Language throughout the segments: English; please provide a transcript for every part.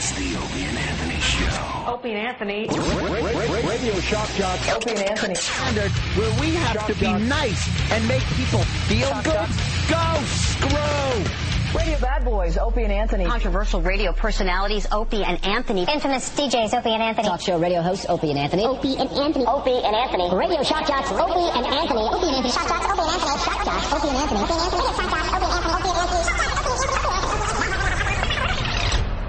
It's the Opie and Anthony Show. Opie and Anthony. Radio Shock Jocks. Opie and Anthony. Standard where we have to be nice and make people feel good. Go screw! Radio Bad Boys, Opie and Anthony. Controversial radio personalities, Opie and Anthony. Infamous DJs, Opie and Anthony. Talk show radio hosts, Opie and Anthony. Opie and Anthony. Opie and Anthony. Radio Shock Jocks, Opie and Anthony. Opie and Anthony. Shock Jocks, Opie and Anthony. Shock Jocks, Opie and Anthony. Opie and Anthony. Shock Jocks, Opie and Anthony. Opie and Anthony. Shock Jocks, Opie and Anthony.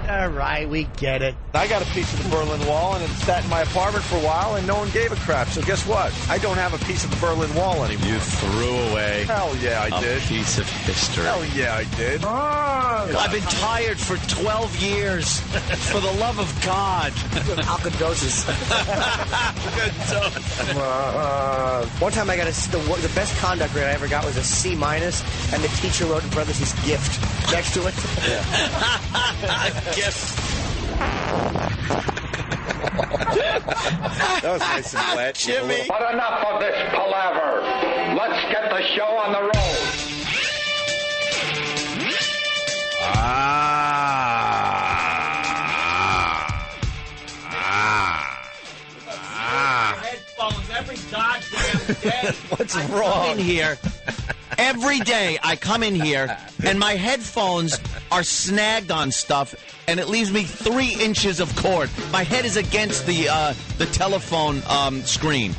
All right, we get it. I got a piece of the Berlin Wall, and it sat in my apartment for a while, and no one gave a crap. So guess what? I don't have a piece of the Berlin Wall anymore. You threw away Hell yeah, I did. a piece of history. Hell yeah, I did. I've been tired for 12 years. For the love of God. Alkadosis. One time I got the best conduct grade I ever got was a C-, and the teacher wrote in parentheses gift next to it. Gift. That was nice and flat. Jimmy. But enough of this palaver. Let's get the show on the road. Headphones every goddamn day. What's I wrong? come in here every day. I come in here and my headphones are snagged on stuff, and it leaves me 3 inches of cord. My head is against the telephone screen.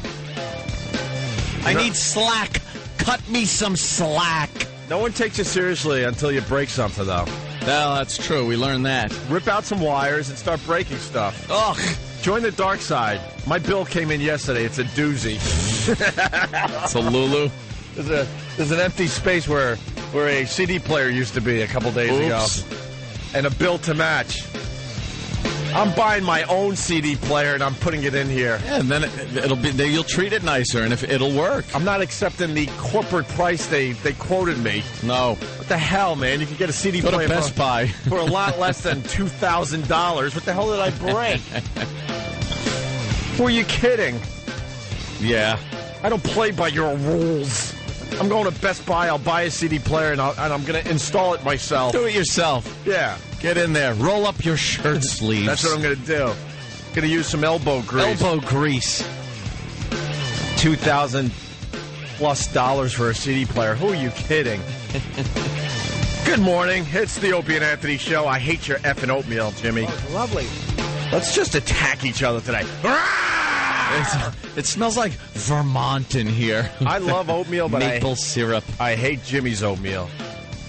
I need slack. Cut me some slack. No one takes you seriously until you break something, though. Well, that's true. We learned that. Rip out some wires and start breaking stuff. Ugh. Join the dark side. My bill came in yesterday. It's a doozy. It's a Lulu. There's an empty space where a CD player used to be a couple days ago. And a bill to match. I'm buying my own CD player and I'm putting it in here. Yeah, and then you'll treat it nicer, and if it'll work. I'm not accepting the corporate price they quoted me. No. What the hell, man? You can get a CD Go player to Best Buy for a lot less than $2,000. What the hell did I break? Who are you kidding? Yeah. I don't play by your rules. I'm going to Best Buy. I'll buy a CD player and I'm going to install it myself. Do it yourself. Yeah. Get in there. Roll up your shirt sleeves. That's what I'm going to do. Going to use some elbow grease. Elbow grease. $2,000+ for a CD player. Who are you kidding? Good morning. It's the Opie and Anthony Show. I hate your effing oatmeal, Jimmy. Oh, it's lovely. Let's just attack each other today. It smells like Vermont in here. I love oatmeal, but maple syrup. I hate Jimmy's oatmeal.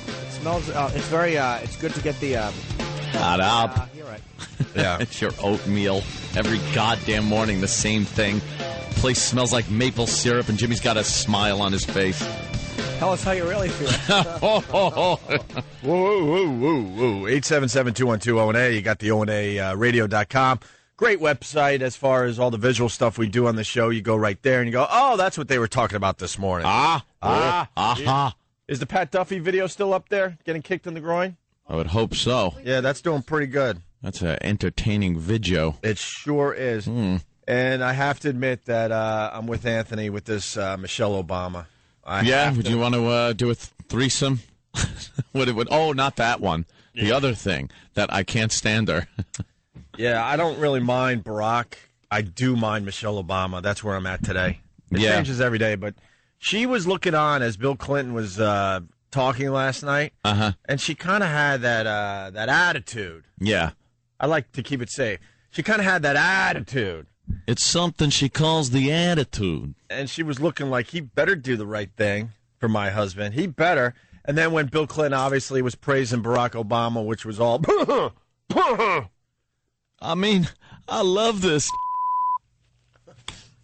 It smells. It's very. It's good to get the. Shut up. You're right. Yeah. It's your oatmeal. Every goddamn morning, the same thing. Place smells like maple syrup, and Jimmy's got a smile on his face. Tell us how you really feel. Whoa. 877-212-ONA. You got the ONA radio.com. Great website as far as all the visual stuff we do on the show. You go right there and you go, oh, that's what they were talking about this morning. Is the Pat Duffy video still up there? Getting kicked in the groin? I would hope so. Yeah, that's doing pretty good. That's an entertaining video. It sure is. And I have to admit that I'm with Anthony with this Michelle Obama. Would you want to do a threesome? Oh, not that one. Yeah. The other thing that I can't stand her. Yeah, I don't really mind Barack. I do mind Michelle Obama. That's where I'm at today. It changes every day, but she was looking on as Bill Clinton was talking last night, and she kind of had that attitude. Yeah. I like to keep it safe. She kind of had that attitude. It's something she calls the attitude. And she was looking like he better do the right thing for my husband. He better. And then when Bill Clinton obviously was praising Barack Obama, which was all... I mean, I love this.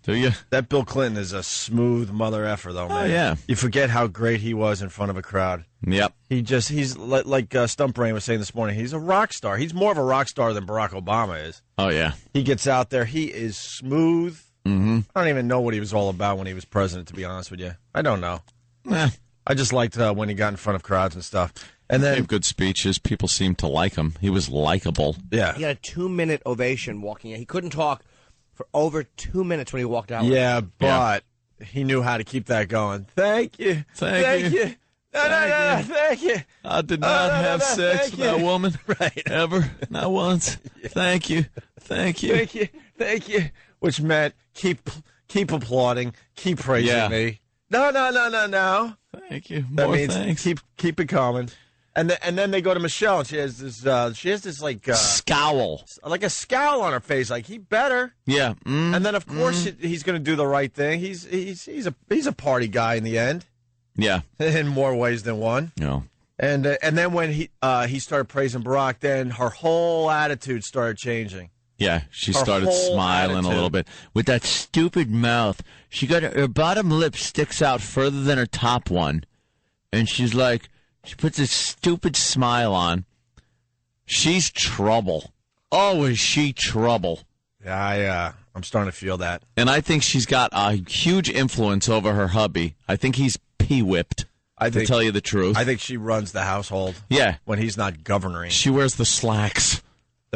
Do you? That Bill Clinton is a smooth mother effer, though, man. Oh, yeah. You forget how great he was in front of a crowd. Yep. He's like Stump Brain was saying this morning, he's a rock star. He's more of a rock star than Barack Obama is. Oh, yeah. He gets out there. He is smooth. Mm-hmm. I don't even know what he was all about when he was president, to be honest with you. I don't know. Eh. I just liked when he got in front of crowds and stuff. And then he gave good speeches. People seemed to like him. He was likable. Yeah. He had a 2-minute ovation walking in. He couldn't talk for over 2 minutes when he walked out. Yeah, but he knew how to keep that going. Thank you. Thank you. Thank you. I did not have sex with that woman. Right. Ever. Not once. Thank you. Thank you. Thank you. Which meant keep applauding, keep praising me. No. Thank you. That More means thanks. keep it coming. And then they go to Michelle, and she has this like scowl, like a scowl on her face, like he better. Yeah. And then of course he's going to do the right thing. He's a party guy in the end. Yeah. In more ways than one. No. And then when he started praising Barack, then her whole attitude started changing. Yeah, she Her started whole smiling attitude. a little bit with that stupid mouth. She got her bottom lip sticks out further than her top one, and she's like, she puts this stupid smile on. She's trouble. Oh, is she trouble? Yeah, I'm starting to feel that. And I think she's got a huge influence over her hubby. I think he's pee-whipped, to tell you the truth. I think she runs the household. Yeah. When he's not governing. She wears the slacks.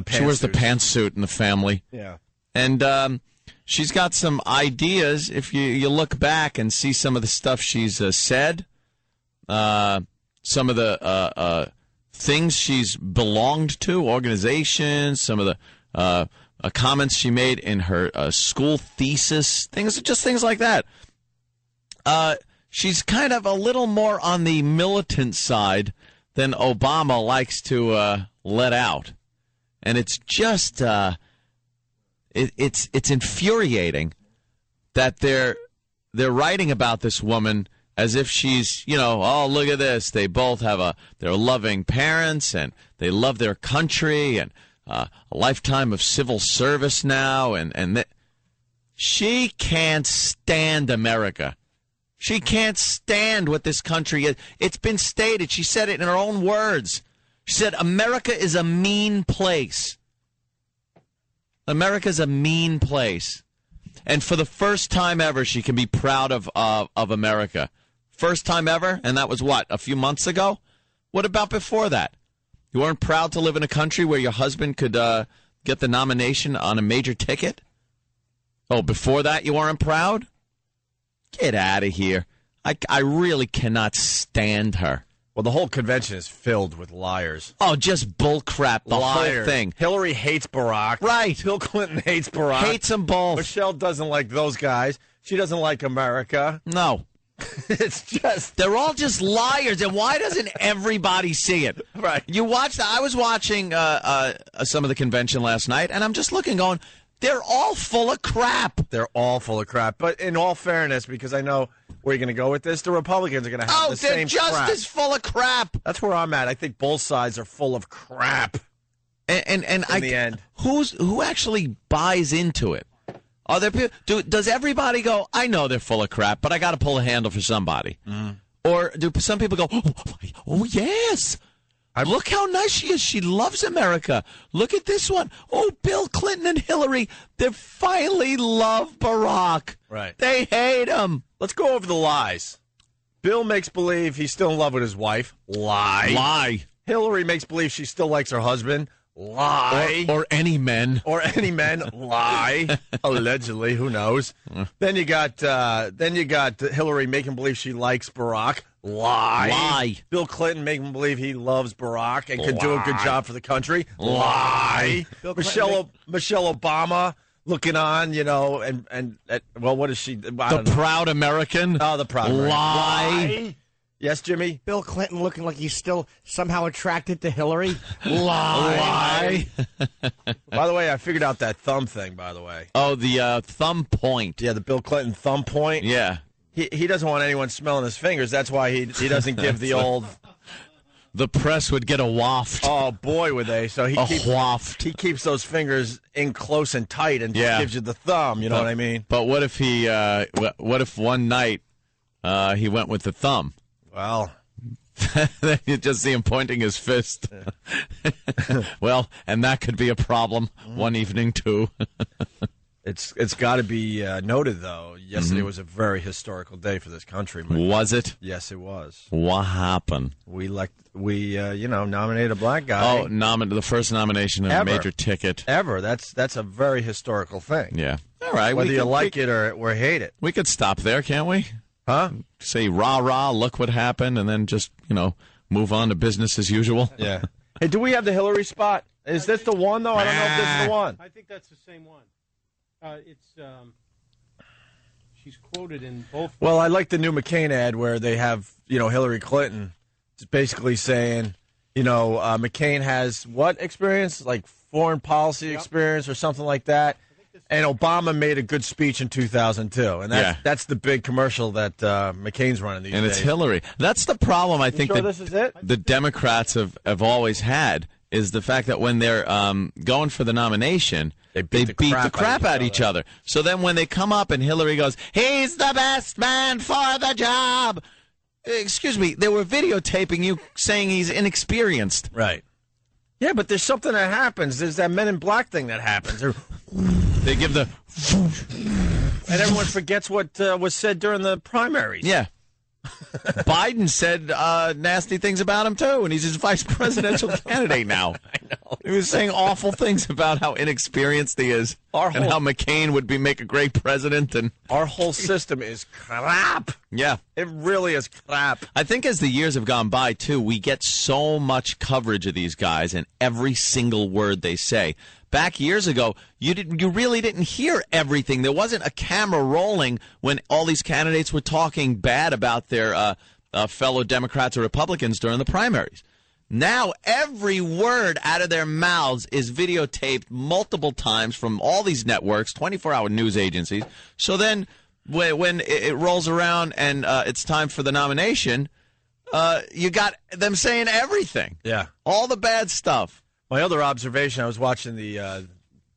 She wears the pantsuit in the family. Yeah. And she's got some ideas. If you look back and see some of the stuff she's said, some of the things she's belonged to, organizations, some of the comments she made in her school thesis, things like that. She's kind of a little more on the militant side than Obama likes to let out. And it's just it's infuriating that they're writing about this woman as if she's, oh, look at this. They both have they're loving parents and they love their country and a lifetime of civil service now. And she can't stand America. She can't stand what this country is. It's been stated. She said it in her own words. She said, America is a mean place. America's a mean place. And for the first time ever, she can be proud of America. First time ever? And that was what, a few months ago? What about before that? You weren't proud to live in a country where your husband could get the nomination on a major ticket? Oh, before that you weren't proud? Get out of here. I really cannot stand her. Well, the whole convention is filled with liars. Oh, just bullcrap, the whole thing. Hillary hates Barack. Right. Bill Clinton hates Barack. Hates them both. Michelle doesn't like those guys. She doesn't like America. No. It's just... They're all just liars, and why doesn't everybody see it? Right. I was watching some of the convention last night, and I'm just looking going, they're all full of crap. They're all full of crap. But in all fairness, because I know where you're going to go with this, the Republicans are going to have the same crap. Oh, they're just as full of crap. That's where I'm at. I think both sides are full of crap. And in the end, who actually buys into it? Are there people? Does everybody go, I know they're full of crap, but I got to pull a handle for somebody? Or do some people go, oh yes. Look how nice she is. She loves America. Look at this one. Oh, Bill Clinton and Hillary, they finally love Barack. Right. They hate him. Let's go over the lies. Bill makes believe he's still in love with his wife. Lie. Lie. Hillary makes believe she still likes her husband. Lie. Or any men. Or any men. Lie. Allegedly. Who knows? Then you got Hillary making believe she likes Barack. Lie. Lie. Bill Clinton making believe he loves Barack and could do a good job for the country. Lie. Michelle Obama looking on, and what is she? The proud American. Oh, the proud American. Lie. Yes, Jimmy? Bill Clinton looking like he's still somehow attracted to Hillary. Lie. By the way, I figured out that thumb thing, by the way. Oh, the thumb point. Yeah, the Bill Clinton thumb point. Yeah. He doesn't want anyone smelling his fingers. That's why he doesn't give the old... The press would get a waft. Oh, boy, would they. So waft. He keeps those fingers in close and tight and just gives you the thumb, you know what I mean? But what if what if one night he went with the thumb? Well... Then you just see him pointing his fist. Well, and that could be a problem one evening, too. It's got to be noted, though. Yesterday was a very historical day for this country. Was it? Yes, it was. What happened? We nominated a black guy. Oh, the first nomination of a major ticket ever. That's a very historical thing. Yeah. All right. Whether you like it or hate it. We could stop there, can't we? Huh? Say rah rah, look what happened, and then just move on to business as usual. Yeah. Hey, do we have the Hillary spot? Is this the one though? I don't know if this is the one. I think that's the same one. She's quoted in both. Well, I like the new McCain ad where they have Hillary Clinton just basically saying McCain has what experience, like foreign policy experience or something like that. And Obama made a good speech in 2002, and that's the big commercial that McCain's running these days. And it's Hillary. That's the problem I think that this is it? The Democrats have always had, is the fact that when they're going for the nomination, they beat the crap out of each other. So then when they come up and Hillary goes, he's the best man for the job. Excuse me, they were videotaping you saying he's inexperienced. Right. Yeah, but there's something that happens. There's that Men in Black thing that happens. They give the... And everyone forgets what was said during the primaries. Yeah. Biden said nasty things about him, too, and he's his vice presidential candidate now. I know. He was saying awful things about how inexperienced he is and how McCain would make a great president. And our whole system is crap. Yeah. It really is crap. I think as the years have gone by, too, we get so much coverage of these guys and every single word they say. Back years ago, you really didn't hear everything. There wasn't a camera rolling when all these candidates were talking bad about their fellow Democrats or Republicans during the primaries. Now every word out of their mouths is videotaped multiple times from all these networks, 24-hour news agencies. So then when it rolls around and it's time for the nomination, you got them saying everything. Yeah. All the bad stuff. My other observation, I was watching the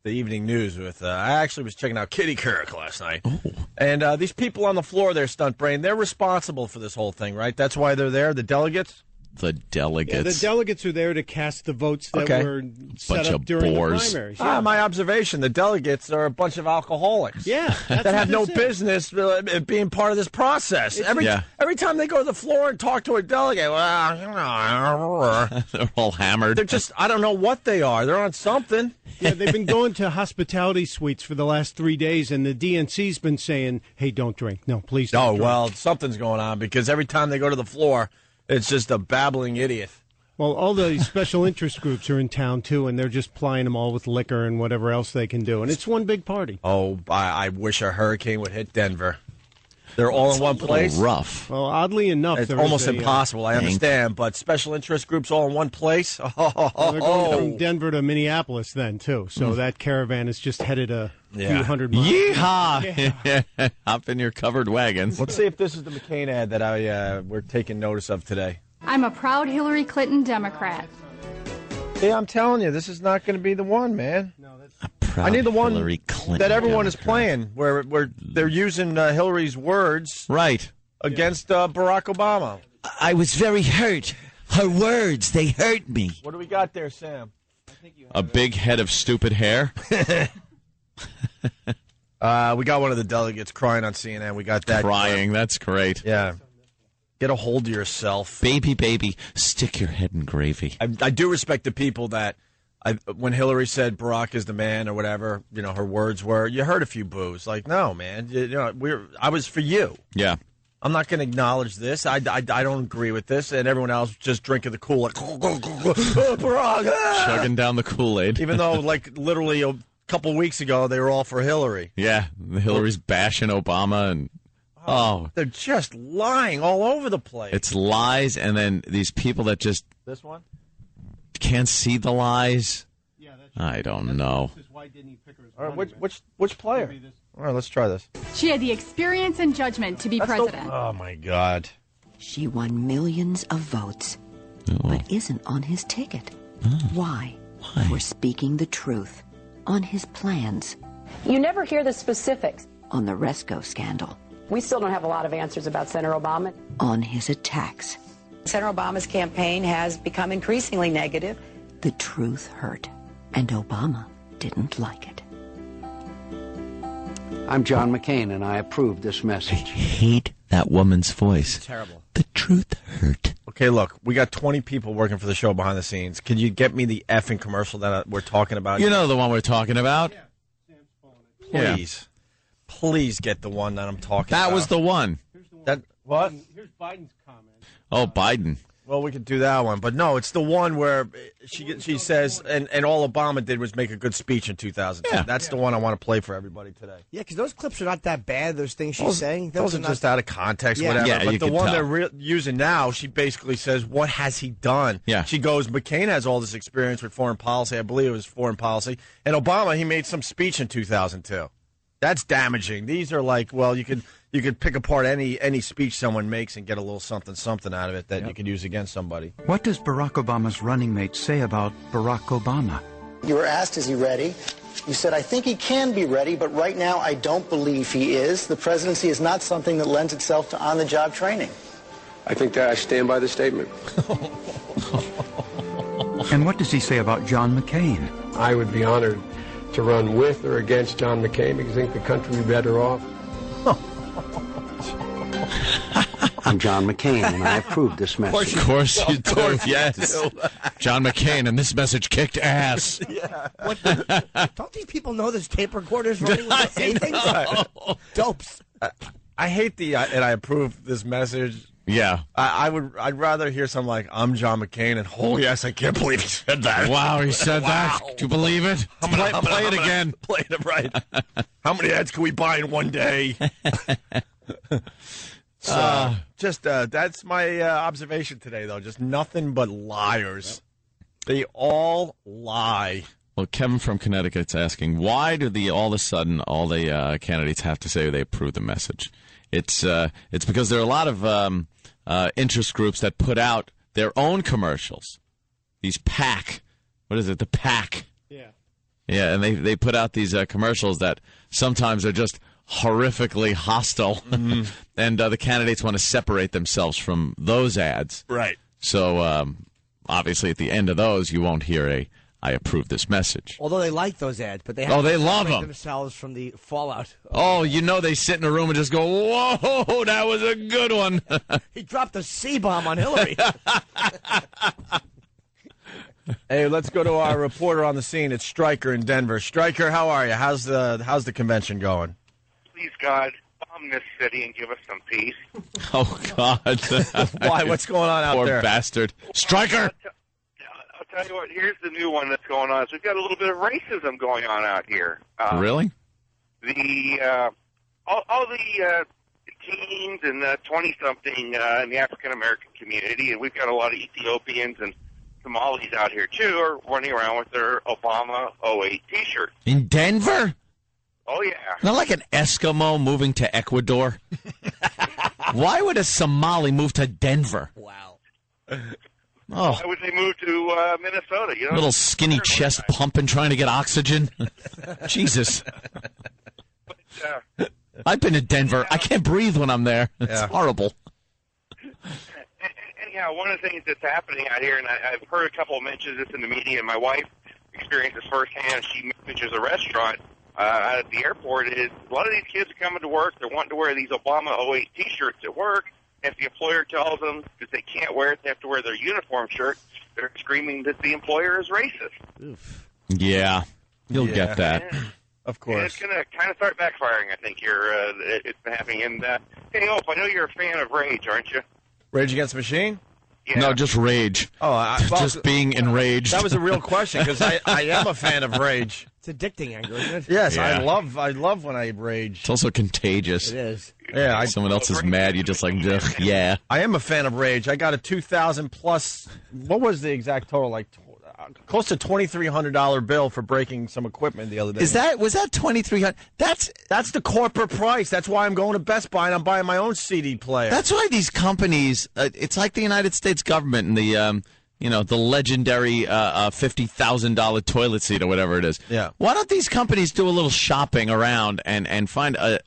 evening news with, I actually was checking out Kitty Couric last night. Ooh. And these people on the floor there, Stunt Brain, they're responsible for this whole thing, right? That's why they're there, the delegates? The delegates. Yeah, the delegates are there to cast the votes that were set up during the primaries. Yeah. My observation, the delegates are a bunch of alcoholics. Yeah. That have no business being part of this process. Every time they go to the floor and talk to a delegate, they're all hammered. They're just, I don't know what they are. They're on something. Yeah, they've been going to hospitality suites for the last 3 days, and the DNC's been saying, hey, don't drink. No, please don't drink. Well, something's going on because every time they go to the floor, it's just a babbling idiot. Well, all the special interest groups are in town, too, and they're just plying them all with liquor and whatever else they can do. And it's one big party. Oh, I wish a hurricane would hit Denver. They're all in one place. Rough. Well, oddly enough, it's almost impossible. I understand, but special interest groups all in one place. They're going from Denver to Minneapolis then too. So that caravan is just headed a few hundred miles. Yeehaw! Yeah. Hop in your covered wagons. Let's see if this is the McCain ad that we're taking notice of today. I'm a proud Hillary Clinton Democrat. Yeah, I'm telling you, this is not going to be the one, man. I need the one that everyone Democrat. is playing, where they're using Hillary's words against Barack Obama. I was very hurt. Her words, they hurt me. What do we got there, Sam? A big head of stupid hair. We got one of the delegates crying on CNN. We got that. Crying, that's great. Yeah. Get a hold of yourself. Baby, stick your head in gravy. I do respect the people that... when Hillary said Barack is the man or whatever, her words were, you heard a few boos. Like, no, man, I was for you. Yeah. I'm not going to acknowledge this. I don't agree with this. And everyone else just drinking the Kool-Aid. Barack, chugging down the Kool-Aid. Even though, literally a couple weeks ago, they were all for Hillary. Yeah. Hillary's bashing Obama and... They're just lying all over the place. It's lies, and then these people that just... This one? Can't see the lies. Yeah, I don't know. All right, which player? All right, let's try this. She had the experience and judgment to be president. Oh, my God. She won millions of votes, but isn't on his ticket. Why? For speaking the truth. On his plans. You never hear the specifics. On the Resco scandal. We still don't have a lot of answers about Senator Obama. On his attacks. Senator Obama's campaign has become increasingly negative. The truth hurt, and Obama didn't like it. I'm John McCain, and I approve this message. I hate that woman's voice. It's terrible. The truth hurt. Okay, look, we got 20 people working for the show behind the scenes. Can you get me the effing commercial that we're talking about? You know the one we're talking about. Please. Yeah. Please get the one that I'm talking about. That was the one. That what? Here's Biden's comment. Oh, Biden. Well, we could do that one, but no, it's the one where she says, and all Obama did was make a good speech in 2010. Yeah. That's the one I want to play for everybody today. Yeah, because those clips are not that bad. Those things she's saying, those are just out of context, whatever. Yeah, but the one they're using now, she basically says, "What has he done?" Yeah, she goes, "McCain has all this experience with foreign policy. I believe it was foreign policy, and Obama, he made some speech in 2002. That's damaging. These are like, well, you could pick apart any speech someone makes and get a little something out of it that you could use against somebody." What does Barack Obama's running mate say about Barack Obama? You were asked, is he ready? You said, I think he can be ready, but right now I don't believe he is. The presidency is not something that lends itself to on-the-job training. I think that I stand by the statement. And what does he say about John McCain? I would be honored to run with or against John McCain because I think the country would be better off. I'm John McCain, and I approve this message. Of course you do, yes. John McCain, and this message kicked ass. Yeah. Don't these people know there's tape recorders running when they say things? Dopes. I hate and I approve this message. Yeah. I'd rather hear something like, "I'm John McCain," and "Oh yes, I can't believe he said that." Wow, he said that. Do you believe it? Play it again. Play it right. How many ads can we buy in one day? So, that's my observation today, though. Just nothing but liars. They all lie. Well, Kevin from Connecticut's asking, why do all of a sudden all the candidates have to say they approve the message? It's because there are a lot of interest groups that put out their own commercials. These PAC. What is it? The PAC. Yeah. Yeah, and they put out these commercials that sometimes are just horrifically hostile, mm-hmm. and the candidates want to separate themselves from those ads. Right. So, obviously, at the end of those, you won't hear "I approve this message." Although they like those ads, but they have they to love separate them themselves from the fallout. Oh, they sit in a room and just go, "Whoa, that was a good one." He dropped a C-bomb on Hillary. Hey, let's go to our reporter on the scene. It's Stryker in Denver. Stryker, how are you? How's the convention going? Please, God, bomb this city and give us some peace. Oh, God. Why? What's going on out there? Poor bastard. Stryker! I'll tell you what, here's the new one that's going on. So we've got a little bit of racism going on out here. Really? All the teens and 20-something in the African-American community, and we've got a lot of Ethiopians and Somalis out here, too, are running around with their Obama 08 T-shirts. In Denver? Oh, yeah. Not like an Eskimo moving to Ecuador. Why would a Somali move to Denver? Wow. Oh. Why would they move to Minnesota? Little skinny chest pumping, trying to get oxygen. Jesus. But, I've been to Denver. I can't breathe when I'm there. It's horrible. Anyhow, one of the things that's happening out here, and I've heard a couple of mentions this in the media, and my wife experienced this firsthand. She manages a restaurant out at the airport. Is a lot of these kids are coming to work. They're wanting to wear these Obama 08 T-shirts at work. If the employer tells them that they can't wear it, they have to wear their uniform shirt, they're screaming that the employer is racist. Oof. Yeah, you'll get that. Of course. And it's going to kind of start backfiring, I think, here. It's been happening. And, hey, Ope, I know you're a fan of Rage, aren't you? Rage Against the Machine? Yeah. No, just Rage. Oh, just being enraged. That was a real question, because I am a fan of Rage. It's addicting anger, isn't it? Yes, yeah. I love when I rage. It's also contagious. It is. Yeah, someone else is mad, you just like, yeah. I am a fan of Rage. I got a 2,000 plus. What was the exact total? Like close to $2,300 bill for breaking some equipment the other day. Was that $2,300? That's the corporate price. That's why I'm going to Best Buy and I'm buying my own CD player. That's why these companies. It's like the United States government and the legendary $50,000 toilet seat or whatever it is. Yeah. Why don't these companies do a little shopping around and find a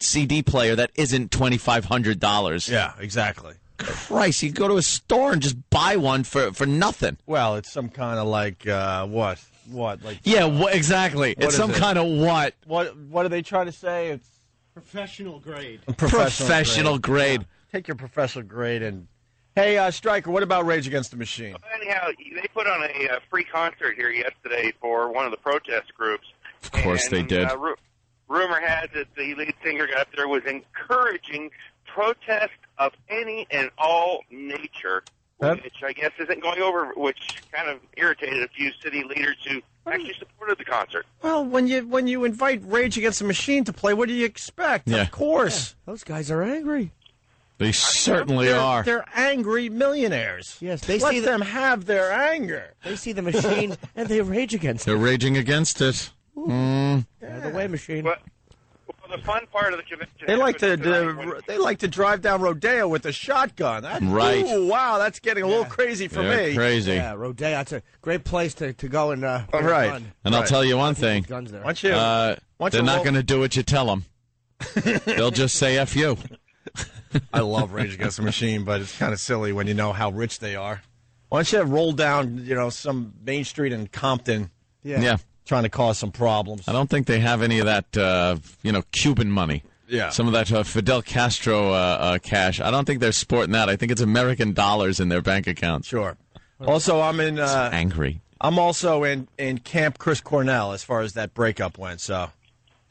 CD player that isn't $2,500? Yeah, exactly. Christ, you go to a store and just buy one for nothing. Well, it's some kind of like what? Like exactly. It's some kind of what? What do they try to say? It's professional grade. Professional grade. Yeah. Take your professional grade and. Hey, Stryker, what about Rage Against the Machine? Well, anyhow, they put on a free concert here yesterday for one of the protest groups. Of course they did. Rumor has it the lead singer got up there was encouraging protest of any and all nature, which I guess isn't going over, which kind of irritated a few city leaders who actually supported the concert. Well, when you invite Rage Against the Machine to play, what do you expect? Yeah. Of course. Yeah, those guys are angry. They certainly are. They're angry millionaires. Yes, they Let see them have their anger. They see the machine and they rage against it. They're raging against it. Yeah, the way machine. Well, the fun part of the convention. They like to drive down Rodeo with a shotgun. Right. Ooh, wow, that's getting a little crazy for They're me. crazy. Yeah, Rodeo. That's a great place to go and. All right. Fun. And I'll tell you one thing. Guns there. They're not going to do what you tell them. They'll just say F you. I love Rage Against the Machine, but it's kind of silly when you know how rich they are. Why don't you roll down, some main street in Compton? Yeah. Trying to cause some problems. I don't think they have any of that, Cuban money. Yeah. Some of that Fidel Castro cash. I don't think they're sporting that. I think it's American dollars in their bank accounts. Sure. Also, I'm in. Angry. I'm also in Camp Chris Cornell as far as that breakup went. So.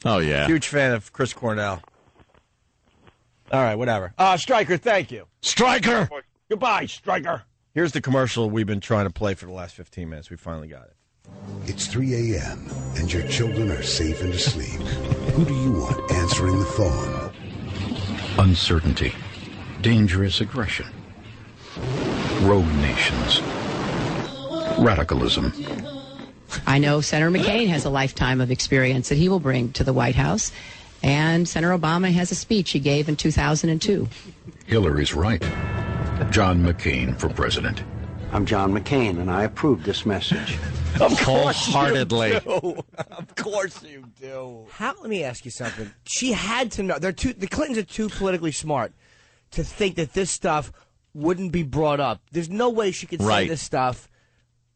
Oh yeah. Huge fan of Chris Cornell. All right, whatever. Stryker, thank you. Stryker! Goodbye, Stryker. Here's the commercial we've been trying to play for the last 15 minutes. We finally got it. It's 3 a.m., and your children are safe and asleep. Who do you want answering the phone? Uncertainty. Dangerous aggression. Rogue nations. Radicalism. I know Senator McCain has a lifetime of experience that he will bring to the White House. And Senator Obama has a speech he gave in 2002. Hillary's right. John McCain for president. I'm John McCain, and I approve this message. Wholeheartedly. Of course you do. Let me ask you something. She had to know. The Clintons are too politically smart to think that this stuff wouldn't be brought up. There's no way she could say this stuff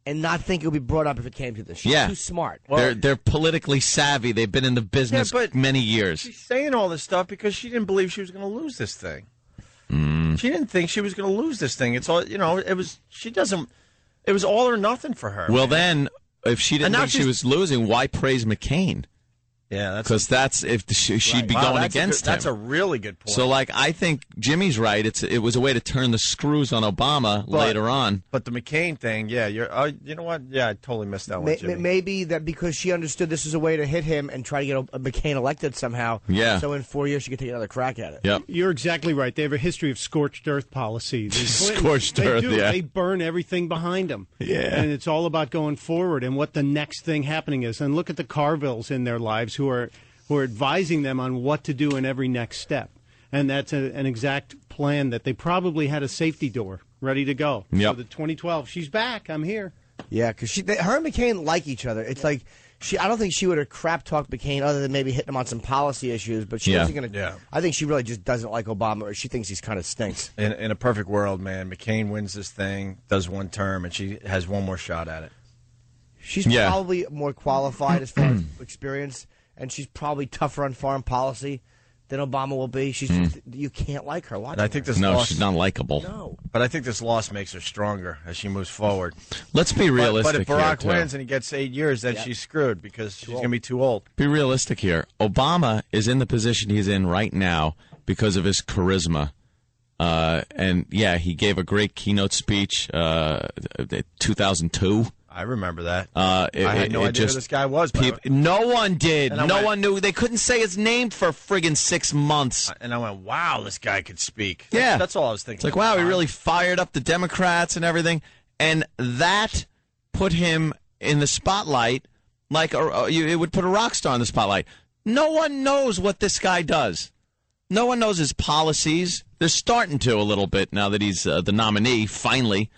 and not think it would be brought up if it came to this. She's too smart. They're politically savvy. They've been in the business many years. She's saying all this stuff because she didn't believe she was going to lose this thing. She didn't think she was going to lose this thing. It's all, it was all or nothing for her. Well, then, if she didn't think she was losing, why praise McCain? Yeah, because she'd be going against him. That's a really good point. So, I think Jimmy's right. It was a way to turn the screws on Obama later on. But the McCain thing, you know what? Yeah, I totally missed that one, Jimmy. Maybe that because she understood this was a way to hit him and try to get McCain elected somehow. Yeah. So in 4 years she could take another crack at it. Yep. You're exactly right. They have a history of scorched earth policy. Scorched earth, yeah. They burn everything behind them. Yeah. And it's all about going forward and what the next thing happening is. And look at the Carvilles in their lives who are advising them on what to do in every next step. And that's an exact plan that they probably had a safety door ready to go. Yep. So the 2012, she's back, I'm here. Yeah, because her and McCain like each other. It's like, I don't think she would have crap-talked McCain other than maybe hitting him on some policy issues, but she wasn't going to. Yeah. I think she really just doesn't like Obama, or she thinks he's kind of stinks. In a perfect world, man, McCain wins this thing, does one term, and she has one more shot at it. She's probably more qualified as far as experience, and she's probably tougher on foreign policy than Obama will be. You can't like her. And I think this loss, she's not likable. No. But I think this loss makes her stronger as she moves forward. Let's be realistic. But if Barack wins and he gets 8 years, then she's screwed because she's going to be too old. Be realistic here. Obama is in the position he's in right now because of his charisma. And he gave a great keynote speech 2002. I remember that. I had no idea who this guy was. No one did. No one knew. They couldn't say his name for friggin' 6 months. And I went, wow, this guy could speak. Yeah. That's all I was thinking. It's like, wow, he really fired up the Democrats and everything. And that put him in the spotlight like it would put a rock star in the spotlight. No one knows what this guy does. No one knows his policies. They're starting to a little bit now that he's the nominee, finally.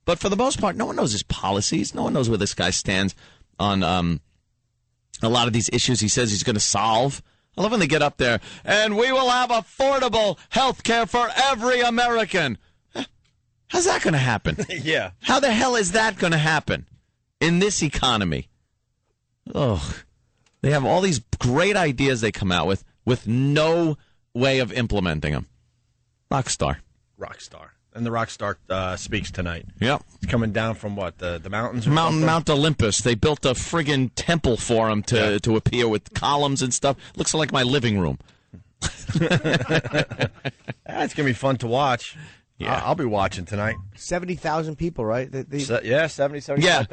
But for the most part, no one knows his policies. No one knows where this guy stands on a lot of these issues he says he's going to solve. I love when they get up there, and we will have affordable health care for every American. How's that going to happen? Yeah. How the hell is that going to happen in this economy? Ugh. They have all these great ideas they come out with no way of implementing them. Rockstar. Rockstar. And the Rockstar speaks tonight. Yep. It's coming down from what, the mountains? Mount Olympus. They built a friggin' temple for him to appear with columns and stuff. Looks like my living room. That's going to be fun to watch. Yeah, I'll be watching tonight. 70,000 people, right? 75,000. Yeah.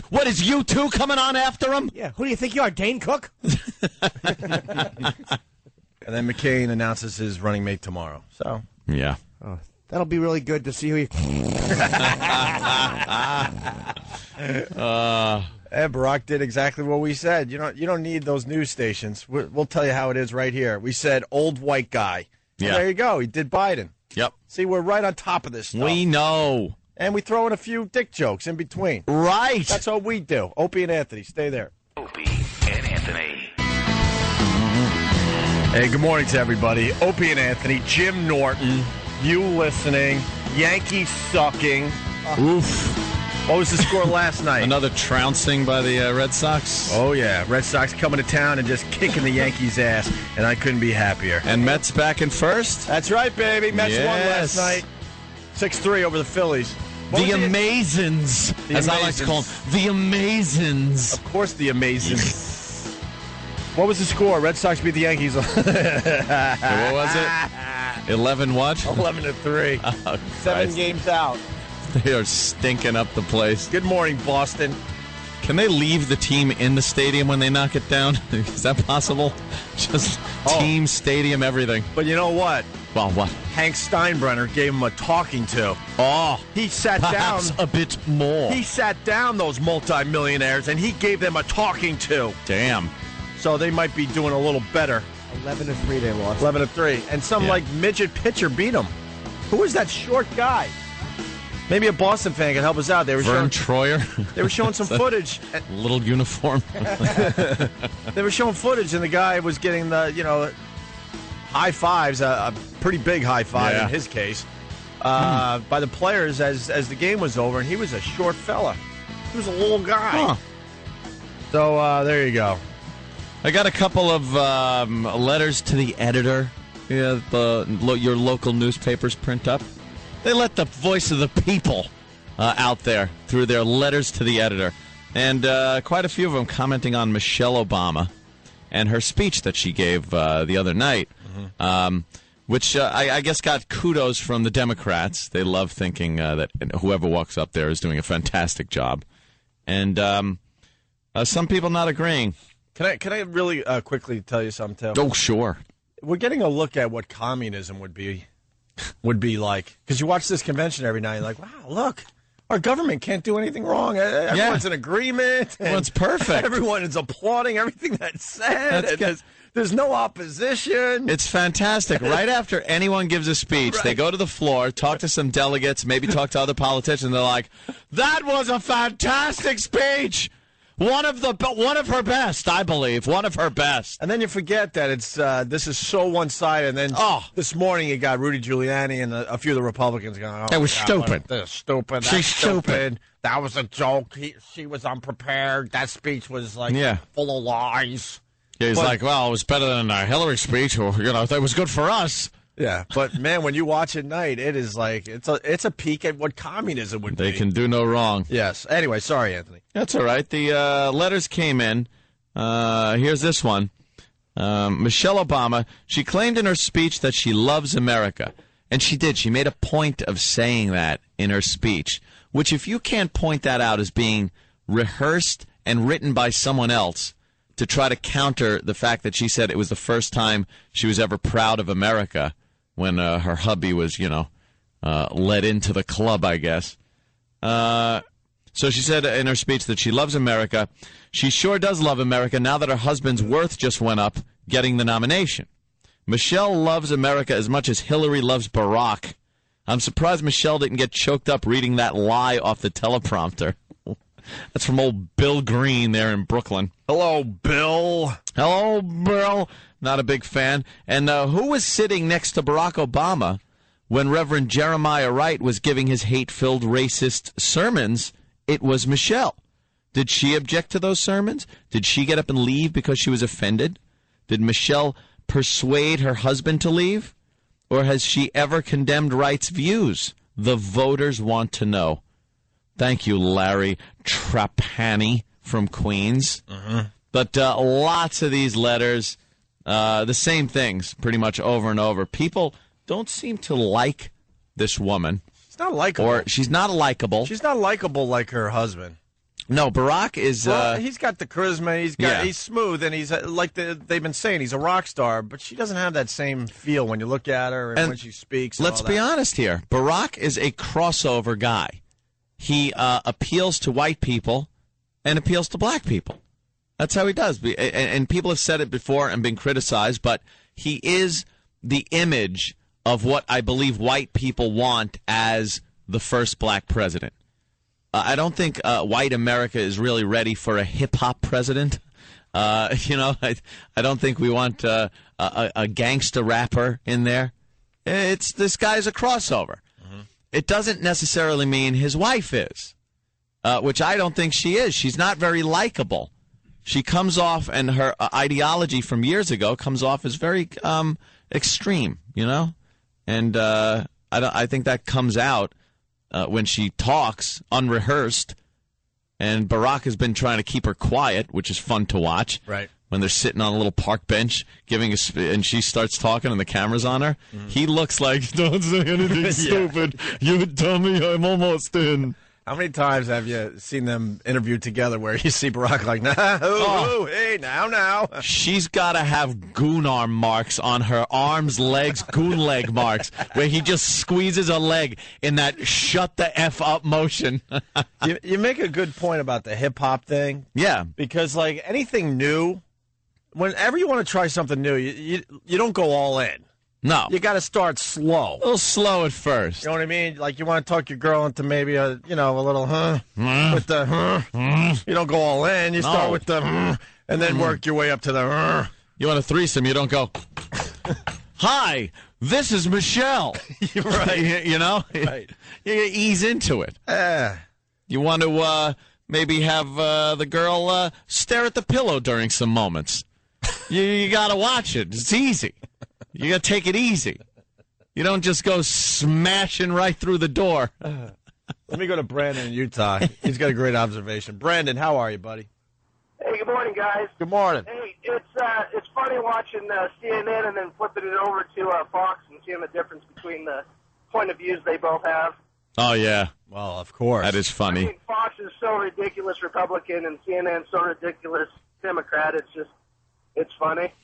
What is U2 coming on after him? Yeah. Who do you think you are, Dane Cook? And then McCain announces his running mate tomorrow. So yeah, that'll be really good to see who. And Barack did exactly what we said. You don't need those news stations. We'll tell you how it is right here. We said old white guy. And there you go. He did Biden. Yep. See, we're right on top of this stuff. We know. And we throw in a few dick jokes in between. Right. That's what we do. Opie and Anthony, stay there. Opie and Anthony. Hey, good morning to everybody. Opie and Anthony, Jim Norton, you listening, Yankees sucking. Oof. What was the score last night? Another trouncing by the Red Sox. Oh, yeah. Red Sox coming to town and just kicking the Yankees' ass, and I couldn't be happier. And Mets back in first? That's right, baby. Mets won last night. 6-3 over the Phillies. The Amazins, as I like to call them. The Amazins. Of course, the Amazins. What was the score? Red Sox beat the Yankees. What was it? 11 what? 11-3. Oh, 7 games out. They are stinking up the place. Good morning, Boston. Can they leave the team in the stadium when they knock it down? Is that possible? Just team, stadium, everything. But you know what? Well, what? Hank Steinbrenner gave him a talking to. Oh, he sat perhaps down a bit more. He sat down those multimillionaires and he gave them a talking to. Damn. So they might be doing a little better. 11-3 they lost. 11-3, and some like midget pitcher beat them. Who was that short guy? Maybe a Boston fan can help us out. They were Vern showing, Troyer. They were showing some footage. Little uniform. They were showing footage, and the guy was getting the high fives, a pretty big high five in his case, by the players as the game was over, and he was a short fella. He was a little guy. Huh. So there you go. I got a couple of letters to the editor. Your local newspapers print up. They let the voice of the people out there through their letters to the editor. And quite a few of them commenting on Michelle Obama and her speech that she gave the other night, which I guess got kudos from the Democrats. They love thinking that whoever walks up there is doing a fantastic job. And some people not agreeing. Can I really quickly tell you something, Tim? Oh, sure. We're getting a look at what communism would be like. Because you watch this convention every night, you're like, wow, look, our government can't do anything wrong. Everyone's in agreement. Everyone's perfect. Everyone is applauding everything that's said. There's no opposition. It's fantastic. Right after anyone gives a speech, they go to the floor, talk to some delegates, maybe talk to other politicians. They're like, that was a fantastic speech. One of her best, I believe. One of her best. And then you forget that it's this is so one-sided. And then this morning you got Rudy Giuliani and a few of the Republicans going, that was stupid. They're stupid. She's stupid. That was a joke. She was unprepared. That speech was full of lies. He's like, well, it was better than Hillary's speech. Or, that was good for us. Yeah, but man, when you watch at night, it is like it's a peek at what communism would be. They can do no wrong. Yes. Anyway, sorry, Anthony. That's all right. The letters came in. Here's this one. Michelle Obama, she claimed in her speech that she loves America. And she did. She made a point of saying that in her speech, which if you can't point that out as being rehearsed and written by someone else to try to counter the fact that she said it was the first time she was ever proud of America when her hubby was, led into the club, I guess. So she said in her speech that she loves America. She sure does love America now that her husband's worth just went up getting the nomination. Michelle loves America as much as Hillary loves Barack. I'm surprised Michelle didn't get choked up reading that lie off the teleprompter. That's from old Bill Green there in Brooklyn. Hello, Bill. Hello, Bill. Not a big fan. And who was sitting next to Barack Obama when Reverend Jeremiah Wright was giving his hate-filled racist sermons? It was Michelle. Did she object to those sermons? Did she get up and leave because she was offended? Did Michelle persuade her husband to leave? Or has she ever condemned Wright's views? The voters want to know. Thank you, Larry Trapani from Queens. But lots of these letters, The same things pretty much over and over. People don't seem to like this woman. She's not likable. Or she's not likable. She's not likable like her husband. No, Barack is... he's got the charisma. He's smooth, and he's like they've been saying, he's a rock star, but she doesn't have that same feel when you look at her and when she speaks. Let's be honest here. Barack is a crossover guy. He appeals to white people and appeals to black people. That's how he does. And people have said it before and been criticized, but he is the image of what I believe white people want as the first black president. I don't think white America is really ready for a hip-hop president. I don't think we want a gangster rapper in there. This guy's a crossover. Mm-hmm. It doesn't necessarily mean his wife is, which I don't think she is. She's not very likable. She comes off, and her ideology from years ago comes off as very extreme, And I think that comes out when she talks unrehearsed. And Barack has been trying to keep her quiet, which is fun to watch. Right. When they're sitting on a little park bench and she starts talking and the camera's on her, he looks like, don't say anything stupid. You dummy, I'm almost in. How many times have you seen them interviewed together where you see Barack like, hey, now. She's got to have goon arm marks on her arms, legs, goon leg marks, where he just squeezes a leg in that shut the F up motion. You make a good point about the hip-hop thing. Yeah. Because, like, anything new, whenever you want to try something new, you don't go all in. No. You got to start slow. A little slow at first. You know what I mean? Like, you want to talk your girl into maybe a little with the You don't go all in. You start with the and then work your way up to the You want a threesome, you don't go, hi, this is Michelle. Right. Right. You ease into it. You want to maybe have the girl stare at the pillow during some moments. You got to watch it. It's easy. You got to take it easy. You don't just go smashing right through the door. Let me go to Brandon in Utah. He's got a great observation. Brandon, how are you, buddy? Hey, good morning, guys. Good morning. Hey, it's funny watching CNN and then flipping it over to Fox and seeing the difference between the point of views they both have. Oh, yeah. Well, of course. That is funny. I mean, Fox is so ridiculous Republican and CNN so ridiculous Democrat. It's funny.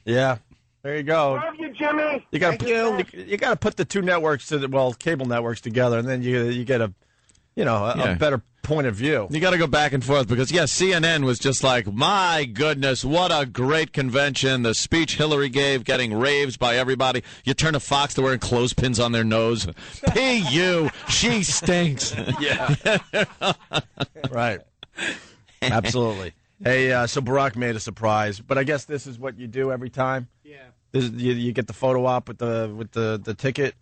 Yeah. There you go. Love you, Jimmy. You got to put the two networks cable networks together, and then you get a better point of view. You got to go back and forth because CNN was just like, my goodness, what a great convention. The speech Hillary gave, getting raves by everybody. You turn to Fox, they're wearing clothespins on their nose. P.U. She stinks. Yeah. Right. Absolutely. Hey, so Barack made a surprise, but I guess this is what you do every time. Yeah. You get the photo op with the ticket.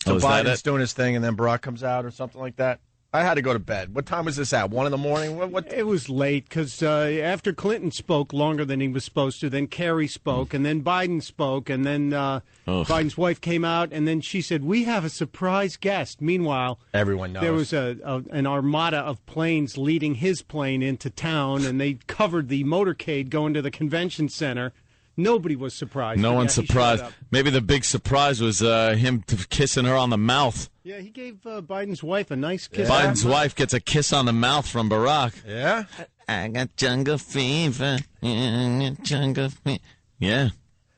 So Biden's doing his thing, and then Barack comes out or something like that. I had to go to bed. What time was this at? 1 in the morning? What? It was late because after Clinton spoke longer than he was supposed to, then Kerry spoke, and then Biden spoke, and then Biden's wife came out, and then she said, "We have a surprise guest." Meanwhile, everyone knows there was an armada of planes leading his plane into town, and they covered the motorcade going to the convention center. Nobody was surprised. No one's surprised. Maybe the big surprise was him kissing her on the mouth. Yeah, he gave Biden's wife a nice kiss. Biden's wife gets a kiss on the mouth from Barack. Yeah? I got jungle fever. Jungle fever. Yeah.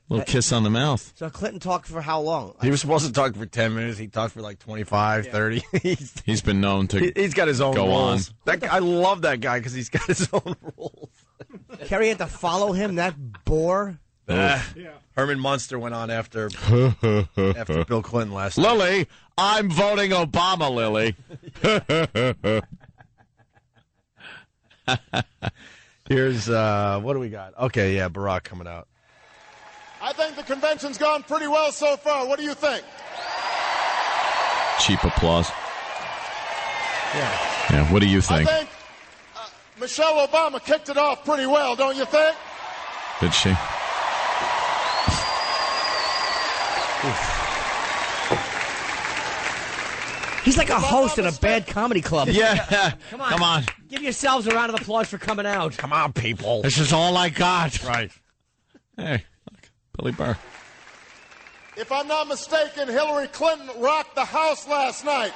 Little kiss on the mouth. So Clinton talked for how long? He was supposed to talk for 10 minutes. He talked for like 25, 30. He's been known to He's got his own go rules. On. I love that guy because he's got his own rules. Kerry had to follow him, that bore. Herman Munster went on after Bill Clinton last night. Lily, I'm voting Obama, Lily. Here's, what do we got? Okay, yeah, Barack coming out. I think the convention's gone pretty well so far. What do you think? Cheap applause. Yeah, what do you think? I think Michelle Obama kicked it off pretty well, don't you think? Did she? He's like a host at a bad comedy club. Yeah. Come on. Give yourselves a round of applause for coming out. Come on, people. This is all I got. Right. Hey, Billy Burr. If I'm not mistaken, Hillary Clinton rocked the House last night.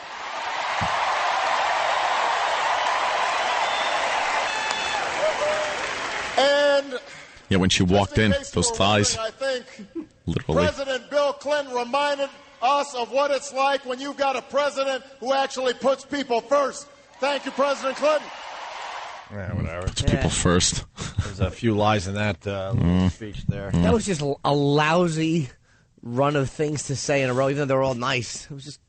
And yeah, when she walked in, those thighs. I think literally. President Bill Clinton reminded us of what it's like when you've got a president who actually puts people first. Thank you, President Clinton. Yeah, whatever. Puts people first. There's a few lies in that speech there. That was just a lousy run of things to say in a row, even though they're all nice. It was just.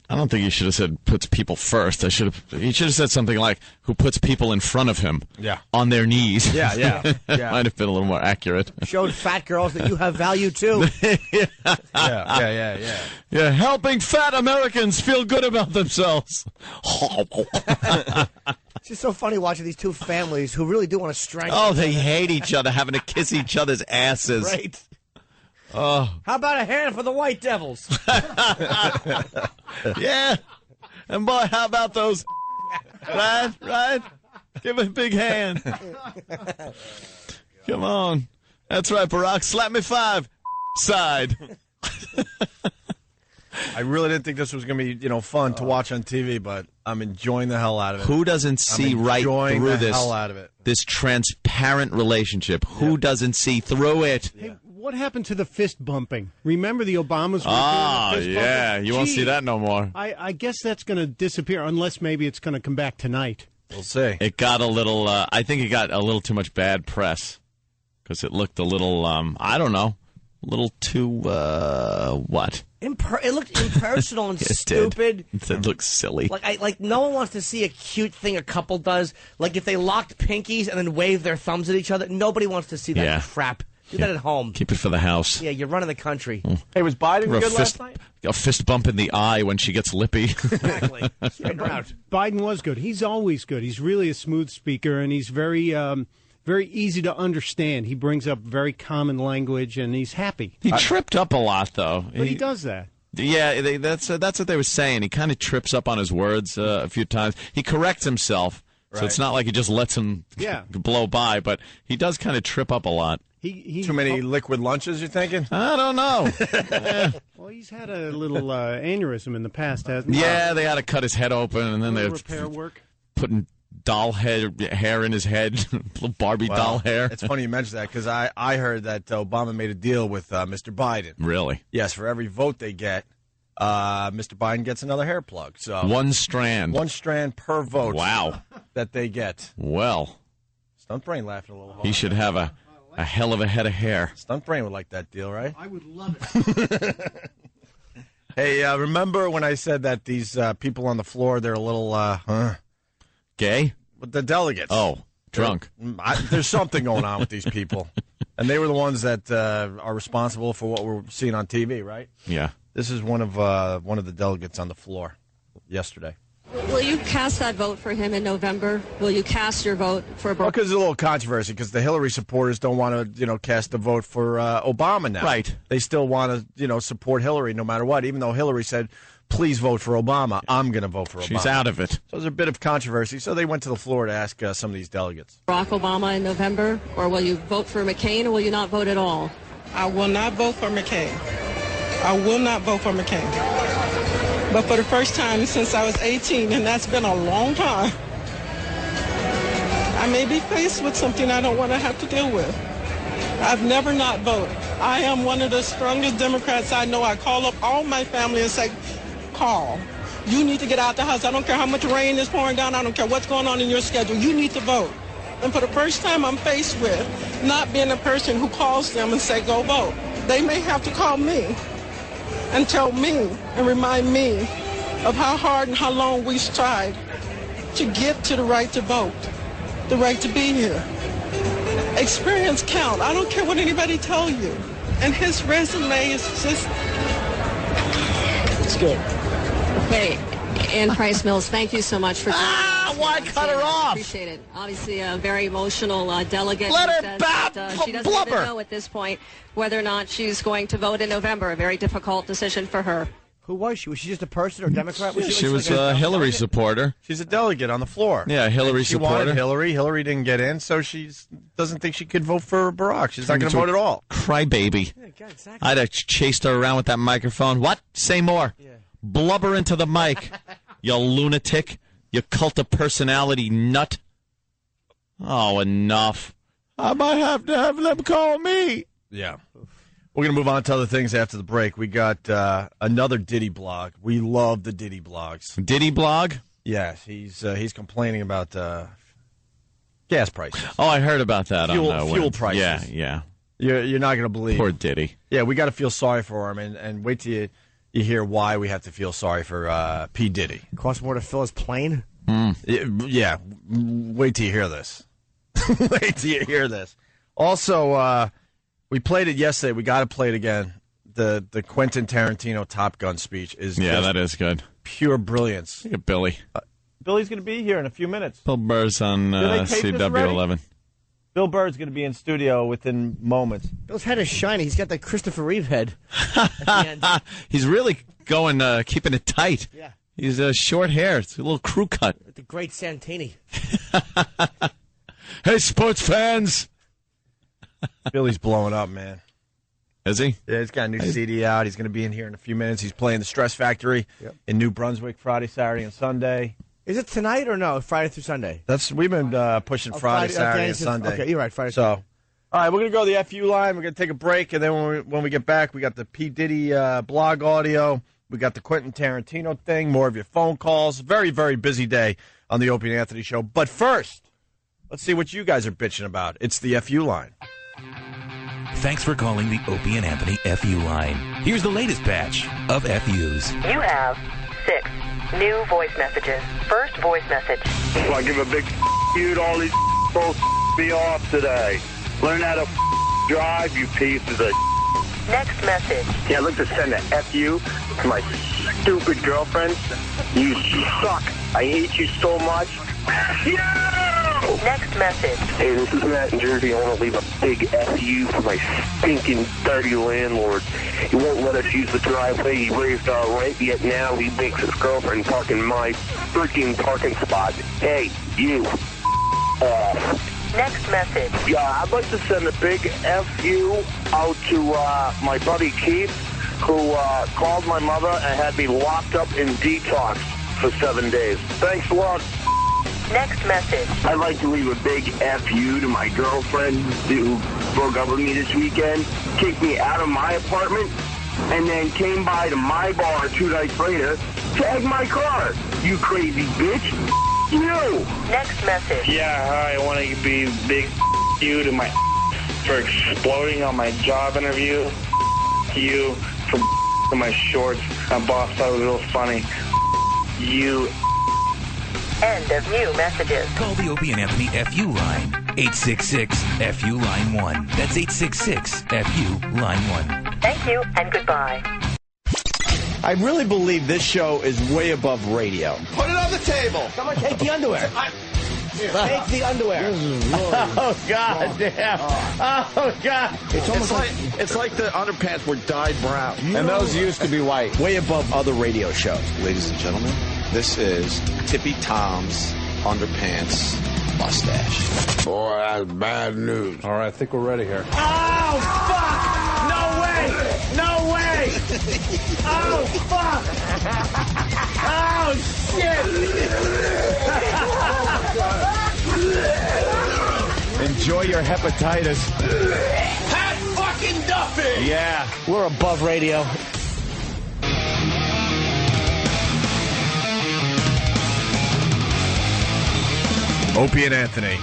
I don't think he should have said puts people first. He should have said something like who puts people in front of him. Yeah. On their knees. Yeah. Might have been a little more accurate. Showed fat girls that you have value too. Yeah. Yeah, helping fat Americans feel good about themselves. It's just so funny watching these two families who really do want to strangle. Oh, they hate each other, having to kiss each other's asses. Right. Oh. How about a hand for the White Devils? Yeah. And boy, how about those? Right? Give a big hand. Come on. That's right, Barack. Slap me 5. Side. I really didn't think this was going to be, fun to watch on TV, but I'm enjoying the hell out of it. Who doesn't see right through this? Hell out of it. This transparent relationship. Who doesn't see through it? Hey, what happened to the fist bumping? Remember the Obamas? Yeah. You won't see that no more. I guess that's going to disappear unless maybe it's going to come back tonight. We'll see. It got a little. I think it got a little too much bad press because it looked a little. I don't know. A little too. What? It looked impersonal and stupid. It looked silly. Like no one wants to see a cute thing a couple does. Like if they locked pinkies and then waved their thumbs at each other. Nobody wants to see that crap. Do that at home. Keep it for the house. Yeah, you're running the country. Hey, was Biden good last night? A fist bump in the eye when she gets lippy. Exactly. Biden was good. He's always good. He's really a smooth speaker, and he's very easy to understand. He brings up very common language, and he's happy. He tripped up a lot, though. But he does that. Yeah, that's what they were saying. He kind of trips up on his words a few times. He corrects himself, so it's not like he just lets him blow by, but he does kind of trip up a lot. Too many liquid lunches, you thinking? I don't know. Well, he's had a little aneurysm in the past, hasn't he? Yeah, they had to cut his head open, and then they repair work. Putting doll hair in his head, little Barbie doll hair. It's funny you mention that because I heard that Obama made a deal with Mr. Biden. Really? Yes, for every vote they get, Mr. Biden gets another hair plug. So one strand per vote. Wow, that they get. Well, Stunt Brain laughing a little hard. He should have a hell of a head of hair. Stunt Brain would like that deal, right? I would love it. Hey, remember when I said that these people on the floor, they're a little, gay? With the delegates. Oh, drunk. There's something going on with these people. And they were the ones that are responsible for what we're seeing on TV, right? Yeah. This is one of the delegates on the floor yesterday. Will you cast that vote for him in November? Will you cast your vote for Barack? Because there's a little controversy because the Hillary supporters don't want to, cast a vote for Obama now. Right. They still want to, support Hillary no matter what. Even though Hillary said, please vote for Obama, I'm going to vote for Obama. She's out of it. So there's a bit of controversy. So they went to the floor to ask some of these delegates. Barack Obama in November, or will you vote for McCain, or will you not vote at all? I will not vote for McCain. I will not vote for McCain. But for the first time since I was 18, and that's been a long time, I may be faced with something I don't want to have to deal with. I've never not voted. I am one of the strongest Democrats I know. I call up all my family and say, Carl, you need to get out the house. I don't care how much rain is pouring down. I don't care what's going on in your schedule. You need to vote. And for the first time, I'm faced with not being a person who calls them and say, go vote. They may have to call me and tell me and remind me of how hard and how long we tried to get to the right to vote, the right to be here. Experience count. I don't care what anybody tell you. And his resume is just, it's good. Okay, Ann Price Mills, thank you so much for joining us. Why cut her off? Appreciate it. Obviously, a very emotional delegate. Let her she doesn't even know at this point whether or not she's going to vote in November. A very difficult decision for her. Who was she? Was she just a person or a Democrat? She was a Hillary supporter. She's a delegate on the floor. Yeah, Hillary she supporter. Wanted Hillary. Hillary didn't get in, so she doesn't think she could vote for Barack. She's not going to vote at all. Crybaby. Yeah, exactly. I'd have chased her around with that microphone. What? Say more. Yeah. Blubber into the mic, you lunatic. You cult of personality nut. Oh, enough. I might have to have them call me. Yeah. We're going to move on to other things after the break. We got another Diddy blog. We love the Diddy blogs. Diddy blog? Yes. He's complaining about gas prices. Oh, I heard about that. Fuel prices. Yeah. You're not going to believe. Poor Diddy. Yeah, we got to feel sorry for him, and wait till you hear why we have to feel sorry for P. Diddy. Costs more to fill his plane? Yeah. Wait till you hear this. Wait till you hear this. Also, we played it yesterday. We got to play it again. The Quentin Tarantino Top Gun speech is that is good. Pure brilliance. Look at Billy. Billy's going to be here in a few minutes. Bill Burr's on CW11. Bill Bird's going to be in studio within moments. Bill's head is shiny. He's got the Christopher Reeve head. At the end. He's really going, keeping it tight. Yeah. He's short hair. It's a little crew cut. The great Santini. Hey, sports fans. Billy's blowing up, man. Is he? Yeah, he's got a new CD out. He's going to be in here in a few minutes. He's playing the Stress Factory in New Brunswick Friday, Saturday, and Sunday. Is it tonight or no? Friday through Sunday? We've been pushing Friday, Saturday, and Sunday. Okay, you're right. Friday. So, all right, we're going to go to the FU line. We're going to take a break, and then when we get back, we got the P. Diddy blog audio. We got the Quentin Tarantino thing, more of your phone calls. Very, very busy day on the Opie and Anthony Show. But first, let's see what you guys are bitching about. It's the FU line. Thanks for calling the Opie and Anthony FU line. Here's the latest batch of FUs. You have 6 new voice messages. First voice message. Well, I give a big you to all these folks be off today. Learn how to drive, you pieces of Next message. Yeah, I'd like to send a FU to my stupid girlfriend. You suck. I hate you so much. FU! Next message. Hey, this is Matt in Jersey. I want to leave a big FU for my stinking dirty landlord. He won't let us use the driveway. He raised our rent, yet now he makes his girlfriend park in my freaking parking spot. Hey, you. Next message. Yeah, I'd like to send a big FU out to my buddy Keith, who called my mother and had me locked up in detox for 7 days. Thanks a lot. Next message. I'd like to leave a big FU to my girlfriend who broke up with me this weekend, kicked me out of my apartment, and then came by to my bar 2 nights later, tagged my car. You crazy bitch. You. Next message. Yeah, hi, I want to be big you to my for exploding on my job interview. You for my shorts. My boss thought it was real funny. You. End of new messages. Call the Opie and Anthony FU line. 866-FU line 1. That's 866-FU line 1. Thank you and goodbye. I really believe this show is way above radio. Put it on the table. Someone take the underwear. Take the underwear. Oh, God damn. Oh, God. It's like the underpants were dyed brown. And those used to be white. Way above other radio shows. Ladies and gentlemen, this is Tippy Tom's underpants mustache. Boy, that's bad news. All right, I think we're ready here. Oh, fuck! No way! No way! Oh, fuck! Oh, shit! Enjoy your hepatitis. Pat fucking Duffy! Yeah. We're above radio. Opie and Anthony.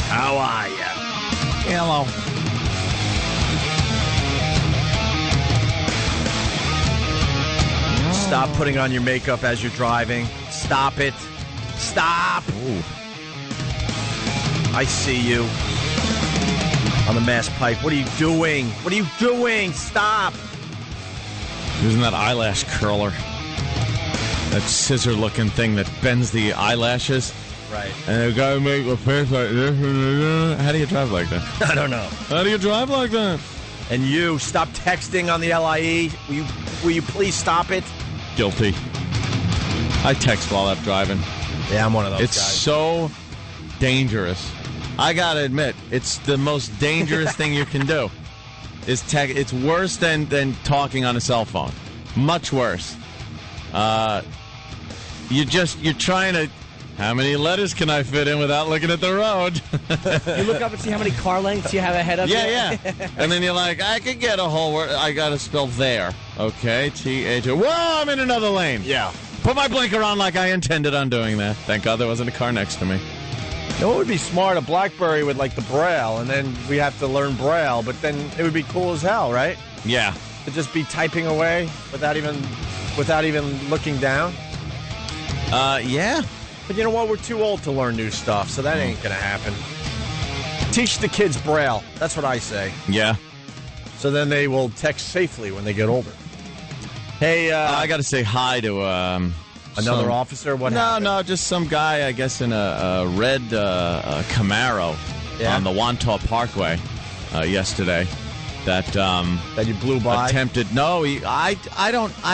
How are ya? Hello. Stop putting on your makeup as you're driving. Stop it. Stop. Ooh. I see you on the Mass Pike. What are you doing? What are you doing? Stop. Using that eyelash curler. That scissor-looking thing that bends the eyelashes. Right. And you gotta make a face like this. How do you drive like that? I don't know. How do you drive like that? And you, stop texting on the LIE. Will you please stop it? Guilty. I text while I'm driving. Yeah, I'm one of those guys. It's so dangerous. I gotta admit, it's the most dangerous thing you can do. it's worse than talking on a cell phone. Much worse. You're trying to. How many letters can I fit in without looking at the road? You look up and see how many car lengths you have ahead of you. Yeah. And then you're like, I could get a whole word. I got to spell there. Okay, T-H-O. Whoa, I'm in another lane. Yeah. Put my blinker on like I intended on doing that. Thank God there wasn't a car next to me. You know, it would be smart, a BlackBerry with like the Braille, and then we have to learn Braille, but then it would be cool as hell, right? Yeah. To just be typing away without even looking down. Yeah. But you know what? We're too old to learn new stuff, so that ain't going to happen. Teach the kids Braille. That's what I say. Yeah. So then they will text safely when they get older. Hey, I got to say hi to another officer. What happened? No, just some guy, I guess, in a red Camaro on the Wantagh Parkway yesterday. That you blew by. Attempted. No, I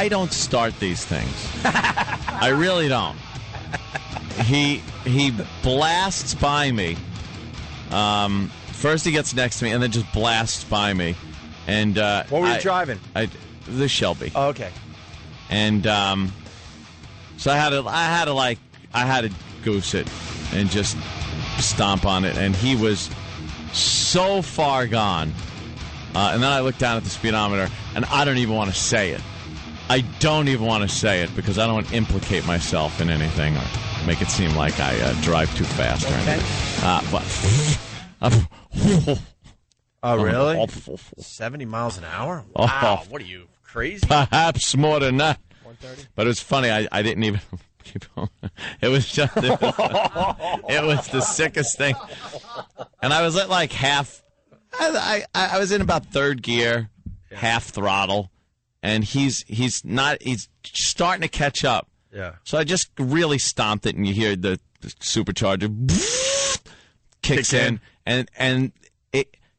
don't start these things. I really don't. He blasts by me. First he gets next to me, and then just blasts by me. And what were you driving? The Shelby. Oh, okay. And so I had to goose it and just stomp on it. And he was so far gone. And then I looked down at the speedometer, and I don't even want to say it. I don't even want to say it because I don't want to implicate myself in anything or make it seem like I drive too fast or anything. Oh, really? 70 miles an hour? Wow. What are you, crazy? Perhaps more than that. 130? But it was funny. I didn't even keep on. It was the sickest thing. And I was at like half. I was in about third gear, half throttle, and he's starting to catch up. Yeah. So I just really stomped it, and you hear the supercharger kicks in, and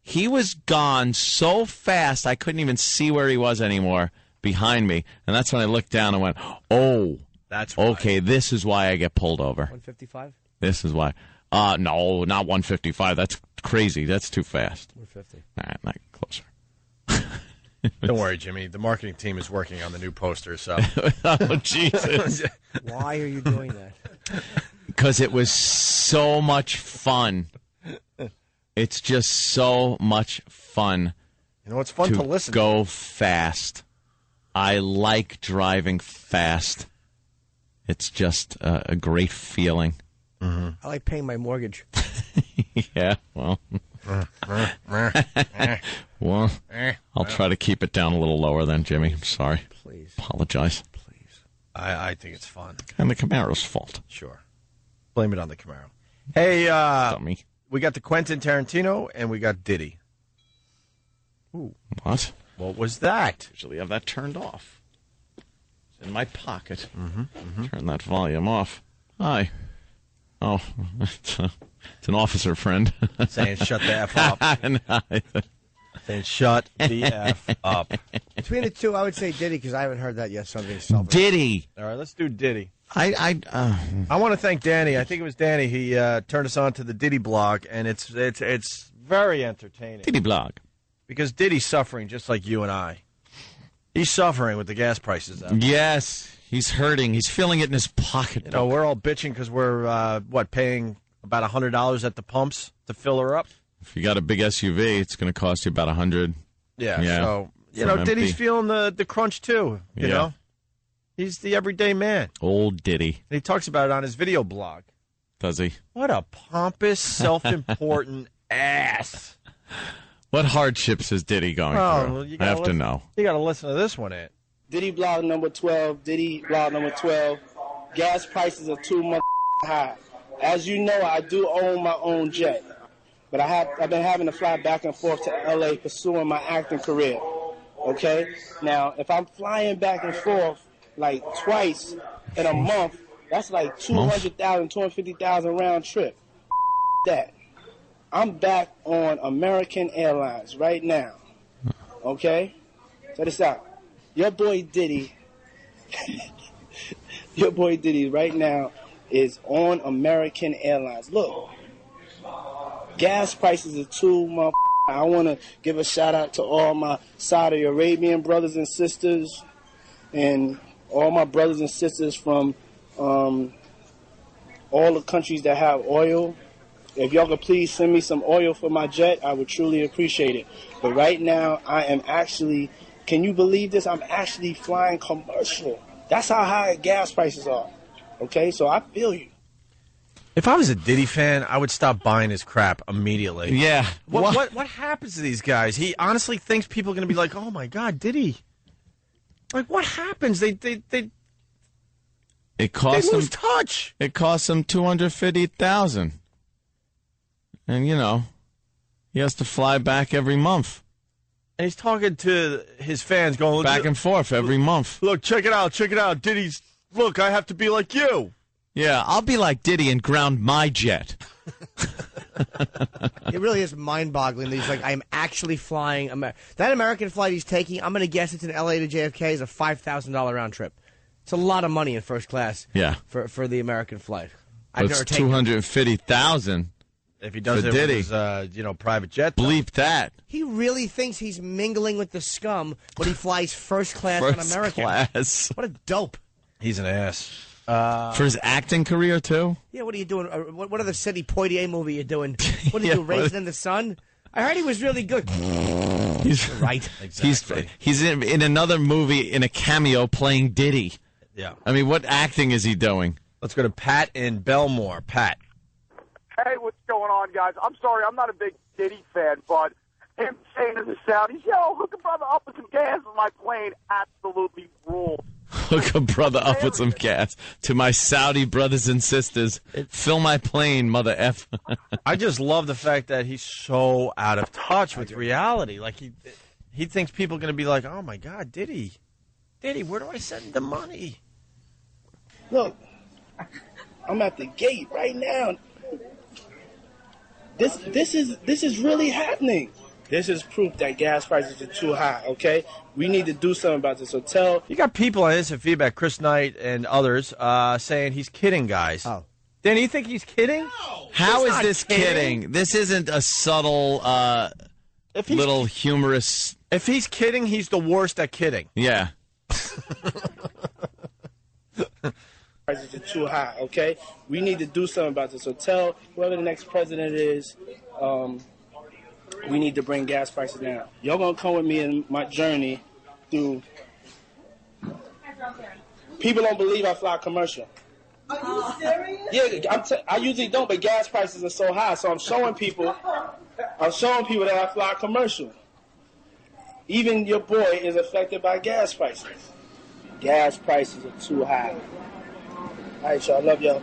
he was gone so fast I couldn't even see where he was anymore behind me, and that's when I looked down and went, "Oh, that's okay. This is why I get pulled over. 155. This is why." No, not 155. That's crazy. That's too fast. 150. Nah, not closer. Don't worry, Jimmy. The marketing team is working on the new poster, so. Oh, Jesus. Why are you doing that? Because it was so much fun. It's just so much fun. You know, it's fun to listen to. Go fast. I like driving fast. It's just a great feeling. Mm-hmm. I like paying my mortgage. Yeah, well. Well, I'll try to keep it down a little lower then, Jimmy. I'm sorry. Please. Apologize. Please. I think it's fun. And the Camaro's fault. Sure. Blame it on the Camaro. Hey, Dummy. We got the Quentin Tarantino and we got Diddy. Ooh. What? What was that? Usually have that turned off. It's in my pocket. Mm-hmm. Mm-hmm. Turn that volume off. Hi. Oh, it's an officer friend. Saying shut the F up. Saying shut the F up. Between the two, I would say Diddy because I haven't heard that yet. Something Diddy. All right, let's do Diddy. I want to thank Danny. I think it was Danny. He turned us on to the Diddy blog, and it's very entertaining. Diddy blog. Because Diddy's suffering just like you and I. He's suffering with the gas prices up. Yes, he's hurting. He's feeling it in his pocket. You know, we're all bitching because we're, paying about $100 at the pumps to fill her up? If you got a big SUV, it's going to cost you about $100. Yeah, so, Diddy's feeling the crunch, too, you know? He's the everyday man. Old Diddy. And he talks about it on his video blog. Does he? What a pompous, self-important ass. What hardships is Diddy going through? Well, I have to know. You got to listen to this one, Ed. Diddy blog number 12. Diddy blog number 12. Gas prices are too high. As you know, I do own my own jet, but I've been having to fly back and forth to L.A. pursuing my acting career. Okay? Now, if I'm flying back and forth like twice in a month, that's like 200,000, 250,000 round trip. That. I'm back on American Airlines right now. Okay? Check this out. Your boy Diddy right now is on American Airlines. Look, gas prices are too I want to give a shout out to all my Saudi Arabian brothers and sisters and all my brothers and sisters from all the countries that have oil. If y'all could please send me some oil for my jet, I would truly appreciate it. But right now, I am actually, can you believe this? I'm actually flying commercial. That's how high gas prices are. Okay, so I feel you. If I was a Diddy fan, I would stop buying his crap immediately. Yeah. What happens to these guys? He honestly thinks people are going to be like, oh, my God, Diddy. Like, what happens? They lose touch. It costs him $250,000. And, you know, he has to fly back every month. And he's talking to his fans going... Back and forth every month. Look, check it out. Diddy's... Look, I have to be like you. Yeah, I'll be like Diddy and ground my jet. It really is mind-boggling that he's like, I'm actually flying... That American flight he's taking, I'm going to guess it's in L.A. to JFK, is a $5,000 round trip. It's a lot of money in first class for the American flight. It's $250,000. If he does it Diddy. with his, private jet. Bleep that. He really thinks he's mingling with the scum when he flies first class on American. Class. What a dope. He's an ass. For his acting career, too? Yeah, what are you doing? What other Sidney Poitier movie are you doing? What did you do, Raisin in the Sun? I heard he was really good. He's right. Exactly. He's in another movie in a cameo playing Diddy. Yeah. I mean, what acting is he doing? Let's go to Pat in Belmore. Pat. Hey, what's going on, guys? I'm sorry, I'm not a big Diddy fan, but him saying to the Saudis, yo, hook a brother up with some gas on my plane absolutely rules. Hook a brother up with some gas. To my Saudi brothers and sisters, fill my plane, mother F. I just love the fact that he's so out of touch with reality. Like, he thinks people are going to be like, oh, my God, Diddy, where do I send the money? Look, I'm at the gate right now. This is really happening. This is proof that gas prices are too high, okay? We need to do something about this hotel. You got people on Instant Feedback, Chris Knight and others, saying he's kidding, guys. Oh. Dan, you think he's kidding? No. How is this kidding? This isn't a subtle, little humorous... If he's kidding, he's the worst at kidding. Yeah. Prices are too high, okay? We need to do something about this hotel. Whoever the next president is, we need to bring gas prices down. Y'all gonna come with me in my journey through... People don't believe I fly commercial. Are you serious? Yeah, I usually don't, but gas prices are so high, so I'm showing people that I fly commercial. Even your boy is affected by gas prices. Gas prices are too high. All right, y'all. I love y'all.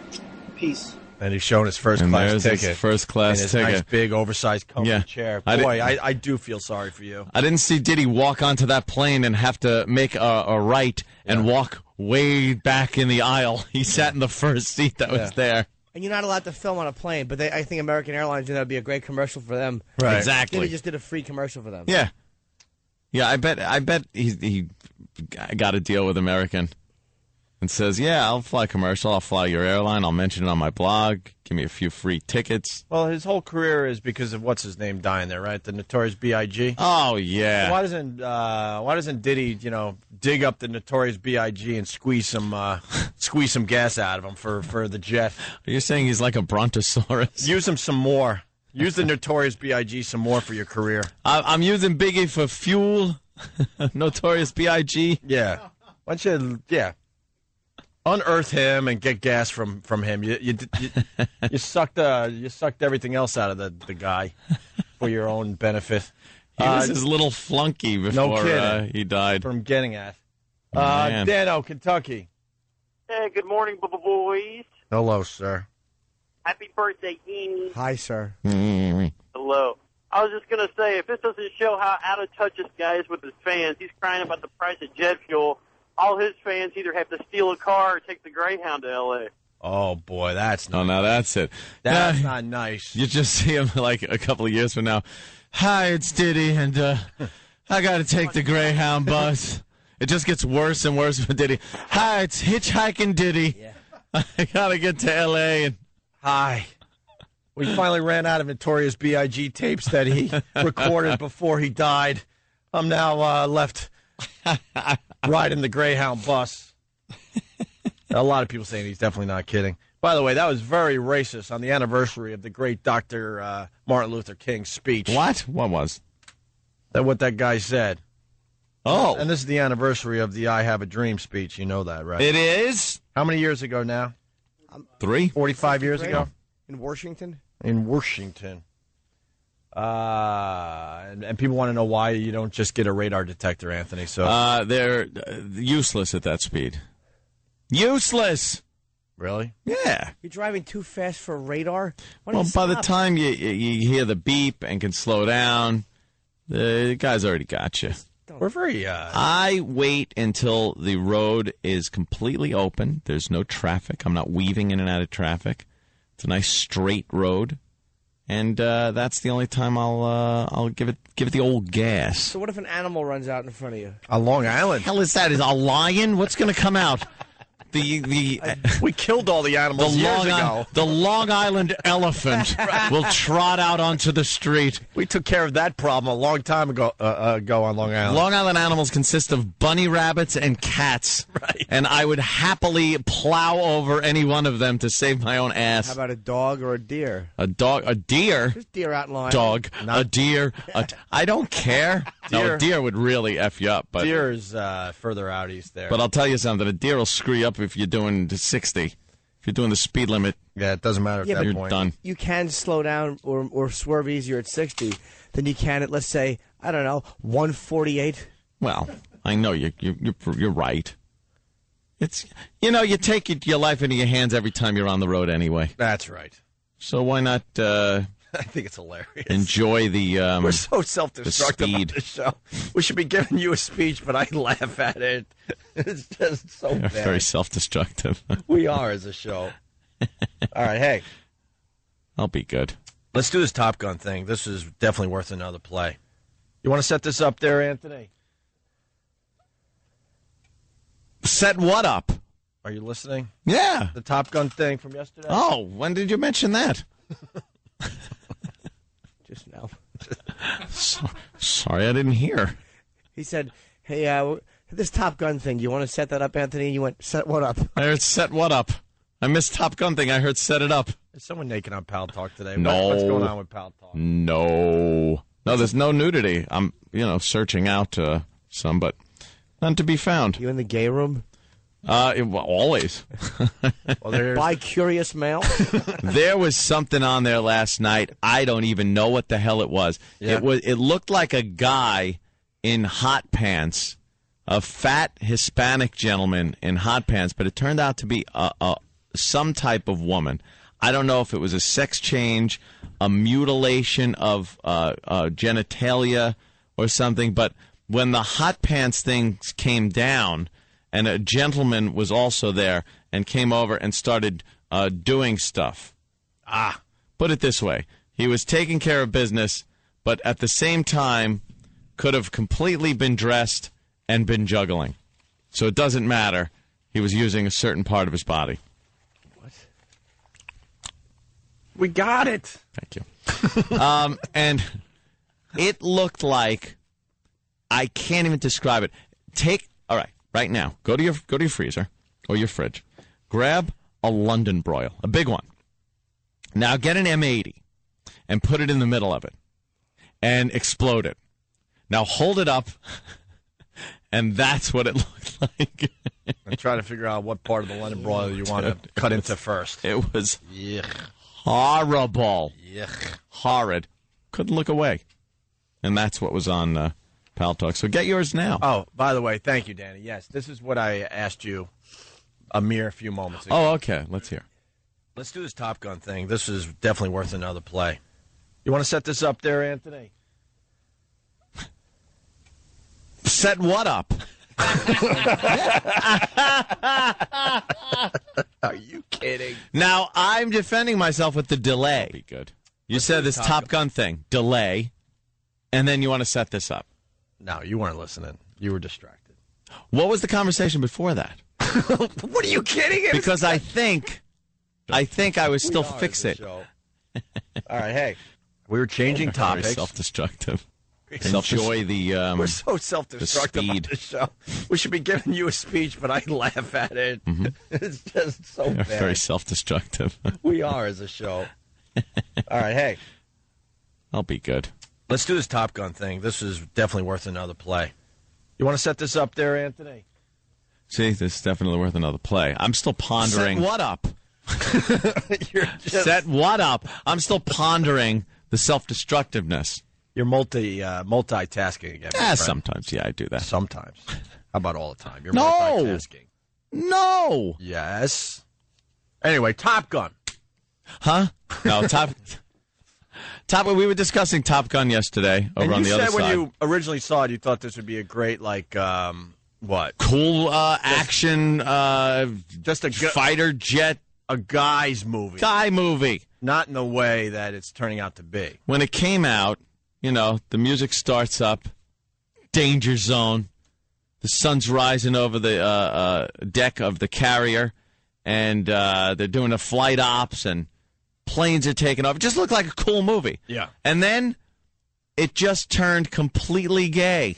Peace. And he's showing his first-class ticket. His first-class his ticket. Nice, big, oversized, comfy chair. Boy, I do feel sorry for you. I didn't see Diddy walk onto that plane and have to make a right and walk way back in the aisle. He sat in the first seat that was there. And you're not allowed to film on a plane, but I think American Airlines, that would be a great commercial for them. Right. Exactly. Diddy just did a free commercial for them. Yeah. Yeah, I bet he got a deal with American. And says, yeah, I'll fly commercial. I'll fly your airline. I'll mention it on my blog. Give me a few free tickets. Well, his whole career is because of what's his name dying there, right? The Notorious B.I.G. Oh yeah. So why doesn't Diddy, dig up the Notorious B.I.G. and squeeze some gas out of him for the jet? You're saying he's like a brontosaurus? Use him some more. Use the Notorious B.I.G. some more for your career. I'm using Biggie for fuel. Notorious B.I.G. Yeah. Why don't you? Yeah. Unearth him and get gas from him. You sucked everything else out of the guy for your own benefit. He was his little flunky before he died. From getting at. Dano, Kentucky. Hey, good morning, boys. Hello, sir. Happy birthday, Amy. Hi, sir. Hello. I was just going to say, if this doesn't show how out of touch this guy is with his fans, he's crying about the price of jet fuel. All his fans either have to steal a car or take the Greyhound to L.A. Oh, boy, that's not nice. Now that's it. That's not nice. You just see him like a couple of years from now. Hi, it's Diddy, and I got to take the Greyhound bus. It just gets worse and worse for Diddy. Hi, it's Hitchhiking Diddy. Yeah. I got to get to L.A. and hi. We finally ran out of Notorious B.I.G. tapes that he recorded before he died. I'm now left riding the Greyhound bus. A lot of people saying he's definitely not kidding. By the way, that was very racist on the anniversary of the great Dr. Martin Luther King's speech. What? What was? What that guy said. Oh. And this is the anniversary of the I Have a Dream speech. You know that, right? It is? How many years ago now? 45 years ago? In Washington? In Washington. And people want to know why you don't just get a radar detector, Anthony. So they're useless at that speed. Useless. Really? Yeah. You're driving too fast for radar? Well, by the time you hear the beep and can slow down, the guy's already got you. We're very... I wait until the road is completely open. There's no traffic. I'm not weaving in and out of traffic. It's a nice straight road. And that's the only time I'll give it the old gas. So what if an animal runs out in front of you? On Long Island. Hell is that? Is a lion? What's going to come out? We killed all the animals years ago. The Long Island elephant will trot out onto the street. We took care of that problem a long time ago on Long Island. Long Island animals consist of bunny rabbits and cats. Right. And I would happily plow over any one of them to save my own ass. How about a dog or a deer? A dog? A deer? There's deer out in line. Dog. A deer. I don't care. No, a deer would really F you up. But deer is further out east there. But I'll tell you something. A deer will screw you up if you're doing 60. If you're doing the speed limit, yeah, it doesn't matter at that point. You're done. You can slow down or swerve easier at 60 than you can at, let's say, I don't know, 148. Well, I know you're right. It's you take your life into your hands every time you're on the road anyway. That's right. So why not? I think it's hilarious. Enjoy the. We're so self-destructive on this show. We should be giving you a speech, but I laugh at it. It's just so bad. Very self-destructive. We are as a show. All right, hey. I'll be good. Let's do this Top Gun thing. This is definitely worth another play. You want to set this up there, Anthony? Set what up? Are you listening? Yeah. The Top Gun thing from yesterday? Oh, when did you mention that? Just now. Sorry, I didn't hear. He said, hey, this Top Gun thing, you want to set that up, Anthony? You went, set what up? I heard set what up. I missed Top Gun thing. I heard set it up. Is someone naked on Pal Talk today? No. What's going on with Pal Talk? No, there's no nudity. I'm, searching out some, but none to be found. You in the gay room? Always. By curious male? There was something on there last night. I don't even know what the hell it was. Yeah. It looked like a guy in hot pants, a fat Hispanic gentleman in hot pants, but it turned out to be some type of woman. I don't know if it was a sex change, a mutilation of genitalia or something, but when the hot pants thing came down, and a gentleman was also there and came over and started doing stuff. Put it this way. He was taking care of business, but at the same time could have completely been dressed and been juggling. So it doesn't matter. He was using a certain part of his body. What? We got it. Thank you. And it looked like, I can't even describe it. All right. Right now, go to your freezer or your fridge. Grab a London broil, a big one. Now get an M80 and put it in the middle of it and explode it. Now hold it up, and that's what it looked like. I'm trying to figure out what part of the London broiler you want to cut into first. It was Yuck. horrible. Yuck. Horrid. Couldn't look away. And that's what was on Pal Talk. So get yours now. Oh, by the way, thank you, Danny. Yes, this is what I asked you a mere few moments ago. Oh, okay. Let's hear. Let's do this Top Gun thing. This is definitely worth another play. You want to set this up there, Anthony? Set what up? Are you kidding? Now, I'm defending myself with the delay. Be good. You said this Top Gun thing. Delay. And then you want to set this up. No, you weren't listening. You were distracted. What was the conversation before that? What are you kidding? Because I think I was still fixated. All right, hey, we were changing topics. Very self-destructive. Enjoy the we're so self-destructive on this show. We should be giving you a speech, but I laugh at it. Mm-hmm. It's just so bad. Very self-destructive. We are as a show. All right, hey. I'll be good. Let's do this Top Gun thing. This is definitely worth another play. You want to set this up there, Anthony? See, this is definitely worth another play. I'm still pondering. Set what up? Set what up? I'm still pondering the self-destructiveness. You're multitasking again. Yeah, sometimes. Yeah, I do that. Sometimes. How about all the time? You're multitasking. No. Yes. Anyway, Top Gun. Huh? No, Top. We were discussing Top Gun yesterday over on the other side. You said when you originally saw it, you thought this would be a great, what? Cool action, just a fighter jet. A guy's movie. Guy movie. Not in the way that it's turning out to be. When it came out, the music starts up, danger zone, the sun's rising over the deck of the carrier, and they're doing a flight ops, and planes are taking off. It just looked like a cool movie. Yeah. And then it just turned completely gay.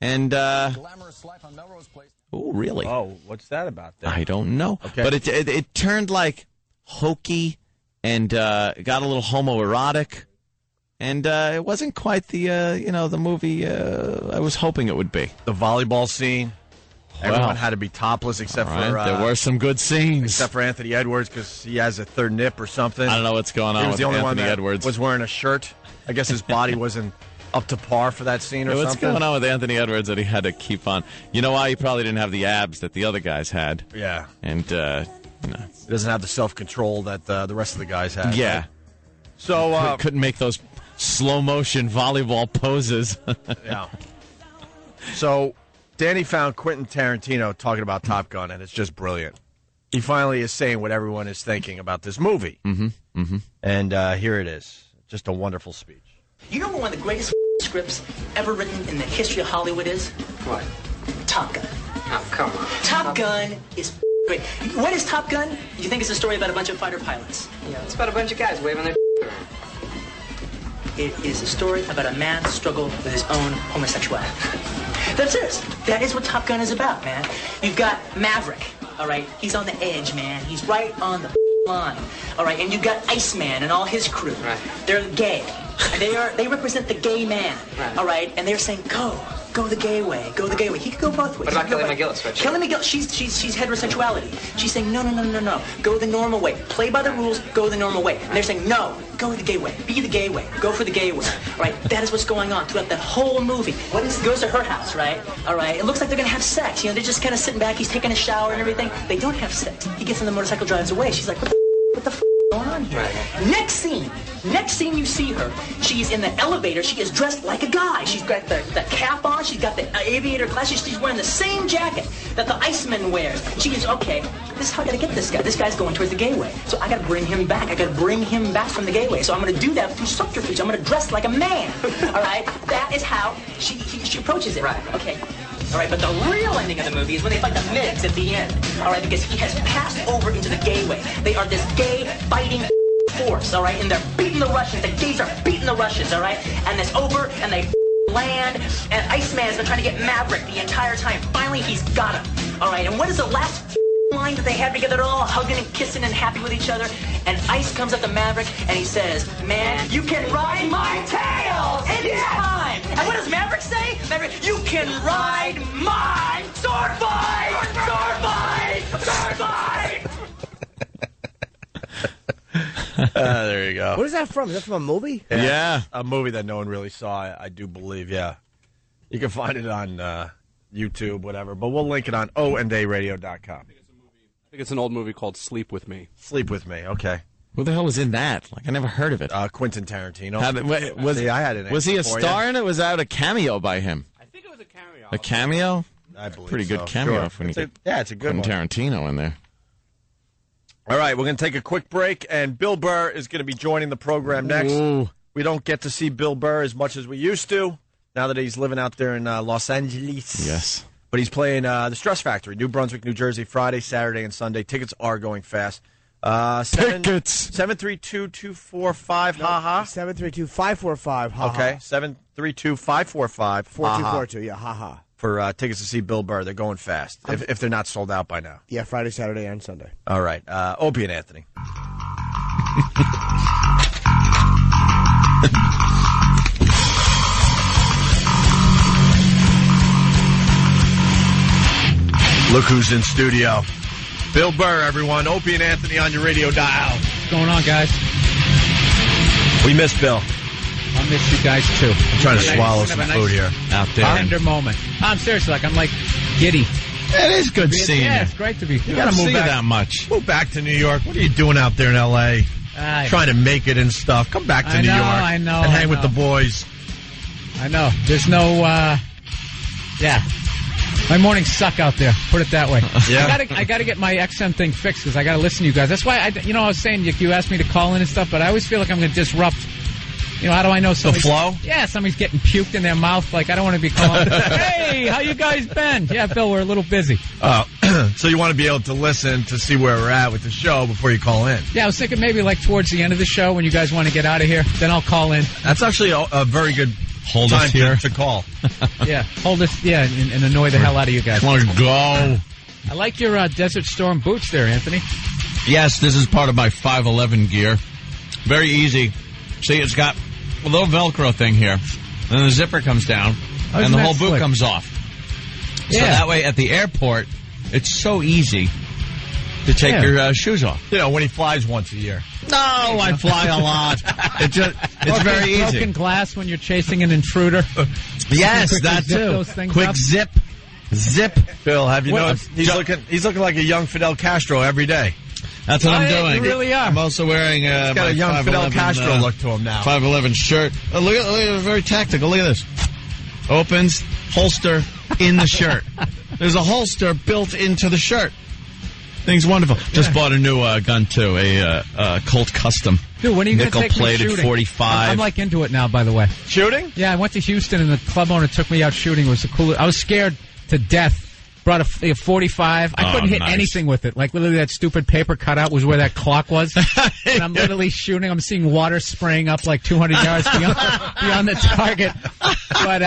And, Glamorous life on Melrose Place. Oh, really? Oh, what's that about then? I don't know. Okay. But it turned like hokey and got a little homoerotic. And it wasn't quite the movie I was hoping it would be. The volleyball scene. Everyone had to be topless except for... there were some good scenes. Except for Anthony Edwards because he has a third nip or something. I don't know what's going on with Anthony Edwards. He was the only one that was wearing a shirt. I guess his body wasn't up to par for that scene or something. What's going on with Anthony Edwards that he had to keep on? You know why? He probably didn't have the abs that the other guys had. Yeah. And, he doesn't have the self-control that the rest of the guys had. Yeah. Right? So... couldn't make those slow-motion volleyball poses. Yeah. So... Danny found Quentin Tarantino talking about Top Gun, and it's just brilliant. He finally is saying what everyone is thinking about this movie. Mm-hmm. Mm-hmm. And here it is. Just a wonderful speech. You know what one of the greatest scripts ever written in the history of Hollywood is? What? Top Gun. Oh, come on. Top Gun is great. What is Top Gun? You think it's a story about a bunch of fighter pilots? Yeah, it's about a bunch of guys waving their around. It is a story about a man's struggle with his own homosexuality. That's serious. That is what Top Gun is about, man. You've got Maverick, all right? He's on the edge, man. He's right on the line, all right? And you've got Iceman and all his crew. Right. They're gay. They represent the gay man, right. All right? And they're saying, go the gay way, go the gay way. He could go both ways. What about Kelly McGillis? Kelly McGillis, she's heterosexuality. She's saying, no. Go the normal way. Play by the rules, go the normal way. And they're saying, no, go the gay way. Be the gay way. Go for the gay way. All right? That is what's going on throughout that whole movie. Goes to her house, right? All right? It looks like they're going to have sex. They're just kind of sitting back. He's taking a shower and everything. They don't have sex. He gets on the motorcycle, drives away. She's like, what the f going on here? Right. Next scene you see her, she's in the elevator. She is dressed like a guy. She's got the cap on. She's got the aviator glasses. She's wearing the same jacket that the Iceman wears. She is, okay, this is how I got to get this guy. This guy's going towards the gay way. So I got to bring him back. I got to bring him back from the gay way. So I'm going to do that through subterfuge. I'm going to dress like a man. All right? That is how she approaches it. Right. Okay. All right, but the real ending of the movie is when they fight the MiGs at the end. All right, because he has passed over into the gay way. They are this gay fighting force, all right? And they're beating the Russians. The gays are beating the Russians, all right? And it's over, and they land, and Iceman's been trying to get Maverick the entire time. Finally, he's got him, all right? And what is the last line that they have together? They're all hugging and kissing and happy with each other. And Ice comes up to Maverick, and he says, man, you can ride my tail anytime. And what does Maverick say? Maverick, you can ride my sword fight! Sword fight! Sword fight! There you go. What is that from? Is that from a movie? Yeah. A movie that no one really saw, I do believe, yeah. You can find it on YouTube, whatever. But we'll link it on OandARadio.com. I think it's an old movie called Sleep With Me. Sleep With Me, okay. Who the hell was in that? Like, I never heard of it. Quentin Tarantino. I had it. Was he a star in it? Was that a cameo by him? I think it was a cameo. A cameo? I believe Pretty good so. cameo. Sure. When it's a good one. Quentin Tarantino in there. All right, we're going to take a quick break, and Bill Burr is going to be joining the program next. Ooh. We don't get to see Bill Burr as much as we used to, now that he's living out there in Los Angeles. Yes. But he's playing the Stress Factory, New Brunswick, New Jersey, Friday, Saturday, and Sunday. Tickets are going fast. Tickets. 732-245 haha. 732-545 haha. Okay, 732-545 4242, yeah, haha. For tickets to see Bill Burr. They're going fast, if they're not sold out by now. Yeah, Friday, Saturday, and Sunday. All right. Opie and Anthony. Look who's in studio. Bill Burr, everyone. Opie and Anthony on your radio dial. What's going on, guys? We miss Bill. I miss you guys, too. I'm trying to swallow some food here. Out there. Tender moment. I'm seriously, I'm like giddy. It is good seeing you. Yeah, it's great to be. You got to move back that much. Move back to New York. What are you doing out there in L.A.? Trying to make it and stuff. Come back to New York. I know. And hang with the boys. I know. There's no, yeah. My mornings suck out there. Put it that way. Yeah. I gotta get my XM thing fixed because I gotta listen to you guys. That's why I was saying you asked me to call in and stuff, but I always feel like I'm gonna disrupt. How do I know somebody's... The flow? Yeah, somebody's getting puked in their mouth. Like, I don't want to be calling, hey, how you guys been? Yeah, Bill, we're a little busy. So you want to be able to listen to see where we're at with the show before you call in? Yeah, I was thinking maybe like towards the end of the show when you guys want to get out of here, then I'll call in. That's actually a very good time to call. Yeah, hold us, and annoy the hell out of you guys. Want to go. I like your Desert Storm boots there, Anthony. Yes, this is part of my 511 gear. Very easy. See, it's got a little Velcro thing here. And then the zipper comes down, and the whole boot comes off. So that way, at the airport, it's so easy to take your shoes off. When he flies once a year. No, I fly a lot. It's very easy. Broken glass when you're chasing an intruder. Yes, that too. Those things Quick up. zip. Bill, have you noticed? He's looking like a young Fidel Castro every day. That's what I'm doing. You really are. I'm also wearing He's got my a young Fidel 511, Castro look to him now. 511 shirt. Look at very tactical. Look at this. Opens, holster in the shirt. There's a holster built into the shirt. Thing's wonderful. Just bought a new gun too, a Colt Custom. Dude, when are you going to take me nickel-plated shooting? 45. I'm like into it now, by the way. Shooting? Yeah, I went to Houston and the club owner took me out shooting. It was the coolest. I was scared to death. Brought a 45. I couldn't hit anything with it. Like, literally, that stupid paper cutout was where that clock was. And I'm literally shooting. I'm seeing water spraying up like 200 yards beyond the target. But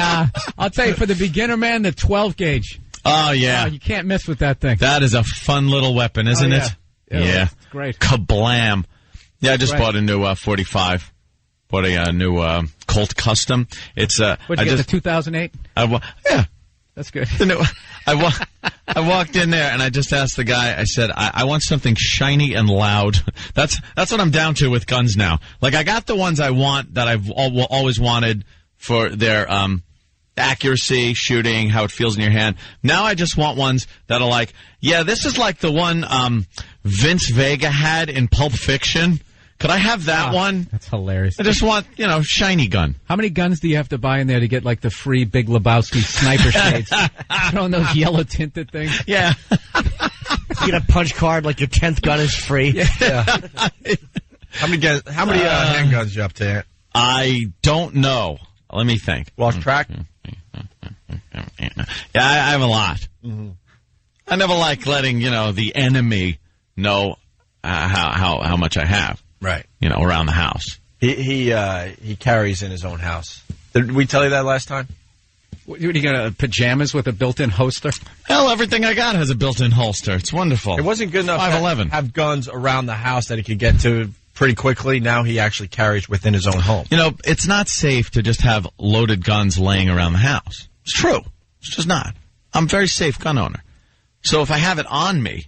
I'll tell you, for the beginner, man, the 12 gauge. Oh, yeah. You can't miss with that thing. That is a fun little weapon, isn't it? Yeah. It's great. Kablam. Yeah, I just bought a new 45. Bought a new Colt Custom. It's What'd you get, the 2008? Yeah. That's good. I walked in there and I just asked the guy. I said, "I want something shiny and loud." That's what I'm down to with guns now. Like I got the ones I want that I've always wanted for their accuracy, shooting, how it feels in your hand. Now I just want ones that are like, yeah, this is like the one Vince Vega had in Pulp Fiction. Could I have that one? That's hilarious. I just want, shiny gun. How many guns do you have to buy in there to get, like, the free Big Lebowski sniper shades? Throwing those yellow tinted things? Yeah. You get a punch card, like your 10th gun is free. Yeah. How many handguns you up to? I don't know. Let me think. Lost track? Yeah, I have a lot. Mm-hmm. I never like letting, the enemy know how much I have. Right. Around the house. He carries in his own house. Did we tell you that last time? What, you got pajamas with a built-in holster? Hell, everything I got has a built-in holster. It's wonderful. It wasn't good enough 511. to have guns around the house that he could get to pretty quickly. Now he actually carries within his own home. It's not safe to just have loaded guns laying around the house. It's true. It's just not. I'm a very safe gun owner. So if I have it on me,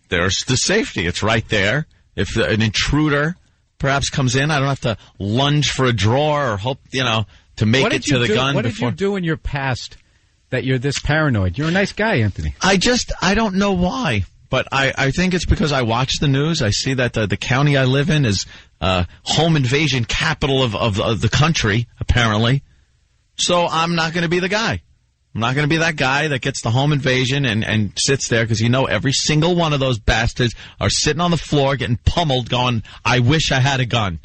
there's the safety. It's right there. If an intruder perhaps comes in, I don't have to lunge for a drawer or hope, to make it to the gun. What did you do in your past that you're this paranoid? You're a nice guy, Anthony. I don't know why, but I think it's because I watch the news. I see that the county I live in is home invasion capital of the country, apparently. So I'm not going to be the guy. I'm not going to be that guy that gets the home invasion and sits there because every single one of those bastards are sitting on the floor getting pummeled going, I wish I had a gun.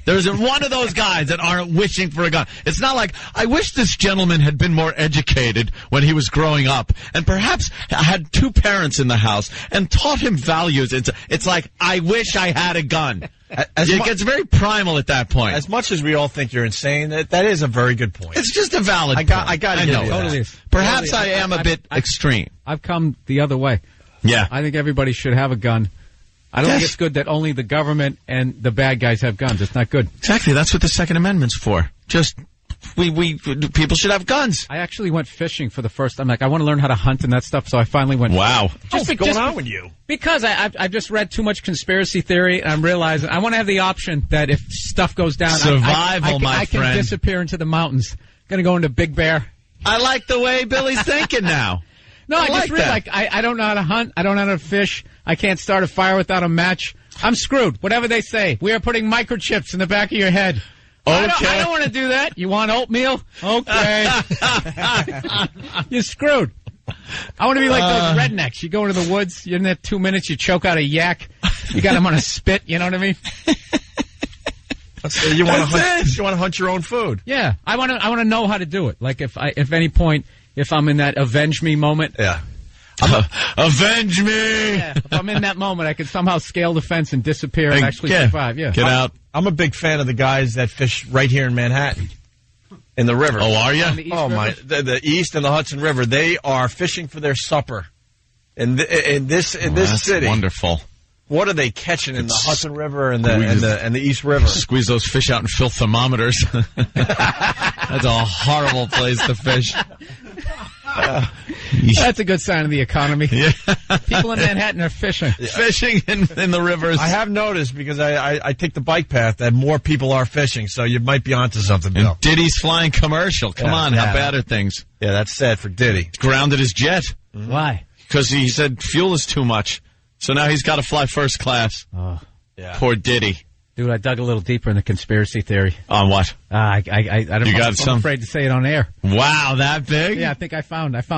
There isn't one of those guys that aren't wishing for a gun. It's not like, I wish this gentleman had been more educated when he was growing up and perhaps had 2 parents in the house and taught him values. It's like, I wish I had a gun. It gets very primal at that point. As much as we all think you're insane, that is a very good point. It's just a valid point. I got to know totally. Perhaps I am a bit extreme. I've come the other way. Yeah. I think everybody should have a gun. I don't think it's good that only the government and the bad guys have guns. It's not good. Exactly. That's what the Second Amendment's for. Just, people should have guns. I actually went fishing for the first time. Like, I want to learn how to hunt and that stuff, so I finally went. Wow. What's going on with you? Because I've just read too much conspiracy theory, and I'm realizing I want to have the option that if stuff goes down, I can disappear into the mountains. Going to go into Big Bear. I like the way Billy's thinking now. No, I just realized I don't know how to hunt. I don't know how to fish. I can't start a fire without a match. I'm screwed. Whatever they say. We are putting microchips in the back of your head. Okay. I don't want to do that. You want oatmeal? Okay. You're screwed. I want to be like those rednecks. You go into the woods, you're in there 2 minutes, you choke out a yak. You got them on a spit, you know what I mean? You want to hunt your own food. Yeah. I want to know how to do it. Like if any point, if I'm in that avenge me moment. Yeah. Avenge me! Yeah, if I'm in that moment, I can somehow scale the fence and disappear and actually survive. Yeah. Get out. I'm a big fan of the guys that fish right here in Manhattan, in the river. Oh, are you? Oh, my. The East and the Hudson River, they are fishing for their supper in this city. Wonderful. What are they catching in the Hudson River and the East River? Squeeze those fish out and fill thermometers. That's a horrible place to fish. That's a good sign of the economy. Yeah. People in Manhattan are fishing. Yeah. Fishing in the rivers. I have noticed because I take the bike path that more people are fishing, so you might be onto something, Bill. And Diddy's flying commercial. Come on, how bad are things? Yeah, that's sad for Diddy. Grounded his jet. Mm-hmm. Why? Because he said fuel is too much. So now he's got to fly first class. Oh. Yeah. Poor Diddy. Dude, I dug a little deeper in the conspiracy theory. On what? I don't know. I'm afraid to say it on air. Wow, that big? Yeah, I think I found, 4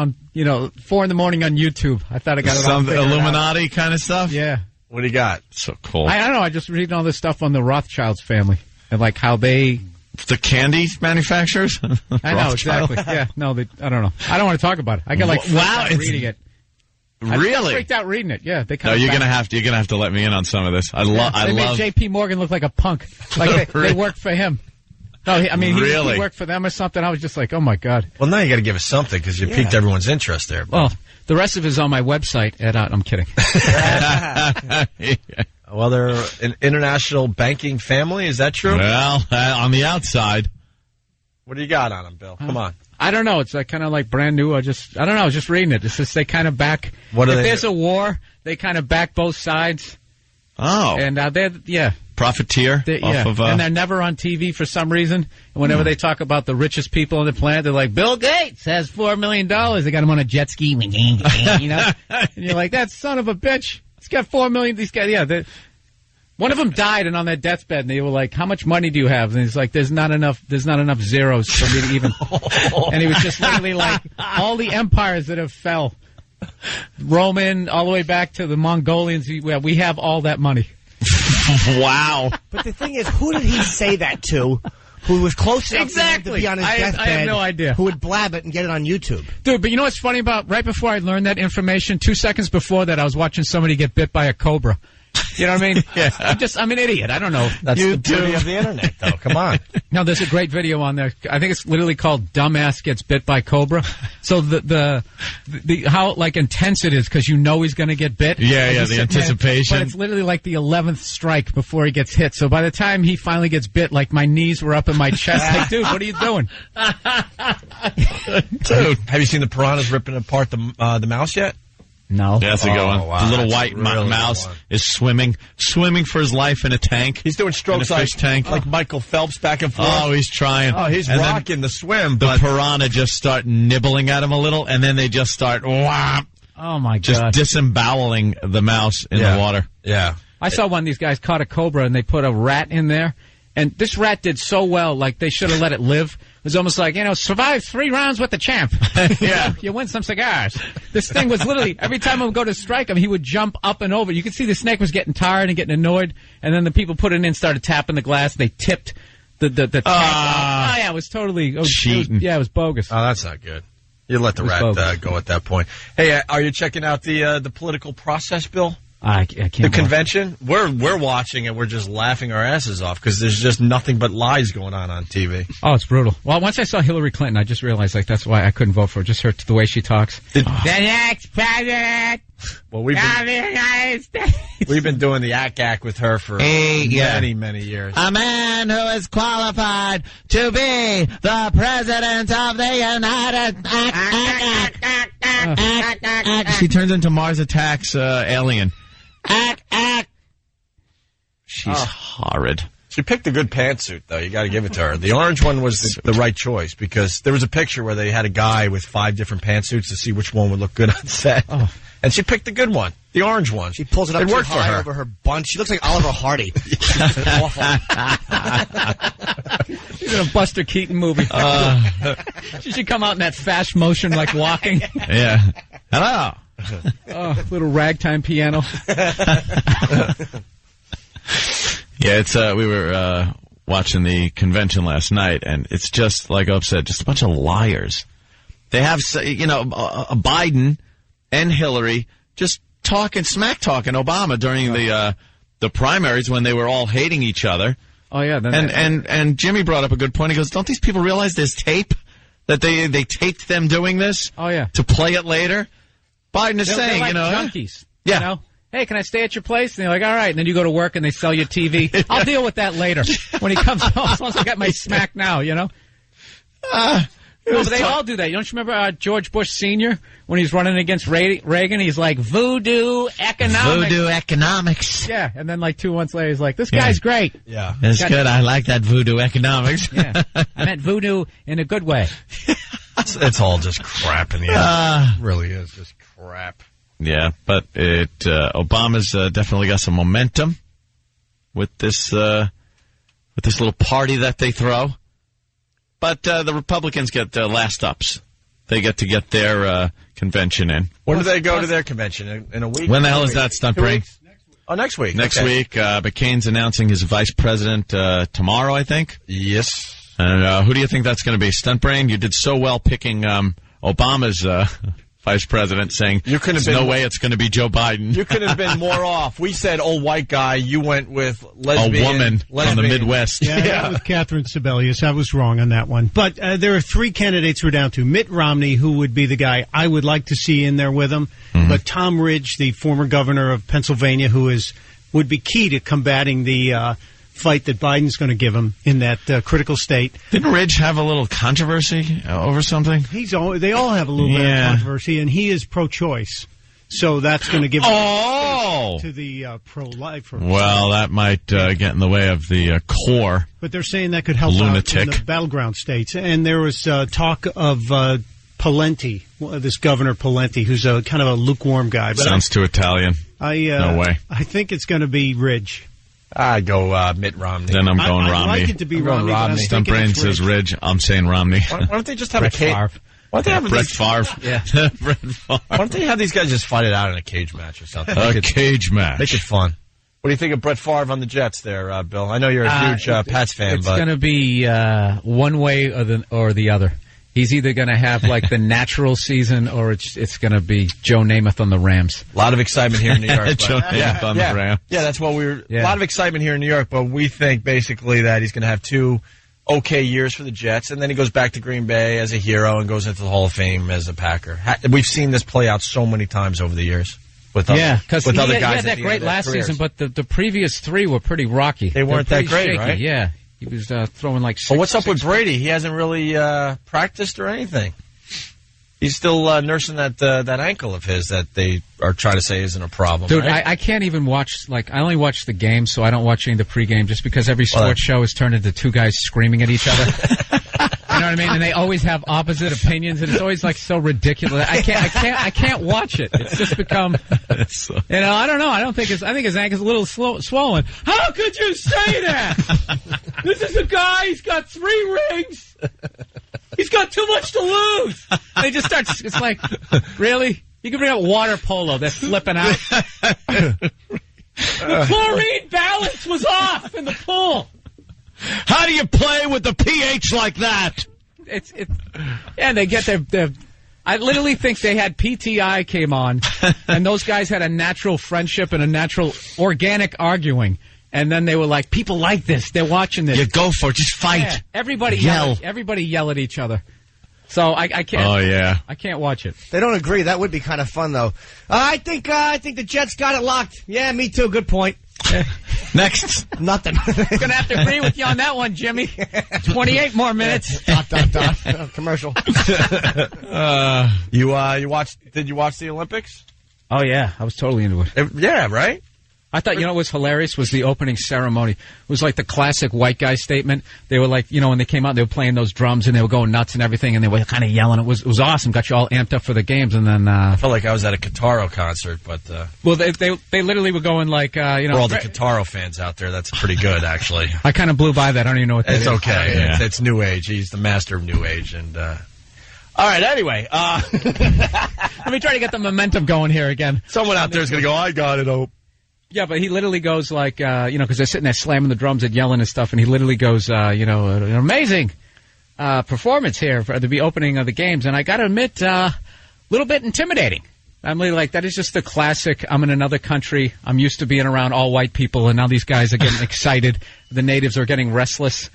in the morning on YouTube. I thought I got it some Illuminati kind of stuff? Yeah. What do you got? So cool. I don't know. I just read all this stuff on the Rothschilds family and like how they... The candy manufacturers? I know, exactly. Yeah, no, I don't know. I don't want to talk about it. I got reading it. Really? I freaked out reading it. Yeah, they. No, you're gonna have to let me in on some of this. I love. They made J.P. Morgan look like a punk. Like they worked for him. No, he worked for them or something. I was just like, oh my god. Well, now you got to give us something because you piqued everyone's interest there. Well, the rest of it is on my website. I'm kidding. Well, they're an international banking family. Is that true? Well, on the outside. What do you got on them, Bill? Come on. I don't know. It's like kind of like brand new. I don't know. I was just reading it. It's just they kind of back. If there's a war, they kind of back both sides. Oh. And they're profiteer. And they're never on TV for some reason. And whenever they talk about the richest people on the planet, they're like, Bill Gates has $4 million. They got him on a jet ski, you know. And you're like, that son of a bitch. He's got $4 million. These guys, one of them died, and on their deathbed, and they were like, "How much money do you have?" And he's like, "There's not enough zeros for me to even." And he was just literally like, all the empires that have fell, Roman, all the way back to the Mongolians. We have all that money. Wow! But the thing is, who did he say that to? Who was close enough to him to be on his deathbed? I have no idea. Who would blab it and get it on YouTube? Dude, but you know what's funny about right before I learned that information, 2 seconds before that, I was watching somebody get bit by a cobra. You know what I mean? Yeah. I'm an idiot. I don't know. That's the beauty of the internet, though. Come on. No, there's a great video on there. I think it's literally called "Dumbass Gets Bit by Cobra." So the how like intense it is because you know he's going to get bit. Yeah, the anticipation. But it's literally like the 11th strike before he gets hit. So by the time he finally gets bit, like my knees were up in my chest. Like, dude, what are you doing? Dude, have you seen the piranhas ripping apart the mouse yet? No. Yeah, that's a good one. Wow, the little white mouse is swimming for his life in a tank. He's doing strokes in a fish tank. Like Michael Phelps back and forth. Oh, he's trying. Oh, he's rocking the swim. The piranha just start nibbling at him a little, and then they just start whop. Oh, my God. Just disemboweling the mouse in the water. Yeah. I saw one of these guys caught a cobra, and they put a rat in there, And this rat did so well, like they should have let it live. It was almost like, survive 3 rounds with the champ. Yeah. You win some cigars. This thing was literally, every time I would go to strike him, he would jump up and over. You could see the snake was getting tired and getting annoyed. And then the people put it in, started tapping the glass. They tipped the tank. Oh, yeah, it was totally cheating. It was bogus. Oh, that's not good. You let the rat go at that point. Hey, are you checking out the political process, Bill? I can't. The convention? We're watching it. We're just laughing our asses off because there's just nothing but lies going on TV. Oh, it's brutal. Well, once I saw Hillary Clinton, I just realized that's why I couldn't vote for her. Just her the way she talks. The next president. Well, we've been doing the ack with her for many years. A man who is qualified to be the president of the United She turns into Mars Attacks alien. She's horrid. She picked a good pantsuit, though. You got to give it to her. The orange one was the right choice because there was a picture where they had a guy with 5 different pantsuits to see which one would look good on set. Oh. And she picked the good one, the orange one. She pulls it up too high over her bunch. She looks like Oliver Hardy. Awful. She's in a Buster Keaton movie. She should come out in that fast motion, like walking. Yeah. Hello. Little ragtime piano. Yeah, it's we were watching the convention last night, and it's just like I've said, just a bunch of liars. They have, Biden and Hillary just smack talking Obama during the primaries when they were all hating each other. Oh yeah, and Jimmy brought up a good point. He goes, "Don't these people realize there's tape that they taped them doing this? Oh yeah, to play it later." Biden is saying, they're like junkies. Yeah. Hey, can I stay at your place? And they're like, all right. And then you go to work and they sell you TV. I'll deal with that later when he comes home. As long as I got my smack now, No, but they all do that. Don't you remember George Bush Sr. when he's running against Reagan? He's like, voodoo economics. Voodoo economics. Yeah, and then like 2 months later, he's like, this guy's great. Yeah. That's good. I like that voodoo economics. Yeah, I meant voodoo in a good way. It's all just crap in the end. It really is just crap. Yeah, but Obama's definitely got some momentum with this little party that they throw. But the Republicans get last ups. They get to get their convention in. When do they go to their convention? In a week? When the hell is that, Stunt Brain? Oh, next week. Next week. McCain's announcing his vice president tomorrow, I think. Yes. And who do you think that's going to be? Stunt Brain, you did so well picking Obama's vice president, saying there's no way it's going to be Joe Biden. You couldn't have been more off. We said old white guy. You went with lesbian. A woman from the Midwest. Yeah, I went with Catherine Sebelius. I was wrong on that one. But there are 3 candidates we're down to. Mitt Romney, who would be the guy I would like to see in there with him. Mm-hmm. But Tom Ridge, the former governor of Pennsylvania, who would be key to combating the fight that Biden's going to give him in that critical state. Didn't Ridge have a little controversy over something? They all have a little bit of controversy, and he is pro-choice. So that's going to give to the pro-life. Well, that might get in the way of the core. But they're saying that could help out in the battleground states. And there was talk of Pawlenty, this Governor Pawlenty, who's a kind of a lukewarm guy. But sounds too Italian. No way. I think it's going to be Ridge. I go Mitt Romney. Then I'm going Romney. I'd like it to be Romney. Stunt Brain says Ridge. I'm saying Romney. Why don't they just have Brett Favre? Why don't they have Brett Favre? Yeah. Brett Favre. Why don't they have these guys just fight it out in a cage match or something? Cage match. Make it fun. What do you think of Brett Favre on the Jets there, Bill? I know you're a huge Pats fan. It's going to be one way or the other. He's either going to have like the natural season, or it's going to be Joe Namath on the Rams. A lot of excitement here in New York. Joe Namath on the Rams. Yeah, that's what a lot of excitement here in New York. But we think basically that he's going to have 2 okay years for the Jets, and then he goes back to Green Bay as a hero and goes into the Hall of Fame as a Packer. We've seen this play out so many times over the years. With other guys. He had that great last season, but the previous 3 were pretty rocky. They weren't that great, shaky. right? Yeah. He was throwing like 6. Well, what's up with Brady? He hasn't really practiced or anything. He's still nursing that ankle of his that they are trying to say isn't a problem. Dude, right? I can't even watch, I only watch the game, so I don't watch any of the pregame just because every sports show is turned into 2 guys screaming at each other. You know what I mean? And they always have opposite opinions, and it's always like so ridiculous. I can't watch it. It's just become, you know, I don't know. I think his ankle's a little swollen. How could you say that? This is a guy. He's got 3 rings. He's got too much to lose. They just start. It's like, really? You can bring up water polo. They're flipping out. The chlorine balance was off in the pool. How do you play with the pH like that? And they get their. I literally think they had PTI came on, and those guys had a natural friendship and a natural organic arguing. And then they were like, people like this. They're watching this. You go for it. Just fight. Yeah, everybody yell at each other. So I can't. Oh, yeah. I can't watch it. They don't agree. That would be kind of fun, though. I think the Jets got it locked. Yeah, me too. Good point. Next. Nothing. Gonna have to agree with you on that one, Jimmy. 28 more minutes. Commercial. You watched? Did you watch the Olympics? Oh yeah, I was totally into it. Yeah, right. I thought, what was hilarious was the opening ceremony. It was like the classic white guy statement. They were like, when they came out, they were playing those drums and they were going nuts and everything, and they were kind of yelling. It was awesome. Got you all amped up for the games, and then I felt like I was at a Kitaro concert, but well, they literally were going like, for all the Kitaro fans out there, that's pretty good, actually. I kind of blew by that. I don't even know what that is. It's okay. Yeah. It's New Age. He's the master of New Age, and. All right, anyway. Let me try to get the momentum going here again. Someone out there is going to go, I got it, Ope. Yeah, but he literally goes like, because they're sitting there slamming the drums and yelling and stuff, and he literally goes, an amazing performance here for the opening of the games. And I got to admit, a little bit intimidating. I'm really like, that is just the classic, I'm in another country, I'm used to being around all white people, and now these guys are getting excited. The natives are getting restless.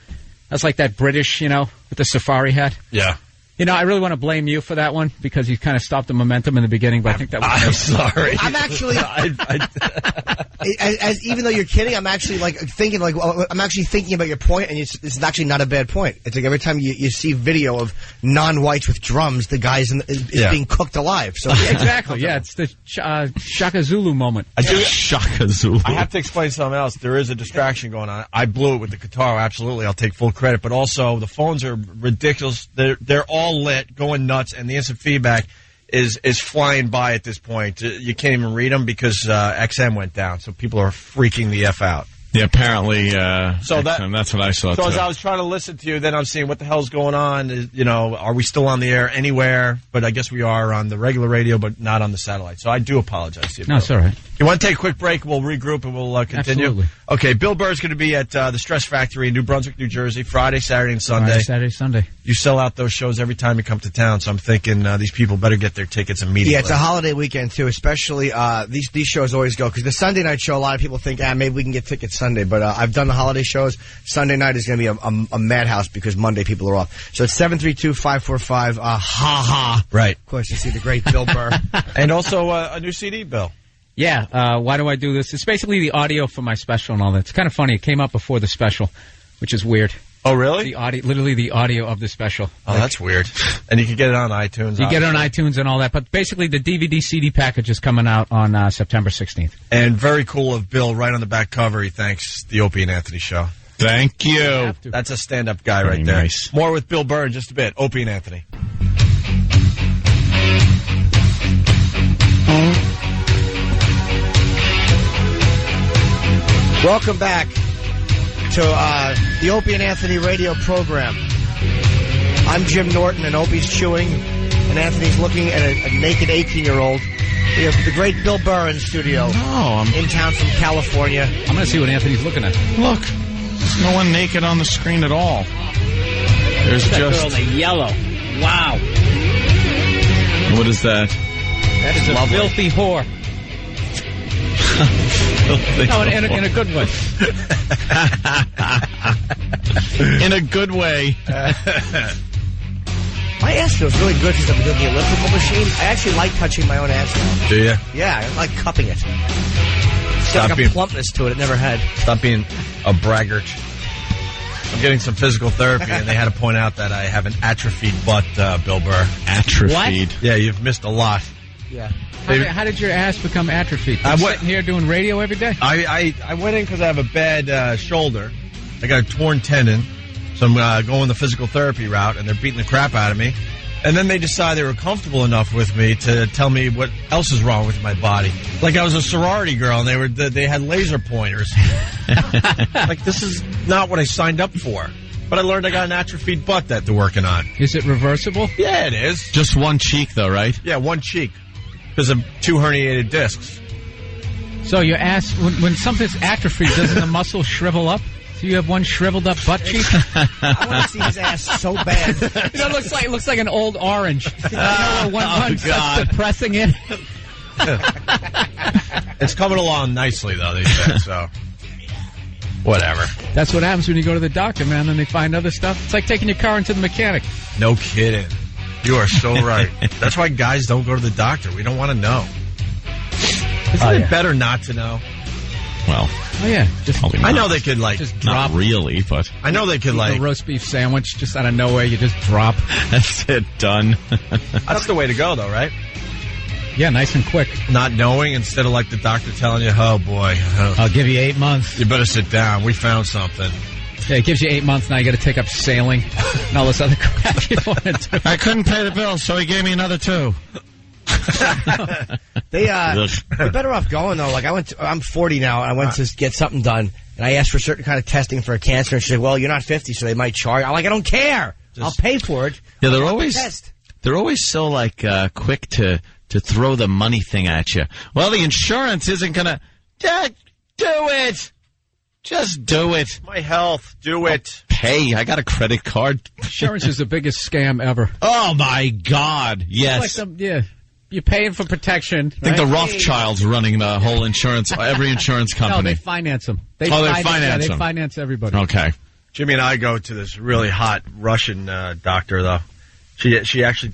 That's like that British, with the safari hat. Yeah. I really want to blame you for that one because you kind of stopped the momentum in the beginning, but I think that was... I'm sorry. I'm actually... even though you're kidding, I'm actually thinking about your point, and it's actually not a bad point. It's like every time you see video of non-whites with drums, the guy's is being cooked alive. So exactly, yeah, it's the Shaka Zulu moment. I do Shaka Zulu. I have to explain something else. There is a distraction going on. I blew it with the guitar, absolutely. I'll take full credit, but also the phones are ridiculous. They're all lit, going nuts, and the instant feedback is flying by at this point. You can't even read them because XM went down, so people are freaking the F out. Yeah, apparently. That's what I saw. So too. as I was trying to listen to you, then I'm seeing what the hell's going on. Are we still on the air anywhere? But I guess we are on the regular radio, but not on the satellite. So I do apologize to you. No, it's all right. You want to take a quick break? We'll regroup and we'll continue. Absolutely. Okay, Bill Burr's going to be at the Stress Factory in New Brunswick, New Jersey, Friday, Saturday, and Sunday. Sunday. You sell out those shows every time you come to town, so I'm thinking these people better get their tickets immediately. Yeah, it's a holiday weekend, too, especially these shows always go, because the Sunday night show, a lot of people think, maybe we can get tickets Sunday, but I've done the holiday shows. Sunday night is going to be a madhouse because Monday people are off. So it's 732-545, ha-ha. Right. Of course, you see the great Bill Burr. And also a new CD, Bill. Yeah, why do I do this? It's basically the audio for my special and all that. It's kind of funny. It came out before the special, which is weird. Oh, really? The audio, literally the audio of the special. Oh, that's weird. And you can get it on iTunes. You get it on iTunes and all that. But basically, the DVD CD package is coming out on September 16th. And very cool of Bill, right on the back cover, he thanks the Opie and Anthony show. Thank you. That's a stand-up guy right there. Nice. More with Bill Burr in just a bit. Opie and Anthony. Welcome back to the Opie and Anthony radio program. I'm Jim Norton, and Opie's chewing, and Anthony's looking at a naked 18-year-old. We have the great Bill Burr in studio. In town from California. I'm going to see what Anthony's looking at. Look, there's no one naked on the screen at all. There's that just... girl in the yellow. Wow. What is that? That is a filthy whore. No, in a good way. In a good way. My ass feels really good because I'm doing the elliptical machine. I actually like touching my own ass now. Do you? Yeah, I like cupping it. It's got like a plumpness to it never had. Stop being a braggart. I'm getting some physical therapy, and they had to point out that I have an atrophied butt, Bill Burr. Atrophied? What? Yeah, you've missed a lot. Yeah. How did your ass become atrophied? I'm sitting here doing radio every day? I went in because I have a bad shoulder. I got a torn tendon. So I'm going the physical therapy route, and they're beating the crap out of me. And then they decide they were comfortable enough with me to tell me what else is wrong with my body. Like I was a sorority girl, and they had laser pointers. Like, this is not what I signed up for. But I learned I got an atrophied butt that they're working on. Is it reversible? Yeah, it is. Just one cheek, though, right? Yeah, one cheek. Because of 2 herniated discs. So your ass, when something's atrophied, doesn't the muscle shrivel up? So you have one shriveled up butt cheek? I want to see his ass so bad. It looks like an old orange. Where one starts depressing it. It's coming along nicely, though, they said, so whatever. That's what happens when you go to the doctor, man, and they find other stuff. It's like taking your car into the mechanic. No kidding. You are so right. That's why guys don't go to the doctor. We don't want to know. Isn't it better not to know? Well, oh yeah, I know they could just drop. Not really, but I know they could a roast beef sandwich just out of nowhere. You just drop. That's it, done. That's the way to go, though, right? Yeah, nice and quick. Not knowing instead of like the doctor telling you, "Oh boy, I'll give you 8 months. You better sit down. We found something." Yeah, it gives you 8 months. Now you got to take up sailing and all this other crap you don't want to do. I couldn't pay the bill, so he gave me another 2. They're better off going though. Like I'm 40 now, and I went to get something done, and I asked for a certain kind of testing for a cancer, and she said, "Well, you're not 50, so they might charge." I'm like, I don't care. I'll pay for it. Yeah, they're always so like quick to throw the money thing at you. Well, the insurance isn't gonna do it. Just do it. My health, do it. Pay. I got a credit card. Insurance is the biggest scam ever. Oh my God! Yes. Like you're paying for protection. I think the Rothschilds running the whole insurance, every insurance company. No, they finance them. They finance them. They finance everybody. Okay. Jimmy and I go to this really hot Russian doctor, though. She actually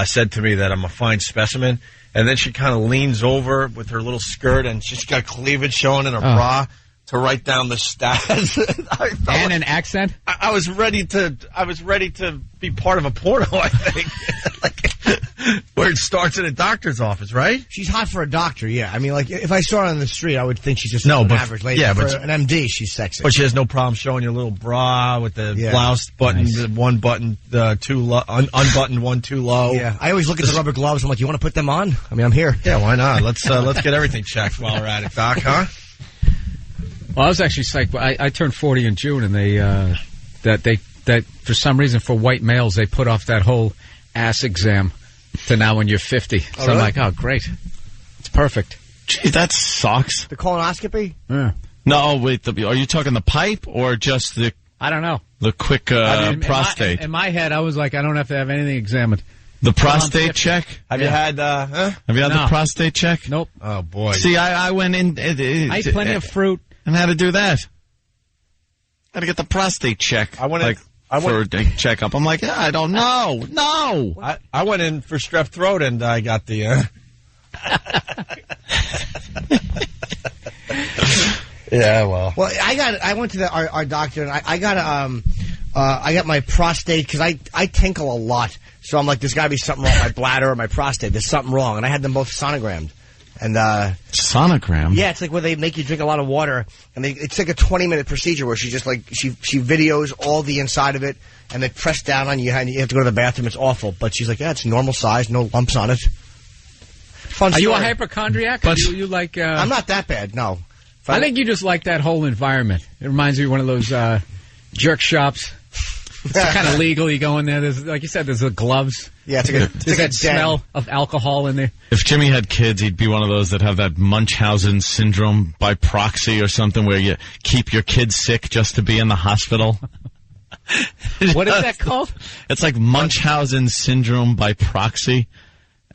said to me that I'm a fine specimen, and then she kind of leans over with her little skirt, and she's got cleavage showing in her bra to write down the stats. And an accent. I was ready to be part of a porno. I think, where it starts in a doctor's office, right? She's hot for a doctor. Yeah, I mean, like if I saw her on the street, I would think she's just an average lady. Yeah, but for an MD, she's sexy. But she has no problem showing you a little bra with the blouse button, one button too low, unbuttoned one too low. Yeah, I always look at the rubber gloves. I'm like, you want to put them on? I mean, I'm here. Yeah, why not? Let's get everything checked while we're at it, Doc. Huh? Well, I was actually psyched. I turned 40 in June, and that for some reason for white males they put off that whole ass exam to now when you're 50. So really? I'm like, oh great, it's perfect. Gee, that sucks. The colonoscopy? Yeah. No, wait. Are you talking the pipe or just the? I don't know. The quick prostate. In my head, I was like, I don't have to have anything examined. The prostate check? Have you had? Have you had the prostate check? Nope. Oh boy. See, I went in. I ate plenty of fruit. And how to do that? Got to get the prostate check. I went for a checkup. I'm like, I don't know. No. I went in for strep throat, and I got the. Yeah, well. Well, I went to our doctor, and I got my prostate because I tinkle a lot. So I'm like, there's got to be something wrong with my bladder or my prostate. There's something wrong, and I had them both sonogrammed. And sonogram? Yeah, it's like where they make you drink a lot of water, and it's like a 20-minute procedure where she just like she videos all the inside of it, and they press down on you, and you have to go to the bathroom. It's awful, but she's like, yeah, it's normal size, no lumps on it. Fun Are story. you a hypochondriac? But you like? I'm not that bad. No. I think you just like that whole environment. It reminds me of one of those jerk shops. It's kind of legal. You go in there. There's, like you said, there's the gloves. Yeah, there's that smell of alcohol in there. If Jimmy had kids, he'd be one of those that have that Munchausen syndrome by proxy or something, where you keep your kids sick just to be in the hospital. What is that called? It's like Munchausen syndrome by proxy,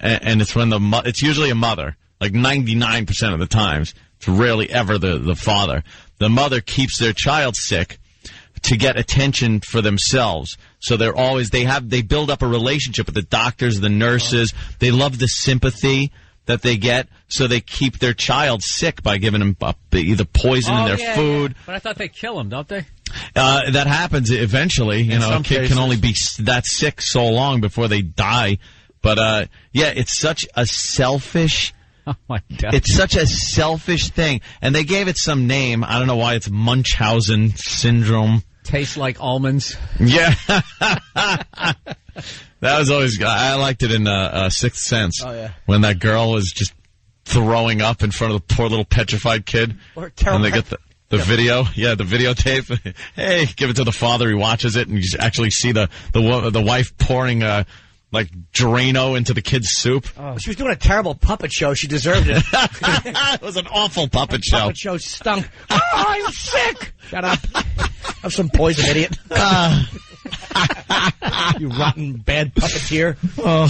and it's when it's usually a mother, like 99% of the times. It's rarely ever the father. The mother keeps their child sick to get attention for themselves. So they build up a relationship with the doctors, the nurses. They love the sympathy that they get, so they keep their child sick by giving them either poison in their food. Yeah. But I thought they kill them, don't they? That happens eventually. You know, a kid can only be that sick so long before they die. But it's such a selfish. Oh my God! It's such a selfish thing, and they gave it some name. I don't know why it's Munchausen syndrome. Tastes like almonds. Yeah. That was always, I liked it in Sixth Sense. Oh, yeah. When that girl was just throwing up in front of the poor little petrified kid. Or terrible. And they get the video. Yeah, the videotape. Hey, give it to the father. He watches it, and you actually see the wife pouring like Drano into the kid's soup. Oh. She was doing a terrible puppet show. She deserved it. It was an awful puppet show. Puppet show stunk. Oh, I'm sick. Shut up. Have some poison, idiot. You rotten bad puppeteer. Oh.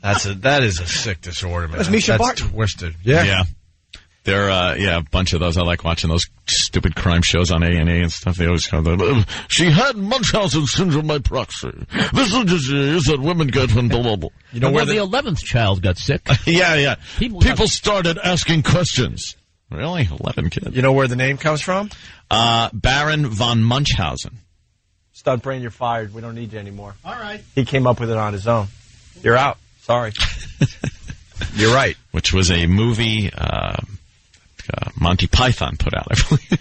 That is a sick disorder, man. That's Misha Barton. Twisted. Yeah. They're, a bunch of those. I like watching those stupid crime shows on A&E and stuff. They always have the, she had Munchausen syndrome by proxy. This is the disease that women get when blah, blah, blah. You know where the 11th child got sick? Yeah. People started asking questions. Really? 11 kids. You know where the name comes from? Baron von Munchausen. Stunt brain, you're fired. We don't need you anymore. All right. He came up with it on his own. You're out. Sorry. You're right. Which was a movie Monty Python put out, I believe.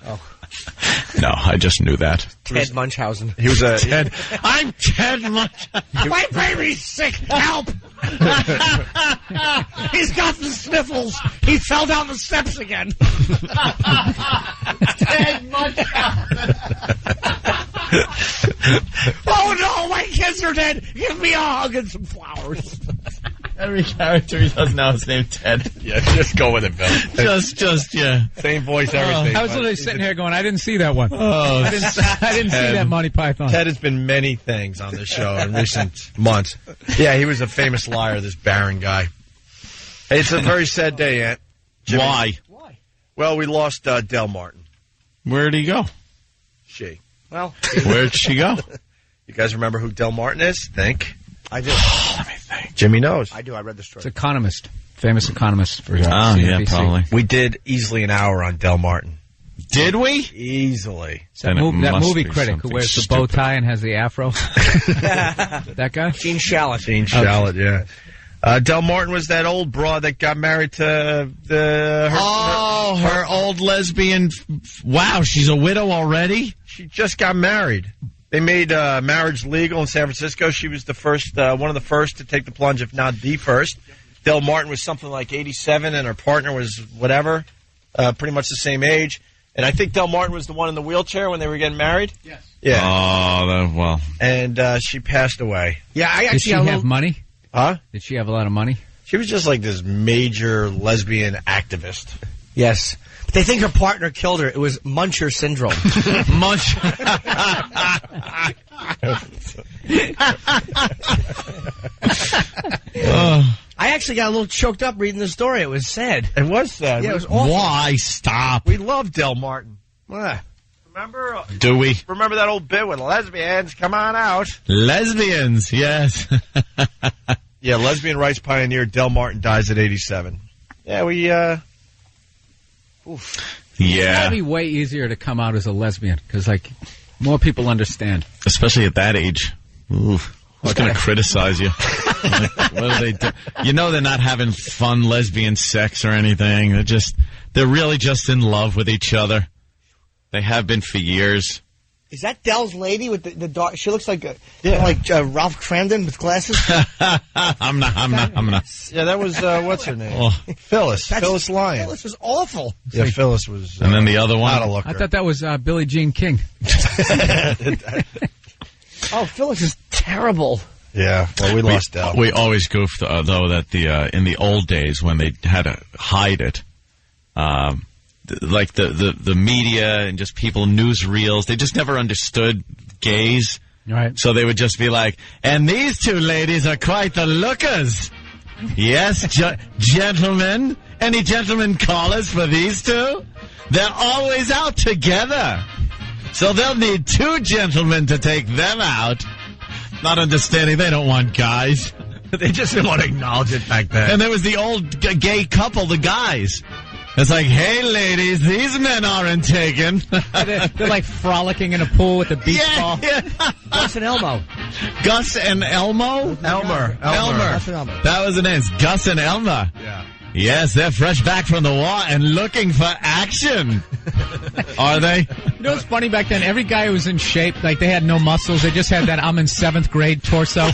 Oh. No, I just knew that. Ted Munchausen. He was a Ted. I'm Ted Munchausen. My baby's sick. Help! He's got the sniffles. He fell down the steps again. Ted Munchausen. Oh no, my kids are dead. Give me a hug and some flowers. Every character he does now is named Ted. Yeah, just go with it, Bill. Just, yeah. Same voice, everything. I was literally sitting here going, I didn't see that one. Oh, I didn't see that Monty Python. Ted has been many things on this show in recent months. Yeah, he was a famous liar, this Baron guy. Hey, it's a very sad day, Aunt. Jimmy. Why? Well, we lost Del Martin. Where'd he go? She. Well, where'd she go? You guys remember who Del Martin is? Think. I do. Let me think. Jimmy knows. I do. I read the story. It's economist. Famous economist for yeah, probably. We did easily an hour on Del Martin. Did we? Easily. That movie critic who wears the bow tie and has the afro. That guy? Gene Shalit. Gene Shalit, yeah. Del Martin was that old broad that got married to her old lesbian. Wow, she's a widow already? She just got married. They made marriage legal in San Francisco. She was the first, one of the first to take the plunge, if not the first. Del Martin was something like 87, and her partner was whatever, pretty much the same age. And I think Del Martin was the one in the wheelchair when they were getting married. Yes. Yeah. Oh, well. And she passed away. Yeah, I actually Did she have money? Huh? Did she have a lot of money? She was just like this major lesbian activist. Yes. But they think her partner killed her. It was Muncher syndrome. Munch. I actually got a little choked up reading the story. It was sad. It was sad. Yeah, it was awful. Why? Stop. We love Del Martin. Ah. Remember? Do we? Remember that old bit with lesbians? Come on out. Lesbians, yes. Yeah, lesbian rights pioneer Del Martin dies at 87. Yeah, we, It's Yeah. gotta be way easier to come out as a lesbian, because, like, more people understand. Especially at that age. Ooh. Who's going to criticize you? Like, what do they do? You know they're not having fun lesbian sex or anything. They're really just in love with each other. They have been for years. Is that Del's lady with the dark? She looks like Ralph Cramden with glasses. I'm not. Yeah, that was what's her name? Phyllis. Phyllis Lyon. Phyllis was awful. Yeah, Phyllis was. And then the other one. Not a looker. I thought that was Billie Jean King. Oh, Phyllis is terrible. Yeah, well, we lost Del. We always goofed though that in the old days when they had to hide it, like the media and just people, newsreels, they just never understood gays. Right. So they would just be like, and these two ladies are quite the lookers. Yes, gentlemen. Any gentlemen callers for these two? They're always out together. So they'll need two gentlemen to take them out. Not understanding they don't want guys. They just didn't want to acknowledge it back then. And there was the old gay couple, the guys. It's like, hey, ladies, these men aren't taken. They're like frolicking in a pool with the beach ball. Yeah. Gus and Elmo. Gus and Elmo? Elmer. Gus and Elmo. That was the name. Gus and Elmer. Yeah. Yes, they're fresh back from the war and looking for action. Are they? You know what's funny back then? Every guy who was in shape, like they had no muscles. They just had that I'm in 7th grade torso.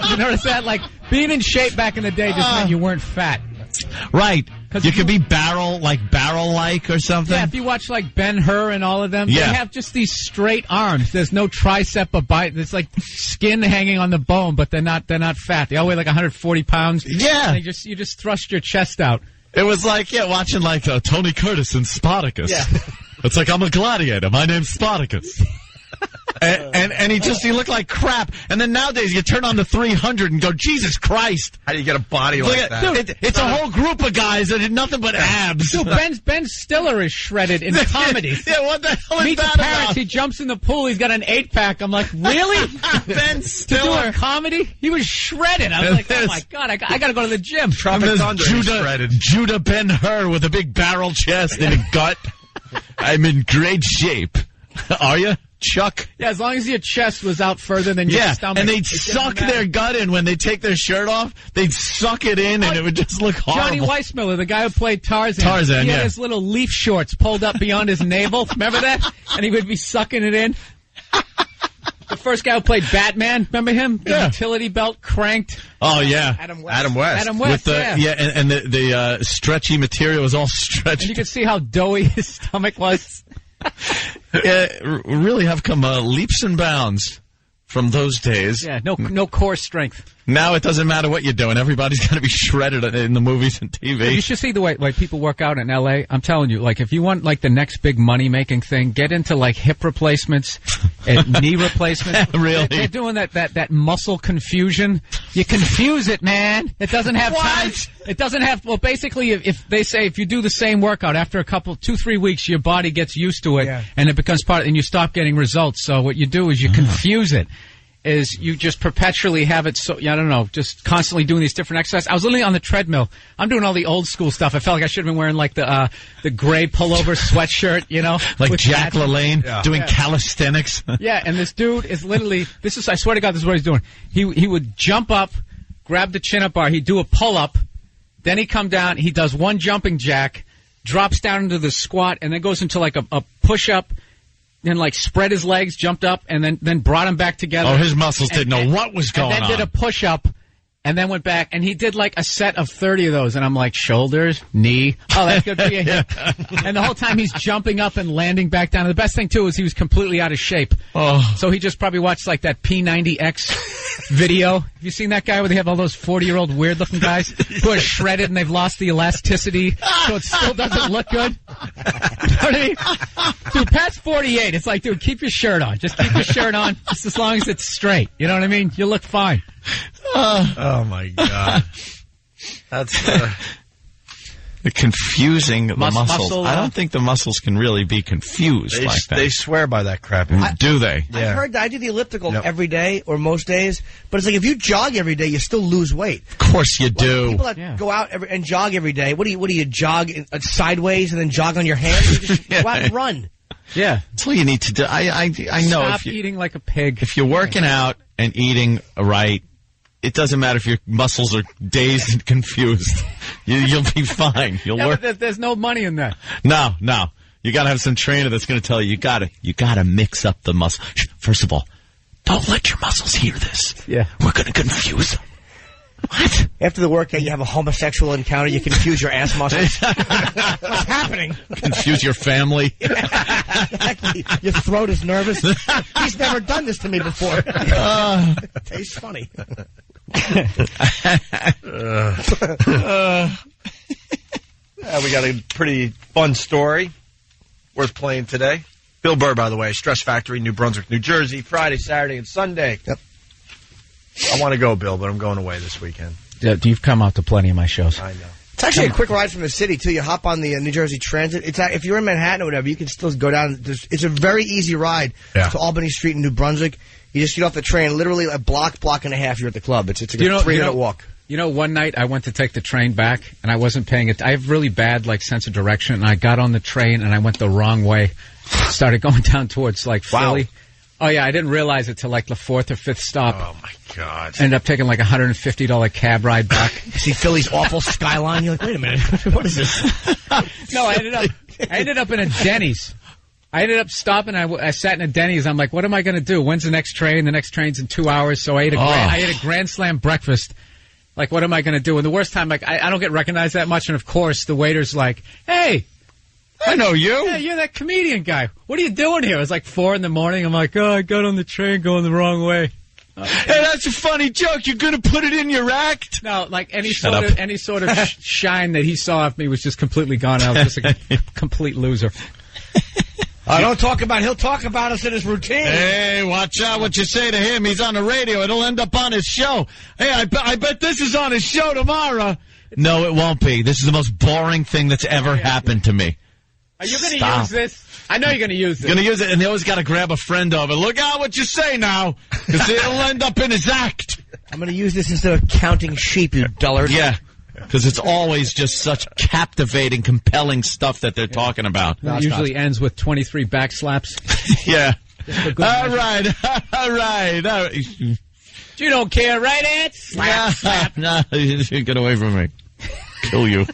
You notice that? Like being in shape back in the day just meant you weren't fat. Right. You could be barrel-like or something. Yeah, if you watch like Ben-Hur and all of them, they have just these straight arms. There's no tricep or bite. There's like skin hanging on the bone, but they're not fat. They all weigh like 140 pounds. Yeah. And you just thrust your chest out. It was like, watching like Tony Curtis in Spartacus. Yeah. It's like, I'm a gladiator. My name's Spartacus. and he looked like crap. And then nowadays you turn on the 300 and go, Jesus Christ. How do you get a body like that? Dude, it's a whole group of guys that had nothing but abs. Dude, Ben Stiller is shredded in comedies. Yeah, what the hell is Meet that the Parents, about? he jumps in the pool, he's got an 8-pack. I'm like, really? Ben To Stiller. do a comedy? He was shredded. I was like, oh my God, I got to go to the gym. Tropic Thunder is shredded. Judah Ben-Hur with a big barrel chest and a gut. I'm in great shape. Are you, Chuck? Yeah, as long as your chest was out further than your stomach. And they'd suck their gut in when they take their shirt off. They'd suck it in, and it would just look horrible. Johnny Weissmuller, the guy who played Tarzan. Tarzan, he had his little leaf shorts pulled up beyond his navel. Remember that? And he would be sucking it in. The first guy who played Batman, remember him? The utility belt cranked. Oh, yeah. Adam West. Adam West, with and the stretchy material was all stretched. And you could see how doughy his stomach was. Really have come leaps and bounds from those days. Yeah, no core strength. Now it doesn't matter what you're doing. Everybody's got to be shredded in the movies and TV. You should see the way people work out in L.A. I'm telling you, like if you want like the next big money-making thing, get into like hip replacements and knee replacements. Really? They're doing that muscle confusion. You confuse it, man. It doesn't have time. It doesn't have, well, basically, if they say if you do the same workout after 2-3 weeks, your body gets used to it and it becomes and you stop getting results. So what you do is you confuse it. Is you just perpetually have it I don't know, just constantly doing these different exercises. I was literally on the treadmill. I'm doing all the old school stuff. I felt like I should have been wearing like the gray pullover sweatshirt, you know. Like Jack LaLanne doing calisthenics. Yeah, and this dude is literally, I swear to God, this is what he's doing. He would jump up, grab the chin-up bar, he'd do a pull-up, then he'd come down, he does one jumping jack, drops down into the squat, and then goes into like a push-up, then like spread his legs, jumped up, and then brought him back together. Oh, his muscles didn't know what was going on. And then did a push-up, and then went back, and he did like a set of 30 of those, and I'm like, shoulders, knee, oh, that could be a hip. And the whole time he's jumping up and landing back down. And the best thing, too, is he was completely out of shape. Oh. So he just probably watched like that P90X video. Have you seen that guy where they have all those 40-year-old weird-looking guys who are shredded and they've lost the elasticity, so it still doesn't look good? You know what I mean? Dude, past 48, it's like, dude, keep your shirt on. Just keep your shirt on, just as long as it's straight. You know what I mean? You'll look fine. Oh, my God. That's confusing the muscles. I don't think the muscles can really be confused like that. They swear by that crap. Do they? I heard that. I do the elliptical every day or most days, but it's like if you jog every day, you still lose weight. Of course you do. People that go out and jog every day, what do you jog sideways and then jog on your hands? You just go out and run. Yeah. That's all you need to do. I know. Stop eating like a pig. If you're working out and eating right, it doesn't matter if your muscles are dazed and confused. You'll be fine. You'll work. But there's no money in that. No. You got to have some trainer that's going to tell you you got to mix up the muscle. First of all, don't let your muscles hear this. Yeah. We're going to confuse them. What? After the workout, you have a homosexual encounter, you confuse your ass muscles. What's happening? Confuse your family. Exactly. Your throat is nervous. He's never done this to me before. It tastes funny. We got a pretty fun story worth playing today. Bill Burr, by the way, Stress Factory, New Brunswick, New Jersey, Friday, Saturday, and Sunday. Yep. I want to go, Bill, but I'm going away this weekend. Yeah, you've come out to plenty of my shows. I know. It's actually a quick ride from the city, too. You hop on the New Jersey Transit. If you're in Manhattan or whatever, you can still go down. It's a very easy ride to Albany Street in New Brunswick. You just get off the train, literally a block and a half, you're at the club. It's a 3-minute walk. You know, one night I went to take the train back, and I wasn't paying it. I have really bad, sense of direction, and I got on the train, and I went the wrong way. Started going down towards, Philly. Oh, yeah, I didn't realize it till, the 4th or 5th stop. Oh, my God. Ended up taking, a $150 cab ride back. You see Philly's awful skyline, you're like, wait a minute, what is this? No, I ended up in a Denny's. I ended up stopping. I sat in a Denny's. I'm like, what am I going to do? When's the next train? The next train's in 2 hours. So I ate a Grand Slam breakfast. Like, what am I going to do? And the worst time, like, I don't get recognized that much. And, of course, the waiter's like, hey. I know you. Yeah, you're that comedian guy. What are you doing here? It was like 4 in the morning. I'm like, I got on the train going the wrong way. Hey, that's a funny joke. You're going to put it in your act? No, like any sort of shine that he saw of me was just completely gone. I was just a complete loser. Don't talk about. He'll talk about us in his routine. Hey, watch out what you say to him. He's on the radio. It'll end up on his show. Hey, I bet this is on his show tomorrow. No, it won't be. This is the most boring thing that's ever happened to me. Are you going to use this? I know you're going to use it. Going to use it, and they always got to grab a friend over. Look out what you say now, because it'll end up in his act. I'm going to use this instead of counting sheep, you dullard. Yeah, because it's always just such captivating, compelling stuff that they're talking about. It usually ends with 23 back slaps. Yeah. All right. You don't care, right, Ed? Slap. No, get away from me. Kill you.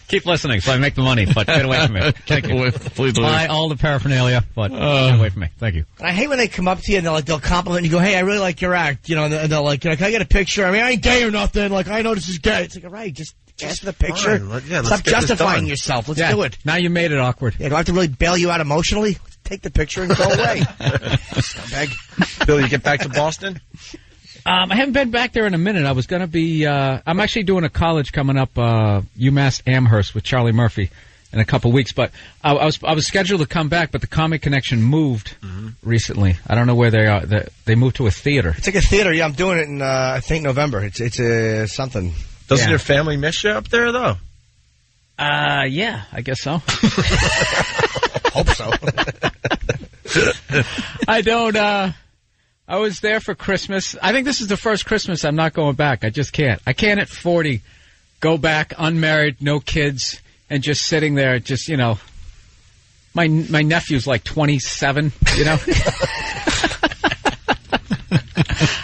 Keep listening so I make the money, but get away from me. Thank you. Please buy all the paraphernalia, but get away from me. Thank you. I hate when they come up to you and they'll compliment you. Go, hey, I really like your act. And they're like, can I get a picture? I mean, I ain't gay or nothing. Like, I know this is gay. It's like, all right, just ask for the picture. Stop justifying yourself. Let's do it. Now you made it awkward. Yeah, do I have to really bail you out emotionally? Take the picture and go away. Scumbag. Bill, you get back to Boston? I haven't been back there in a minute. I was going to be, I'm actually doing a college coming up, UMass Amherst with Charlie Murphy in a couple weeks. But I was scheduled to come back, but the Comic Connection moved recently. I don't know where they are. They moved to a theater. It's like a theater. Yeah, I'm doing it in, I think, November. It's something. Doesn't your family miss you up there, though? Yeah, I guess so. Hope so. I don't, I was there for Christmas. I think this is the first Christmas I'm not going back. I just can't. I can't at 40 go back unmarried, no kids, and just sitting there, just, my nephew's like 27,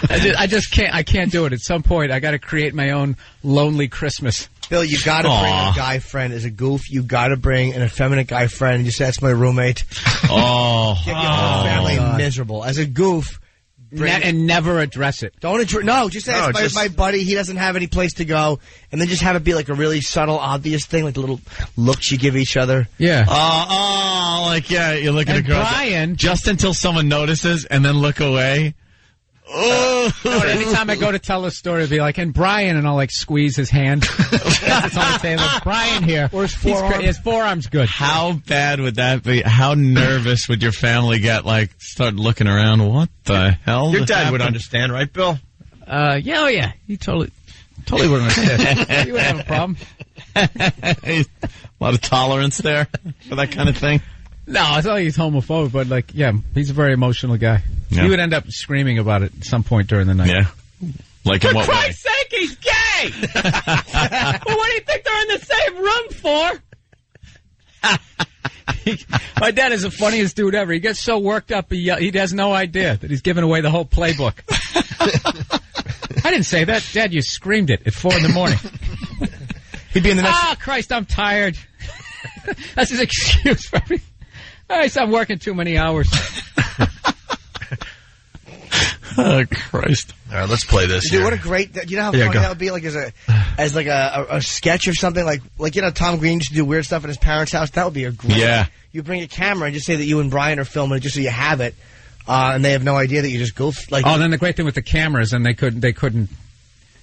I just can't. I can't do it. At some point, I got to create my own lonely Christmas. Bill, you got to bring a guy friend as a goof. You got to bring an effeminate guy friend. And you say, that's my roommate. Get your whole family miserable. As a goof. And never address it. Don't address. No, just say it's my buddy. He doesn't have any place to go, and then just have it be like a really subtle, obvious thing, like the little looks you give each other. Yeah. You're looking at girls. Brian, just until someone notices, and then look away. Anytime I go to tell a story, I'll be like, and Brian, and I'll like squeeze his hand. That's all I say. Look, Brian here. Or his forearm. His forearm's good. How bad would that be? How nervous would your family get? Like, start looking around. What the hell? Your dad would understand, right, Bill? Yeah. He totally would understand. He wouldn't have a problem. A lot of tolerance there for that kind of thing. No, it's not like he's homophobic, but he's a very emotional guy. Yeah. He would end up screaming about it at some point during the night. Yeah. Like in what way? For Christ's sake, he's gay! Well, what do you think they're in the same room for? My dad is the funniest dude ever. He gets so worked up, he has no idea that he's giving away the whole playbook. I didn't say that. Dad, you screamed it at 4 in the morning. He'd be in the next... Ah, Christ, I'm tired. That's his excuse for everything. I'm working too many hours. Oh, Christ. All right, let's play this. Dude, here. what a great... You know how funny that would be? Like, as a sketch or something? Like Tom Green used to do weird stuff at his parents' house? That would be a great... Yeah. You bring a camera and just say that you and Brian are filming it just so you have it, and they have no idea that you just goof. Then the great thing with the cameras, and they couldn't...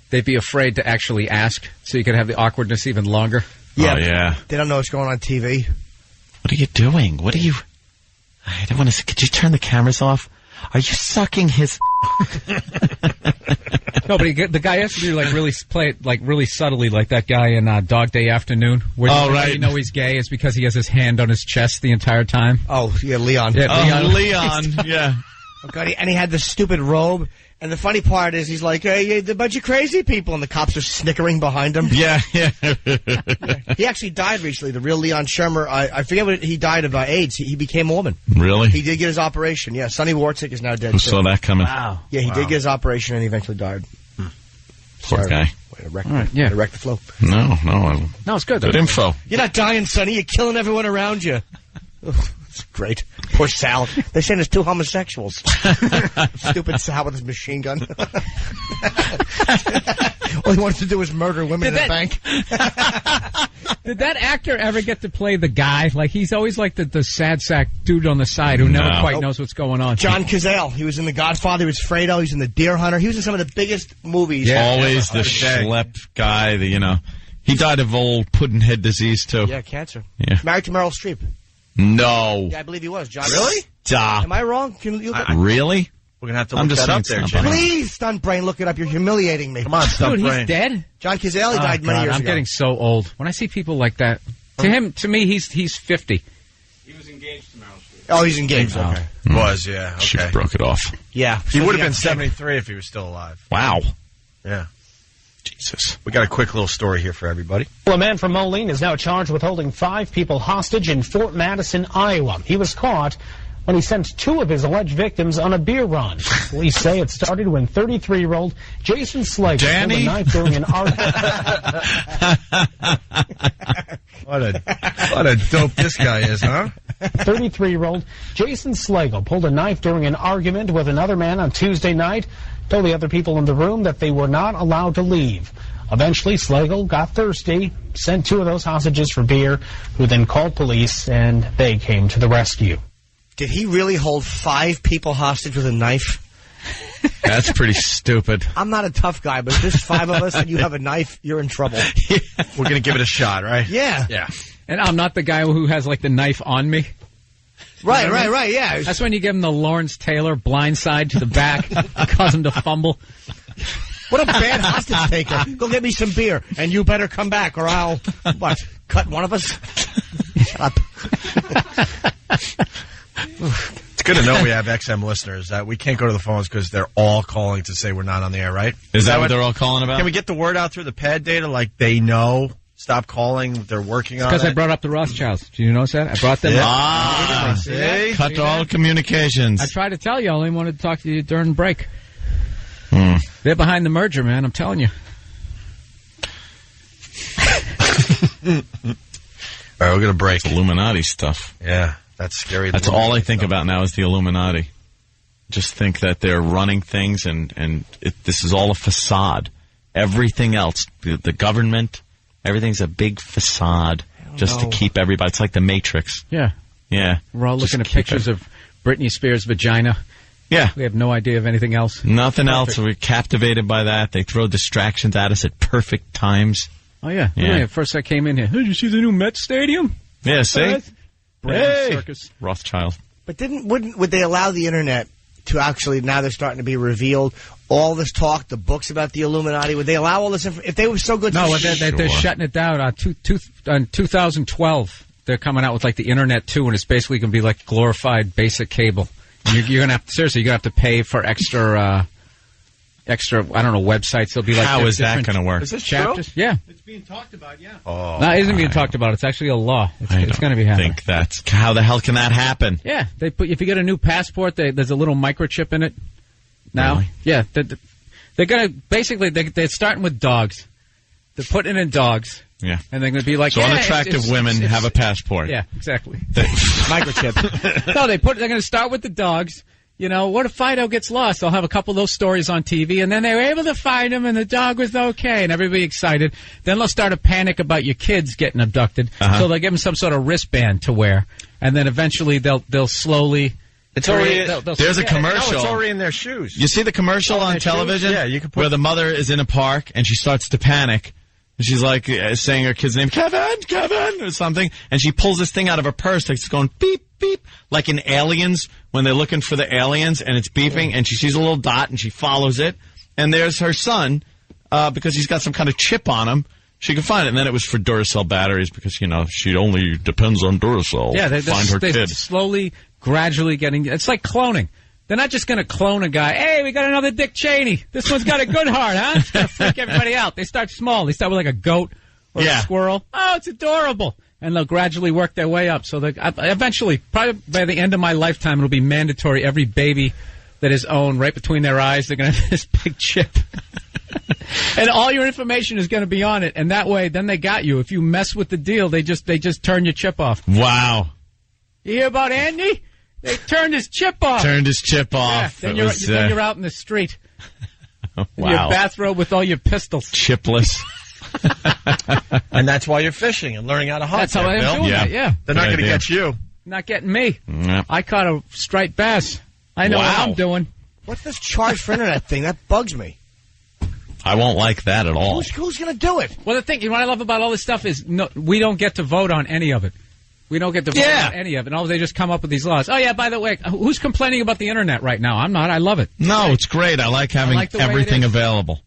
They'd be afraid to actually ask, so you could have the awkwardness even longer. Yeah. Oh, yeah. They don't know what's going on TV. What are you doing? What are you... I don't want to... Could you turn the cameras off? Are you sucking his... No, but the guy has to do play it really subtly, like that guy in Dog Day Afternoon. Where right. You know he's gay is because he has his hand on his chest the entire time. Oh, yeah, Leon. Yeah, Leon. Yeah. Oh, God, and he had the stupid robe. And the funny part is he's like, hey, a bunch of crazy people, and the cops are snickering behind him. Yeah. He actually died recently, the real Leon Shermer. I forget what he died of AIDS. He became a woman. Really? He did get his operation, yeah. Sonny Wartzik is now dead. Who saw that coming? Wow. Yeah, he did get his operation, and he eventually died. Poor guy. Way to wreck the flow. No. No, it's good. Good info. You're not dying, Sonny. You're killing everyone around you. It's great. Poor Sal. They're saying there's 2 homosexuals. Stupid Sal with his machine gun. All he wanted to do was murder women in a bank. Did that actor ever get to play the guy? Like, he's always like the sad sack dude on the side who never quite knows what's going on. John Cazale. He was in The Godfather. He was Fredo. He was in The Deer Hunter. He was in some of the biggest movies. Yeah. Always the schlep guy. He died of old pudding-head disease, too. Yeah, cancer. Yeah. Married to Meryl Streep. No. Yeah, I believe he was. John. Really? Stop. Am I wrong? Can you Really? We're going to have to look that up there, Jimmy. Please, Stunt Brain, look it up. You're humiliating me. Come on, Stunt Dude, Brain. he's dead? John Cazale died many years I'm ago. getting so old. When I see people like that, to me, he's 50. He was engaged to Meryl Streep. Oh, he's engaged. Okay. Was, yeah. Okay. She broke it off. Yeah. He would have been 73 if he was still alive. Wow. Yeah. Jesus. We got a quick little story here for everybody. Well, a man from Moline is now charged with holding 5 people hostage in Fort Madison, Iowa. He was caught when he sent 2 of his alleged victims on a beer run. Police say it started when 33-year-old Jason Slagle pulled a knife during an argument. What a dope this guy is, huh? 33-year-old Jason Slagle pulled a knife during an argument with another man on Tuesday night, told the other people in the room that they were not allowed to leave. Eventually, Slagle got thirsty, sent 2 of those hostages for beer, who then called police, and they came to the rescue. Did he really hold 5 people hostage with a knife? That's pretty stupid. I'm not a tough guy, but if there's 5 of us and you have a knife, you're in trouble. We're going to give it a shot, right? Yeah. Yeah. And I'm not the guy who has, like, the knife on me. Right, You know what I mean? right, yeah. That's when you give him the Lawrence Taylor blindside to the back, cause him to fumble. What a bad hostage taker. Go get me some beer, and you better come back, or I'll, cut one of us? Shut up. It's good to know we have XM listeners. That we can't go to the phones because they're all calling to say we're not on the air, right? Is that what they're all calling about? Can we get the word out through the pad data like they know? Stop calling. They're working on it. Because I brought up the Rothschilds. Did you notice that? I brought them up. See? Cut all communications. I tried to tell you. I only wanted to talk to you during break. They're behind the merger, man. I'm telling you. All right, we're going to break. It's Illuminati stuff. Yeah, that's scary. That's all I think about now is the Illuminati. Just think that they're running things, and this is all a facade. Everything else, the government, everything's a big facade just to keep everybody. It's like the Matrix. Yeah. Yeah. We're all looking at pictures of Britney Spears' vagina. Yeah. We have no idea of anything else. Nothing else. We're captivated by that. They throw distractions at us at perfect times. Oh, yeah. Yeah. First I came in here. Hey, did you see the new Mets Stadium? Yeah, see? Brand circus. Rothschild. But would they allow the internet to actually, now they're starting to be revealed, all this talk, the books about the Illuminati, would they allow all this if they were so good No, to they're shutting it down. On 2012, they're coming out with like the internet too, and it's basically going to be like glorified basic cable. And you're going to have to, seriously, you're going to have to pay for extra, I don't know, websites. They'll be like, how is that going to work? Is this chapters? true? Yeah. It's being talked about, yeah. Oh, No, it isn't being talked about. It's actually a law. It's going to be I happening. think that's how the hell can that happen? Yeah, they put if you get a new passport, there's a little microchip in it. Now, Really? yeah, they're gonna basically they're starting with dogs. They're putting it in dogs. Yeah. And they're going to be like, So yeah, unattractive women have a passport. Yeah, exactly. microchip. No, they're going to start with the dogs. You know, what if Fido gets lost? They'll have a couple of those stories on TV, and then they were able to find him, and the dog was okay, and everybody excited. Then they'll start a panic about your kids getting abducted, so they'll give them some sort of wristband to wear, and then eventually they'll slowly. It's already. There's a commercial. No, it's already in their shoes. You see the commercial on television? Yeah, you can put where the mother is in a park and she starts to panic. And she's like saying her kid's name, Kevin, or something. And she pulls this thing out of her purse that's going beep, beep, like in Aliens when they're looking for the aliens and it's beeping. And she sees a little dot and she follows it. And there's her son, because he's got some kind of chip on him. She can find it. And then it was for Duracell batteries because, you know, she only depends on Duracell to find her they're kid. slowly, gradually getting. It's like cloning. They're not just going to clone a guy. Hey, we got another Dick Cheney. This one's got a good heart, huh? It's going to freak everybody out. They start small. They start with like a goat or a squirrel. Oh, it's adorable. And they'll gradually work their way up. So eventually, probably by the end of my lifetime, it'll be mandatory. Every baby that is owned right between their eyes, they're going to have this big chip. And all your information is going to be on it. And that way, then they got you. If you mess with the deal, they just turn your chip off. Wow. You hear about Andy? They turned his chip off. Turned his chip off. Yeah, then you're out in the street. Wow. In your bathrobe with all your pistols. Chipless. And that's why you're fishing and learning how to hunt. That's how I'm doing that, yeah. They're not going to get you. Not getting me. Yep. I caught a striped bass. I know what I'm doing. What's this charge for internet thing? That bugs me. I won't like that at all. Who's going to do it? Well, the thing, what I love about all this stuff is we don't get to vote on any of it. We don't get to vote on any of it. No, they just come up with these laws. Oh, yeah, by the way, who's complaining about the internet right now? I'm not. I love it. No, it's great. I like having everything available.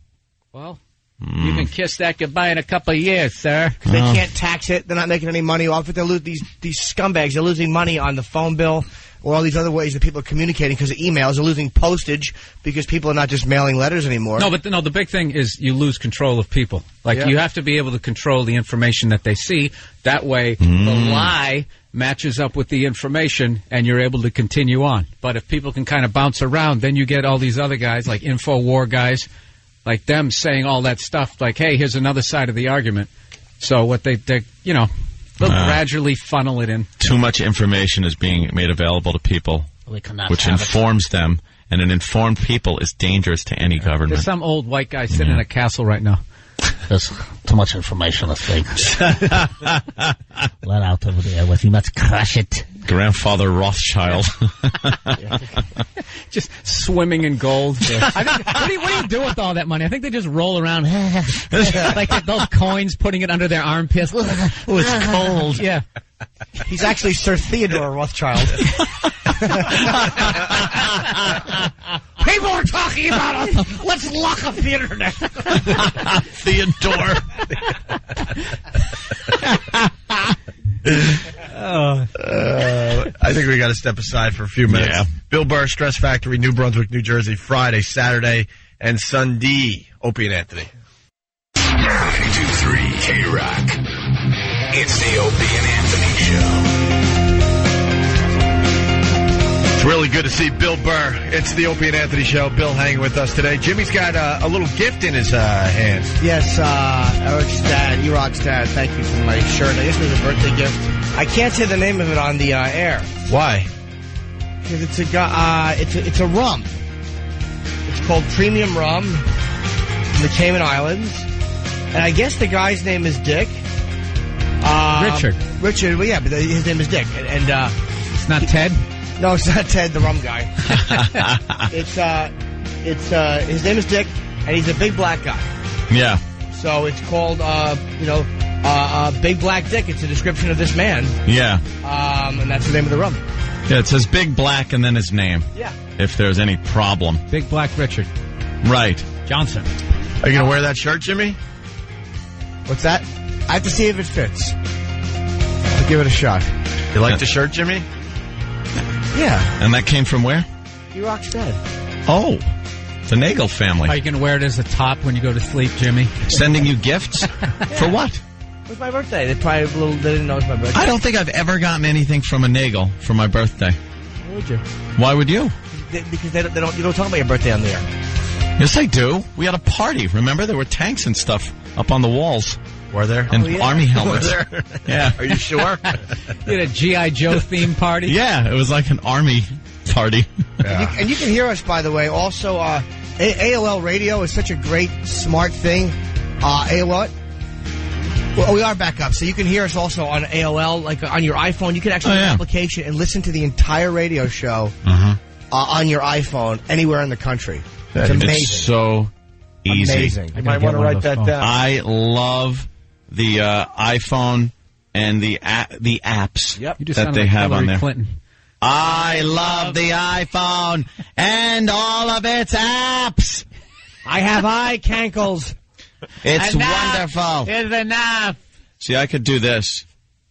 Well, you can kiss that goodbye in a couple of years, sir. They can't tax it. They're not making any money off it. They lose these scumbags. They're losing money on the phone bill or all these other ways that people are communicating because of emails. They're losing postage because people are not just mailing letters anymore. No, but the big thing is you lose control of people. Like, you have to be able to control the information that they see. That way, the lie matches up with the information, and you're able to continue on. But if people can kind of bounce around, then you get all these other guys, like InfoWar guys, like them saying all that stuff, like, hey, here's another side of the argument. So what they'll gradually funnel it in. Too much information is being made available to people, which informs them, and an informed people is dangerous to any government. There's some old white guy sitting in a castle right now. There's too much information, I think. Let out over there with you. Let's crush it. Grandfather Rothschild. Just swimming in gold. I think, what do you do with all that money? I think they just roll around like those coins, putting it under their armpits. Oh, it's cold. Yeah. He's actually Sir Theodore Rothschild. People are talking about us. Let's lock up the internet. Theodore. I think we got to step aside for a few minutes. Yeah. Bill Burr, Stress Factory, New Brunswick, New Jersey, Friday, Saturday, and Sunday. Opie and Anthony. 92.3 K-Rock. It's the Opie and Anthony Show. It's really good to see Bill Burr. It's the Opie and Anthony Show. Bill hanging with us today. Jimmy's got a little gift in his hands. Yes, Eric's dad, E-Rock's dad, thank you for my shirt. I guess it was a birthday gift. I can't say the name of it on the air. Why? Because it's a rum. It's called Premium Rum from the Cayman Islands. And I guess the guy's name is Dick. Richard. Richard, well, yeah, but his name is Dick. And it's not Ted? No, it's not Ted, the rum guy. His name is Dick, and he's a big black guy. Yeah. So it's called, Big Black Dick. It's a description of this man. Yeah. And that's the name of the rum. Yeah, it says Big Black and then his name. Yeah. If there's any problem. Big Black Richard. Right. Johnson. Are you going to wear that shirt, Jimmy? What's that? I have to see if it fits. I'll give it a shot. You like the shirt, Jimmy? Yeah. And that came from where? E-Rock's dad. Oh, the Nagel family. Are you going to wear it as a top when you go to sleep, Jimmy? Sending you gifts? For what? It was my birthday. They didn't know it was my birthday. I don't think I've ever gotten anything from a Nagel for my birthday. Why would you? Why would you? Because you don't talk about your birthday on the air. Yes, I do. We had a party. Remember, there were tanks and stuff up on the walls. Were there? And army helmets. Were there? Yeah. Are you sure? You had a G.I. Joe theme party? Yeah, it was like an army party. Yeah. And you can hear us, by the way. Also, AOL Radio is such a great, smart thing. AOL. Well, we are back up, so you can hear us also on AOL, like on your iPhone. You can actually get an application and listen to the entire radio show on your iPhone anywhere in the country. It's amazing. It's so easy. Amazing. You might want to write that down. I love the iPhone and the apps that they have on there. Clinton. I love the iPhone and all of its apps. I have eye cankles. It's wonderful. It's enough. See, I could do this.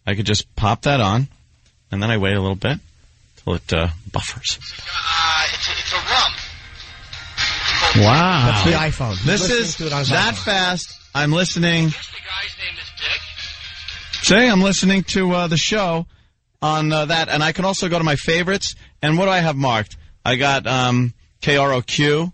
I could just pop that on, and then I wait a little bit till it buffers. It's a rum. Wow. That's the iPhone. This is that fast. I'm listening. The guy's name is Dick. See, I'm listening to the show on that, and I can also go to my favorites. And what do I have marked? I got KROQ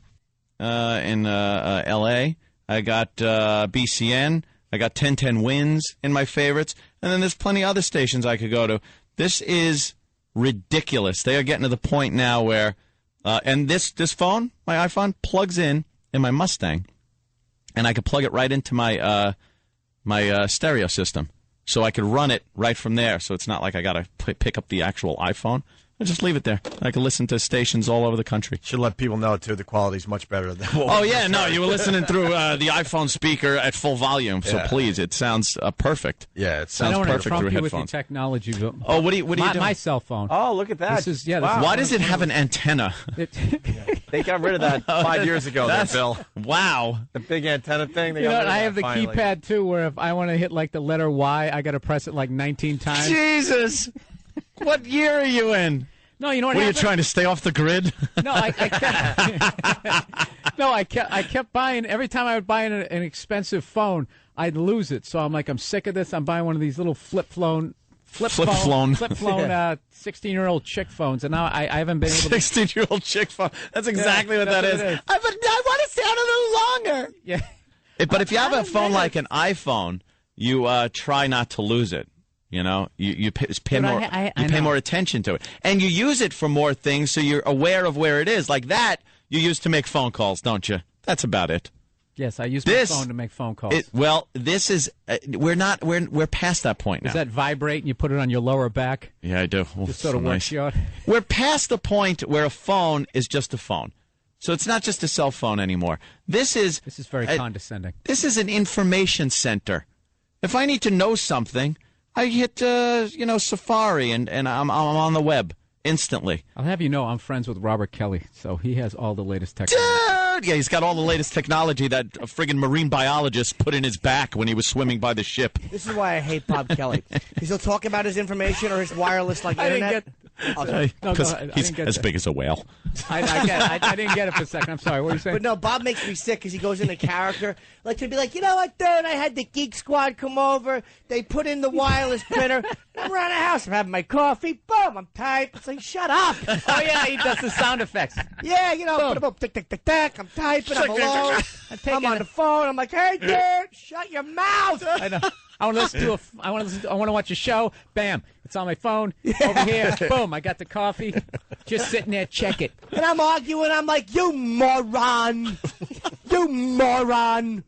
in L.A. I got BCN. I got 1010 Wins in my favorites. And then there's plenty of other stations I could go to. This is ridiculous. They are getting to the point now where, and this phone, my iPhone, plugs in my Mustang, and I could plug it right into my my stereo system, so I could run it right from there. So it's not like I got to pick up the actual iPhone. I just leave it there. I can listen to stations all over the country. Should let people know, too, the quality's much better than Oh, yeah, no, you were listening through the iPhone speaker at full volume, so please, it sounds perfect. Yeah, it sounds perfect through you with your headphones. technology. But Oh, what do you do? My cell phone. Oh, look at that. This is Why does it have an antenna? They got rid of that 5 years ago, there, Bill. Wow. The big antenna thing. They You got know, rid of I that have the finally. keypad too, where if I want to hit like the letter Y, I got to press it like 19 times. Jesus! What year are you in? No, you know what What are you happened? trying to stay off the grid? No, I kept. No, I kept buying. Every time I would buy an expensive phone, I'd lose it. So I'm sick of this. I'm buying one of these little flip phone 16-year-old chick phones, and now I haven't been able to. 16-year-old chick phone. That's exactly what that's that what is. it is. I want to stay on a little longer. Yeah. But if you have a phone like an iPhone, you try not to lose it. You know, you pay But more. I You pay know. more attention to it, and you use it for more things, so you're aware of where it is. Like that, you use to make phone calls, don't you? That's about it. Yes, I use my phone to make phone calls. This is we're past that point now. Does that vibrate and you put it on your lower back? Yeah, I do. Just sort of works you out. We're past the point where a phone is just a phone. So it's not just a cell phone anymore. This is very condescending. This is an information center. If I need to know something, I hit Safari and I'm on the web instantly. I'll have you know I'm friends with Robert Kelly, so he has all the latest technology. Dude, yeah, he's got all the latest technology that a friggin' marine biologist put in his back when he was swimming by the ship. This is why I hate Bob Kelly. Because he'll talk about his information or his wireless internet. Because he's as big as a whale. I didn't get it for a second. I'm sorry. What are you saying? But no, Bob makes me sick because he goes into character. Like, to be like, you know what, dude? I had the Geek Squad come over. They put in the wireless printer. I'm around the house. I'm having my coffee. Boom, I'm typing. It's like, shut up. Oh, yeah, he does the sound effects. Yeah, you know, boom, tick, tick, tick, tick. I'm typing. I'm alone. I'm on the phone. I'm like, hey, dude, shut your mouth. I know. I want to listen to I want to watch a show. Bam! It's on my phone over here. Boom! I got the coffee. Just sitting there. Check it. And I'm arguing. I'm like, you moron! You moron!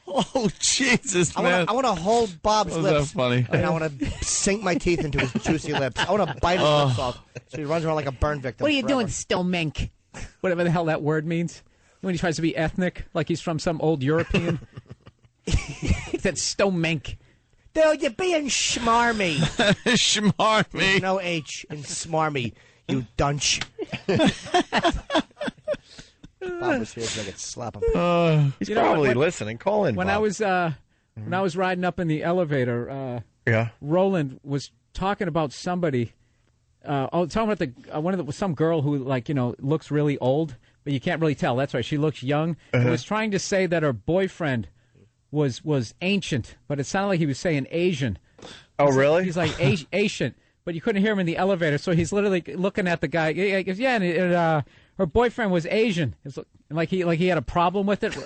Oh Jesus, man! I want to hold Bob's Was lips. that funny? And I want to sink my teeth into his juicy lips. I want to bite his lips off so he runs around like a burn victim. What are you forever. doing, Stomink? Whatever the hell that word means. When he tries to be ethnic, like he's from some old European. He said Stomink. Dude, you're being schmarmy. Schmarmy. There's no H in smarmy, you dunch. Bob was here so I could slap him. He's probably listening. Call in, When Bob. I was riding up in the elevator, Roland was talking about somebody. Talking about some girl who looks really old, but you can't really tell. That's right, she looks young. He was trying to say that her boyfriend was ancient, but it sounded like he was saying Asian. Oh, really? He's like ancient, but you couldn't hear him in the elevator, so he's literally looking at the guy. He goes, yeah, and her boyfriend was Asian. It's like he had a problem with it. So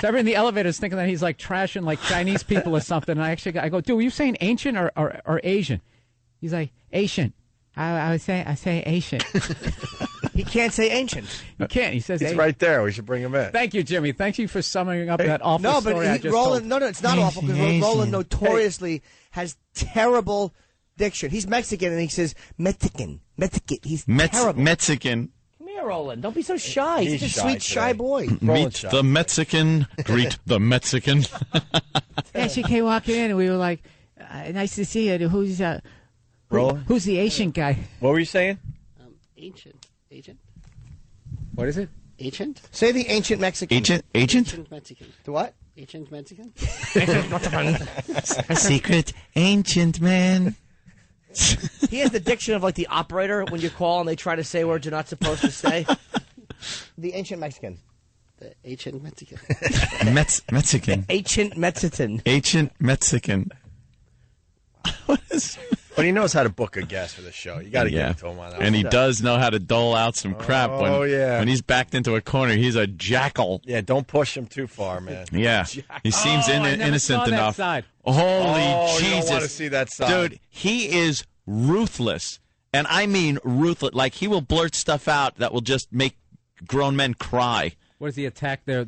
everyone in the elevator is thinking that he's like trashing like Chinese people or something. And I go, dude, were you saying ancient or Asian? He's like, ancient. I say ancient. He can't say ancient. You can't. He says He's ancient. right there. We should bring him in. Thank you, Jimmy. Thank you for summing up that awful story I just Roland, told. no, it's not awful because Roland notoriously has terrible diction. He's Mexican and he says Mexican. He's terrible. Mexican. Come here, Roland. Don't be so shy. He's He's such a shy sweet, shy today. boy. Meet the Mexican. Greet the Mexican. Yeah, she came walking in and we were like, nice to see you. Who's Roland? who's the Asian guy? What were you saying? Ancient. What is it? Ancient? Say the ancient Mexican. Agent? Ancient Mexican. The what? Ancient Mexican? Secret ancient man. He has the diction of like the operator when you call and they try to say words you're not supposed to say. The ancient Mexican. The ancient Mexican. Mexican. Ancient Mexican. Ancient Mexican. But he knows how to book a guest for the show. You got to give it to him on that. And he one. does know how to dole out some crap. When he's backed into a corner, he's a jackal. Yeah, don't push him too far, man. Yeah, he seems I never innocent saw that enough. side. Holy Oh, Jesus, you don't want to see that side. dude! He is ruthless, And I mean ruthless. Like, he will blurt stuff out that will just make grown men cry. What does he attack? Their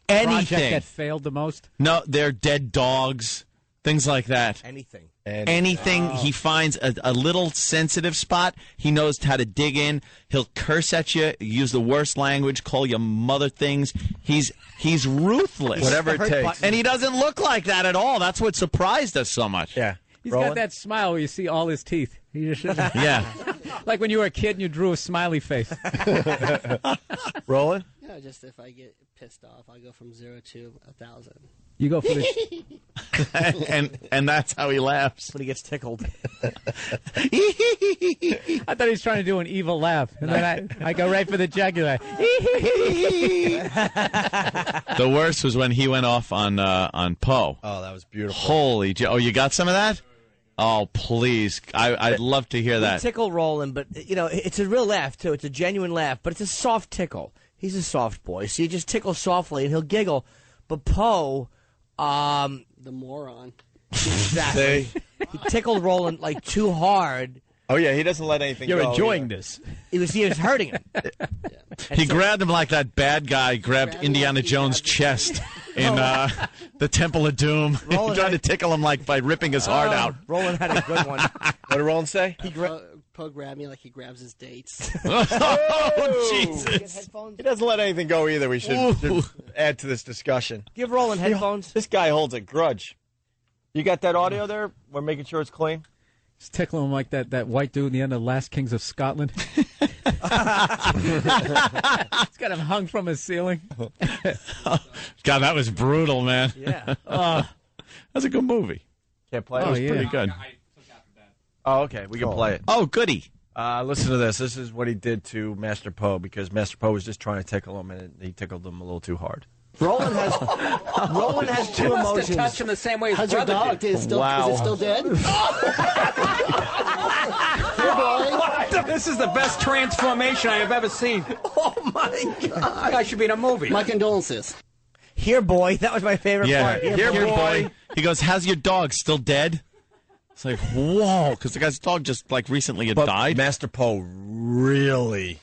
Anything project that failed the most? No, they're dead dogs, things like that. Anything. Anything he finds a little sensitive spot, he knows how to dig in. He'll curse at you, use the worst language, call you mother things. He's ruthless. Whatever it takes. And he doesn't look like that at all. That's what surprised us so much. Yeah. He's got that smile where you see all his teeth. He just yeah. Like when you were a kid and you drew a smiley face. Roland? Yeah, just if I get pissed off, I go from 0 to 1,000. You go for the... and that's how he laughs. When he gets tickled. I thought he was trying to do an evil laugh. And then I go right for the jugular. The worst was when he went off on Poe. Oh, that was beautiful. Holy... Oh, you got some of that? Oh, please. I'd love to hear that. Tickle Roland, but, it's a real laugh, too. It's a genuine laugh, but it's a soft tickle. He's a soft boy, so you just tickle softly and he'll giggle. But Poe, the moron. Exactly. He tickled Roland like too hard. Oh yeah, he doesn't let anything go. You're enjoying this. He was hurting him. He grabbed him like that bad guy grabbed Indiana Jones' chest in the Temple of Doom. He tried to tickle him like by ripping his heart out. Roland had a good one. What did Roland say? Poe grabbed me like he grabs his dates. Oh, Jesus. He doesn't let anything go either. We should add to this discussion. Give Roland headphones. This guy holds a grudge. You got that audio there? We're making sure it's clean. He's tickling him like that white dude in the end of Last Kings of Scotland. He's got him hung from his ceiling. God, that was brutal, man. Yeah. That's a good movie. Can't play it? It was pretty good. Oh, okay. We can play it. Oh, goody. Listen to this. This is what he did to Master Poe because Master Poe was just trying to tickle him, and he tickled him a little too hard. Roland has two emotions. To touch him the same way his How's your brother dog? did. Is it still dead? This is the best transformation I have ever seen. Oh, my God. Guy should be in a movie. My condolences. Here, boy. That was my favorite part. Here, boy. He goes, how's your dog? Still dead? It's like, whoa, because the guy's dog just, recently had died. Master Poe really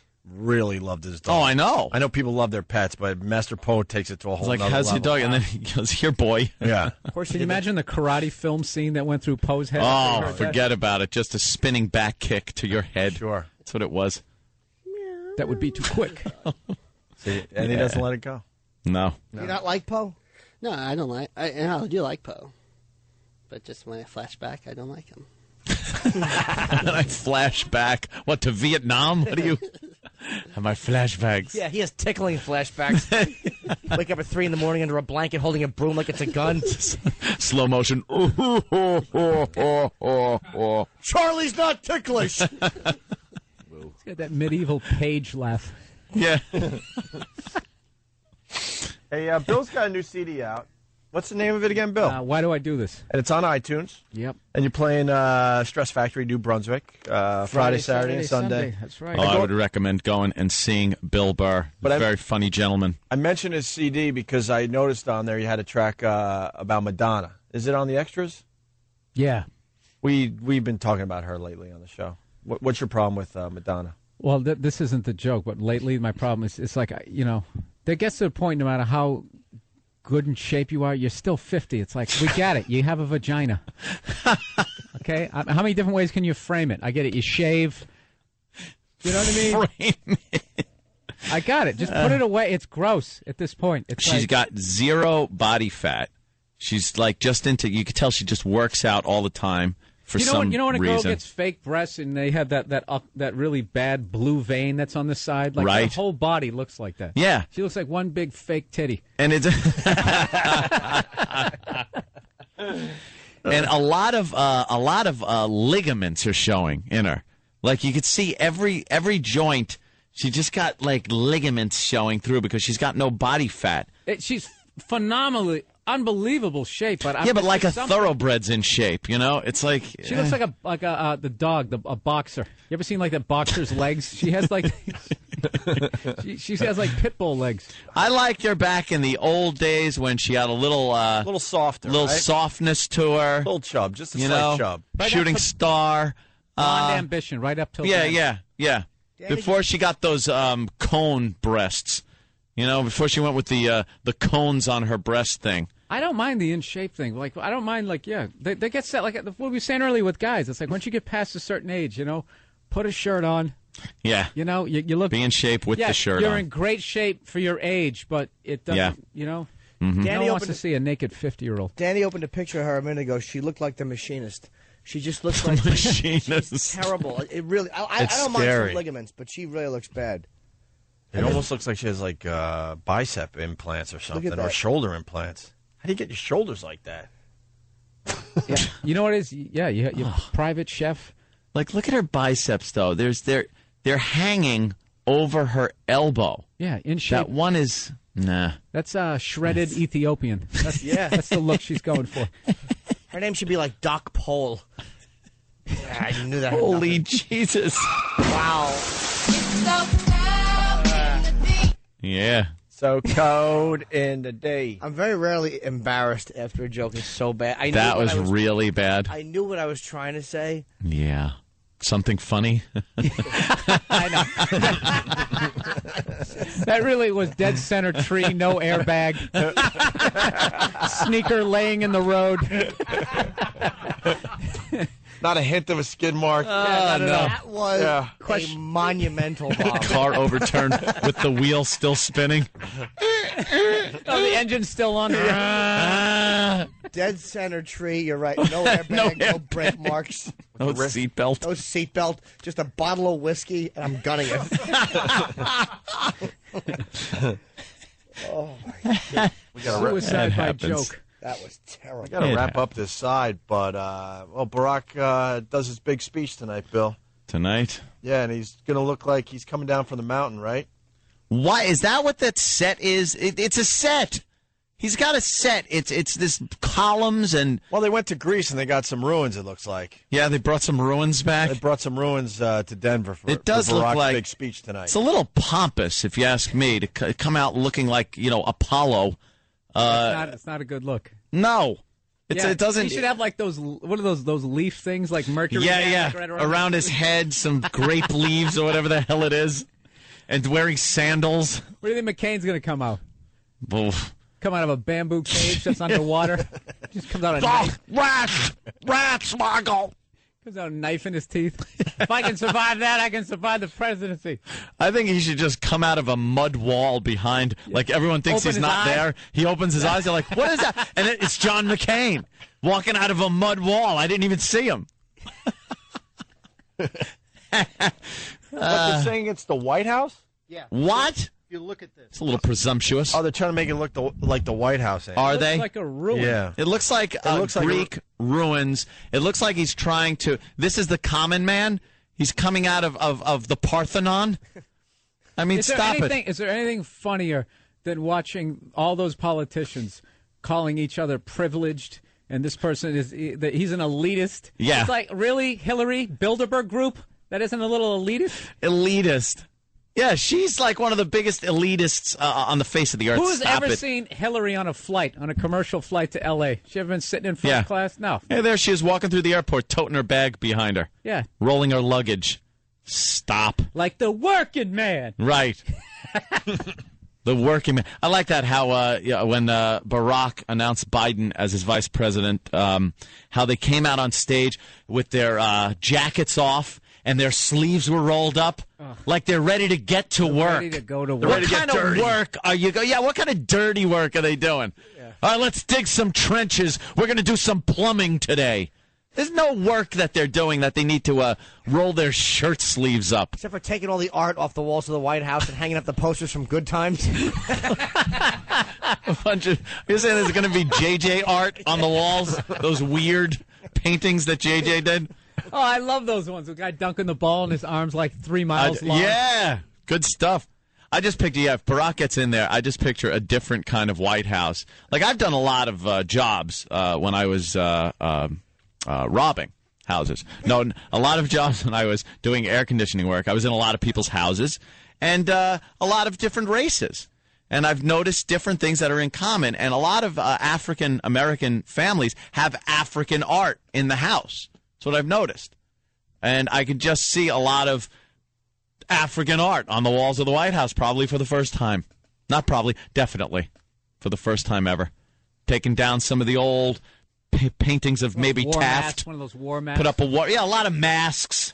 loved his dog. Oh, I know. I know people love their pets, but Master Poe takes it to a whole It's like, nother how's your level. dog? And then he goes, here, boy. Yeah. Of course, Can you imagine the karate film scene that went through Poe's head? Oh, forget about it. Just a spinning back kick to your head. Sure. That's what it was. That would be too quick. See, and he doesn't let it go. No. You not like Poe? No, I don't like. I do like Poe, but just when I flash back, I don't like him. And I flash back. What, to Vietnam? What do you... Have my flashbacks. Yeah, he has tickling flashbacks. Wake up at 3 in the morning under a blanket holding a broom like it's a gun. Slow motion. Charlie's not ticklish. He's got that medieval page laugh. Yeah. Hey, Bill's got a new CD out. What's the name of it again, Bill? Why do I do this? And it's on iTunes. Yep. And you're playing Stress Factory, New Brunswick, Friday, Saturday, and Sunday. That's right. Oh, I would recommend going and seeing Bill Burr. But Very funny gentleman. I mentioned his CD because I noticed on there you had a track about Madonna. Is it on the extras? Yeah. We've been talking about her lately on the show. What's your problem with Madonna? Well, this isn't the joke, but lately my problem is it's like, there gets to a point no matter how good in shape you are, you're still 50. It's like, we get it. You have a vagina. Okay? How many different ways can you frame it? I get it. You shave. You know what I mean? Frame it. I got it. Just put it away. It's gross at this point. She's got zero body fat. She's just into, you could tell she just works out all the time for some reason. You know when a girl gets fake breasts and they have that really bad blue vein that's on the side? Like right. Her whole body looks like that. Yeah. She looks like one big fake titty. And it's and a lot of ligaments are showing in her. Like you could see every joint. She just got ligaments showing through because she's got no body fat. She's phenomenally unbelievable shape, but but like a thoroughbred's in shape, It's like she looks like the dog, a boxer. You ever seen the boxer's legs? She has she has pit bull legs. I liked her back in the old days when she had a little softer, little right? softness to her, little chub, just a slight chub. Shooting star. Blonde ambition, right up till then. Yeah. Before she got those cone breasts, before she went with the cones on her breast thing. I don't mind the in shape thing. Like I don't mind they get set like what we were saying earlier with guys. It's like once you get past a certain age, put a shirt on. Yeah. You look be in shape with the shirt on. You're in great shape for your age, but it doesn't. Mm-hmm. Danny wants to see a naked 50-year-old. Danny opened a picture of her a minute ago. She looked like the machinist. She just looks like machinist. She's terrible. It really. I don't mind some ligaments, but she really looks bad. It almost looks like she has bicep implants or something, or shoulder implants. How do you get your shoulders like that? Yeah, you know what it is? Yeah, you private chef. Like, look at her biceps, though. They're hanging over her elbow. Yeah, in shape. That one is nah. That's shredded Ethiopian. That's the look she's going for. Her name should be like Doc Pole. Yeah, I knew that. Holy Jesus! Wow. Yeah. So cold in the day. I'm very rarely embarrassed after a joke is so bad. That was really bad. I knew what I was trying to say. Yeah. Something funny? I know. That really was dead center tree, no airbag. Sneaker laying in the road. Not a hint of a skid mark. No. That was a monumental bomb. Car overturned with the wheel still spinning. Oh, the engine's still on. Dead center tree, you're right. No airbag, no brake marks. No seatbelt. No seatbelt. Just a bottle of whiskey, and I'm gunning it. Oh, my God. Suicide by joke. That was terrible. We got to wrap up this side, but Barack does his big speech tonight, Bill. Tonight? Yeah, and he's going to look like he's coming down from the mountain, right? Why is that? What that set is? It's a set. He's got a set. It's this columns and. Well, they went to Greece and they got some ruins. It looks like. Yeah, they brought some ruins back. They brought some ruins to Denver for. It does look Barack's like big speech tonight. It's a little pompous, if you ask me, to come out looking like Apollo. It's not a good look. No. It doesn't. He should have like those. What are those leaf things like Mercury? Yeah. Like right around his head, some grape leaves or whatever the hell it is, and wearing sandals. Where do you think McCain's going to come out? Oof. Come out of a bamboo cage that's underwater. Just comes out a knife. Rats, Margot. Comes out a knife in his teeth. If I can survive that, I can survive the presidency. I think he should just come out of a mud wall behind. Like everyone thinks he's not there. He opens his eyes. They're like, "What is that?" And it's John McCain walking out of a mud wall. I didn't even see him. What they're saying? It's the White House. Yeah. What? You look at this. It's a little presumptuous. Oh, they're trying to make it look like the White House. Are they? It looks like a ruin. Yeah. It looks like Greek ruins. It looks like he's trying to. This is the common man. He's coming out of the Parthenon. I mean, stop it. Is there anything funnier than watching all those politicians calling each other privileged? And this person he's an elitist. Yeah. It's like, really, Hillary Bilderberg group? That isn't a little elitist? Elitist. Yeah, she's like one of the biggest elitists on the face of the earth. Who's ever seen Hillary on a commercial flight to L.A.? She ever been sitting in first class? No. Hey, there she is walking through the airport, toting her bag behind her. Yeah. Rolling her luggage. Stop. Like the working man. Right. The working man. I like that how when Barack announced Biden as his vice president, how they came out on stage with their jackets off and their sleeves were rolled up, like they're ready to get to work. Ready to go to work. What kind of work are you going? Yeah, what kind of dirty work are they doing? Yeah. All right, let's dig some trenches. We're going to do some plumbing today. There's no work that they're doing that they need to roll their shirt sleeves up. Except for taking all the art off the walls of the White House and hanging up the posters from Good Times. A bunch of, you're saying there's going to be JJ art on the walls? Those weird paintings that JJ did? Oh, I love those ones. The guy dunking the ball and his arms like 3 miles long. Yeah, good stuff. I just picture, if Barack gets in there, I just picture a different kind of White House. Like, I've done a lot of jobs when I was robbing houses. No, a lot of jobs when I was doing air conditioning work. I was in a lot of people's houses and a lot of different races. And I've noticed different things that are in common. And a lot of African-American families have African art in the house. That's what I've noticed. And I could just see a lot of African art on the walls of the White House, probably for the first time. Not probably, definitely, for the first time ever. Taking down some of the old paintings of maybe war Taft. Mask, one of those war masks. Put up a lot of masks,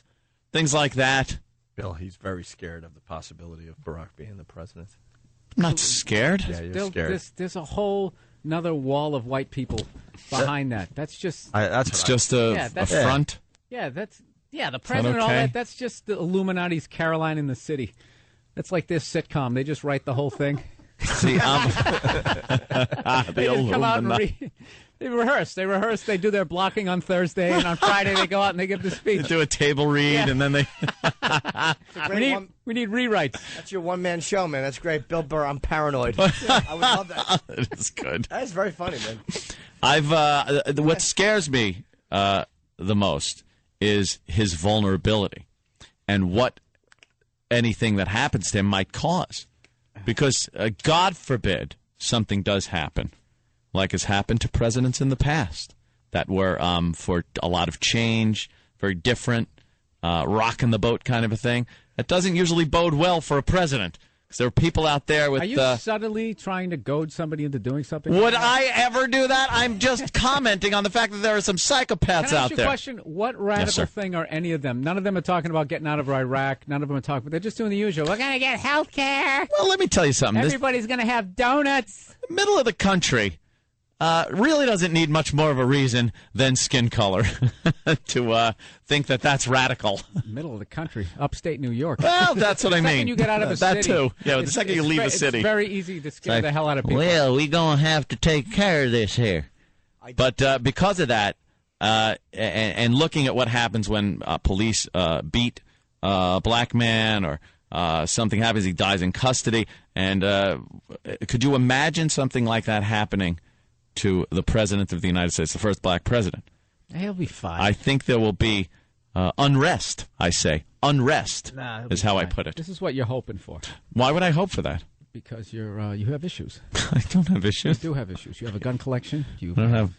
things like that. Bill, he's very scared of the possibility of Barack being the president. I'm not scared. Yeah, you're scared. There's a whole another wall of white people behind that. That's just It's just a front. Yeah, the president and all that. That's just the Illuminati's Caroline in the City. That's like this sitcom. They just write the whole thing. See, they just come out and they rehearse. They do their blocking on Thursday, and on Friday they go out and they give the speech. They do a table read, and then they. we need rewrites. That's your one-man show, man. That's great. Bill Burr, I'm paranoid. I would love that. It is good. That is very funny, man. What scares me the most is his vulnerability and what anything that happens to him might cause. Because, God forbid, something does happen, like has happened to presidents in the past, that were for a lot of change, very different, rocking the boat kind of a thing. That doesn't usually bode well for a president. Because there are people out there with... Are you subtly trying to goad somebody into doing something? Would I ever do that? I'm just commenting on the fact that there are some psychopaths Can I ask out you there. a question? What radical thing are any of them? None of them are talking about getting out of Iraq. None of them are talking... They're just doing the usual. We're going to get health care. Well, let me tell you something. Everybody's going to have donuts. The middle of the country really doesn't need much more of a reason than skin color to think that that's radical. Middle of the country, upstate New York. Well, that's what I The mean. second you get out of a that city, too. Yeah, the second you leave a city, it's very easy to scare the hell out of people. Well, we're going to have to take care of this here. But because of that, and looking at what happens when police beat a black man or something happens, he dies in custody, and could you imagine something like that happening to the President of the United States, the first black president? He'll be fine. I think there will be unrest, I say. Unrest is how I put it. This is what you're hoping for. Why would I hope for that? Because you have issues. I don't have issues. You do have issues. You have a gun collection. I don't have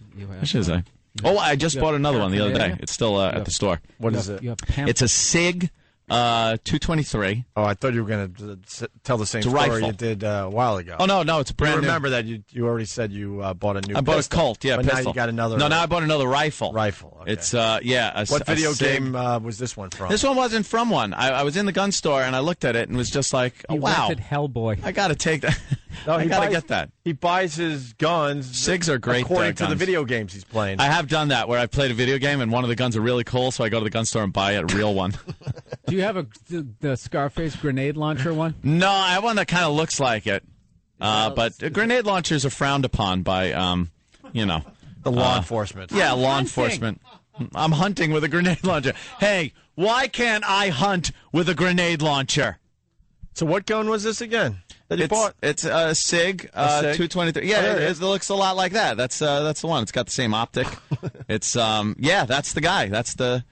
issues. I just bought another one the other day. It's still at the store. What is it? It's a SIG 223. Oh, I thought you were going to tell the same It's a story rifle. you did a while ago. Oh, no, it's brand new. Remember that you already said you bought a new I bought pistol. a Colt, but pistol. now you got another. No, now I bought another rifle. Rifle. Okay. It's, What video SIG. game was this one from? This one wasn't from one. I was in the gun store, and I looked at it and was just like, He wow. rented Hellboy. I got to take that. No, I got to get that. He buys his guns. SIGs are great according to the guns. video games he's playing. I have done that, where I played a video game, and one of the guns are really cool, so I go to the gun store and buy a real one. Do you have the Scarface grenade launcher one? No, I have one that kind of looks like it. But grenade launchers are frowned upon by, the law enforcement. Yeah, law enforcement. I'm hunting with a grenade launcher. Hey, why can't I hunt with a grenade launcher? So what gun was this again that you bought? It's a SIG, 223. Yeah, it looks a lot like that. That's the one. It's got the same optic. It's that's the guy. That's the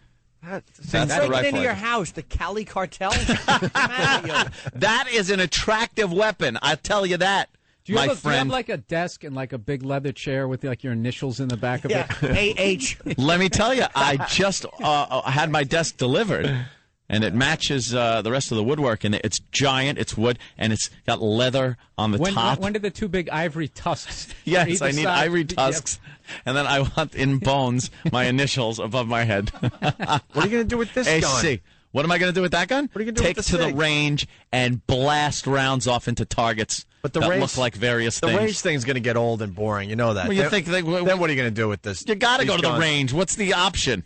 Breaking rifle. into your house, the Cali cartel. That is an attractive weapon. I tell you that. Do you, my have, do you have friend. like a desk and like a big leather chair with like your initials in the back of it? A.H. Let me tell you, I just had my desk delivered, and it matches the rest of the woodwork, and it's giant, it's wood, and it's got leather on the top. When did the two big ivory tusks? Yes, I need ivory tusks, and then I want in bones my initials above my head. What are you going to do with this gun? What am I going to do with that gun? What are you going to do Take with to the range and blast rounds off into targets But the that range, look like various the things. range thing's going to get old and boring. You know that. Well, you then, think then what are you going to do with this? You got to these go to the guns? range. What's the option?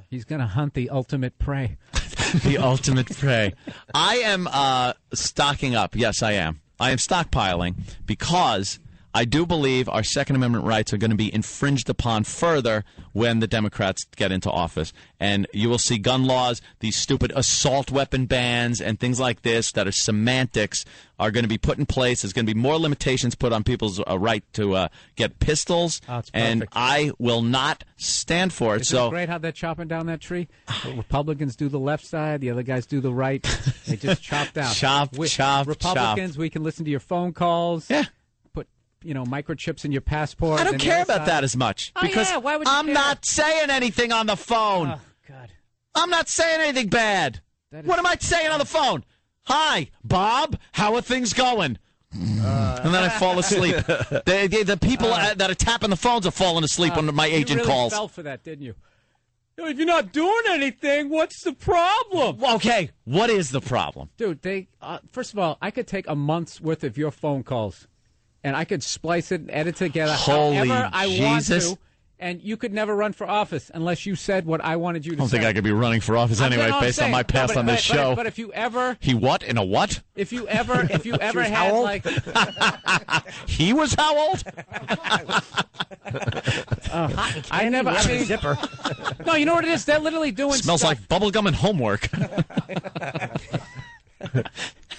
He's going to hunt the ultimate prey. The ultimate prey. I am stocking up. Yes, I am. I am stockpiling because I do believe our Second Amendment rights are going to be infringed upon further when the Democrats get into office. And you will see gun laws, these stupid assault weapon bans and things like this that are semantics are going to be put in place. There's going to be more limitations put on people's right to get pistols. Oh, it's and perfect. I will not stand for it. Isn't So it great how they're chopping down that tree? The Republicans do the left side, the other guys do the right. They just chop down. Chop. Republicans, we can listen to your phone calls. Yeah. Put, microchips in your passport. I don't and the care other about side. that as much Oh, because yeah, why would you I'm care? not saying anything on the phone. Oh, God. I'm not saying anything bad. What am I saying on the phone? Hi, Bob. How are things going? And then I fall asleep. The people that are tapping the phones are falling asleep when my agent calls. You really fell for that, didn't you? If you're not doing anything, what's the problem? Okay, what is the problem? Dude, first of all, I could take a month's worth of your phone calls, and I could splice it and edit together however I want to, and you could never run for office unless you said what I wanted you to say. I don't think I could be running for office anyway, based on my past on this show. But if you ever... He what? In a what? If you ever had, like... He was how old? I never... I mean, zipper. No, you know what it is? They're literally doing Smells stuff. like bubblegum and homework.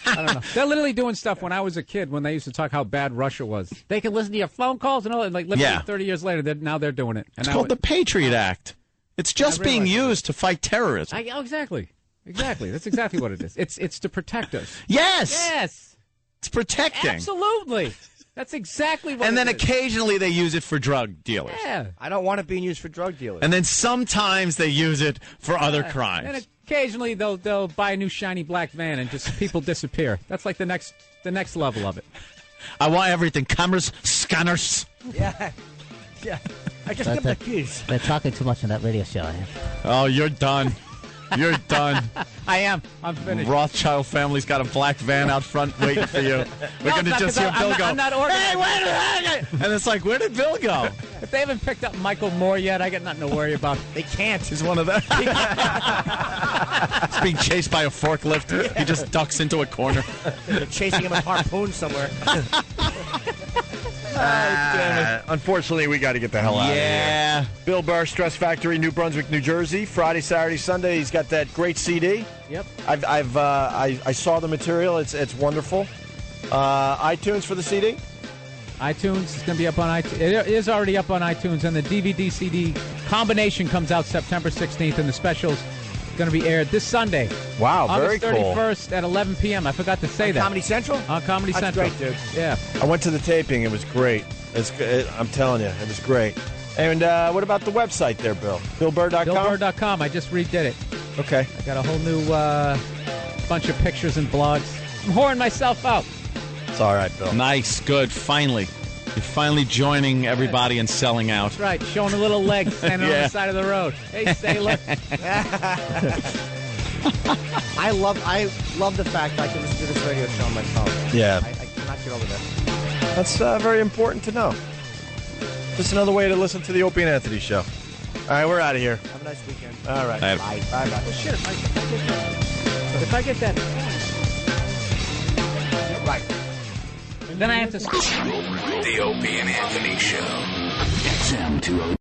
I don't know. They're literally doing stuff when I was a kid when they used to talk how bad Russia was. They can listen to your phone calls and all that. Like literally 30 years later, now they're doing it. And it's called the Patriot Act. It's just being used to fight terrorism. Exactly. That's exactly what it is. It's to protect us. Yes. It's protecting. Absolutely. That's exactly what And it then is. occasionally they use it for drug dealers. Yeah. I don't want it being used for drug dealers. And then sometimes they use it for other crimes. And occasionally they'll buy a new shiny black van and just people disappear. That's like the next level of it. I want everything. Cameras, scanners. Yeah. I just get the keys. They're talking too much on that radio show. Oh, you're done. You're done. I am. I'm finished. Rothschild family's got a black van out front waiting for you. We're going to just hear Bill go, I'm not organized. hey, wait a minute. And it's like, where did Bill go? If they haven't picked up Michael Moore yet, I got nothing to worry about. They can't. He's one of them. He's being chased by a forklift. He just ducks into a corner. They're chasing him with harpoon somewhere. Unfortunately, we got to get the hell out of here. Bill Burr, Stress Factory, New Brunswick, New Jersey. Friday, Saturday, Sunday. He's got that great CD. Yep. I saw the material. It's wonderful. iTunes for the CD. iTunes is going to be up on iTunes. It is already up on iTunes, and the DVD CD combination comes out September 16th, and the specials going to be aired this Sunday. Wow, very cool. August 31st at 11 p.m. I forgot to say that. Comedy Central? On Comedy Central. That's great, dude. Yeah. I went to the taping. It was great. I'm telling you, it was great. And what about the website there, Bill? BillBurr.com? BillBurr.com. I just redid it. Okay. I got a whole new bunch of pictures and blogs. I'm whoring myself out. It's all right, Bill. Nice. Good. Finally. You're finally joining everybody and selling out. That's right. Showing a little leg standing on the side of the road. Hey, sailor. I love the fact that I can listen to this radio show on my phone. Yeah. I cannot get over that. That's very important to know. Just another way to listen to the Opie and Anthony show. All right, we're out of here. Have a nice weekend. All right. Bye. Bye. Well, shit, if I get that. Right. Then I have to. The Opie and Anthony Show. XM 202.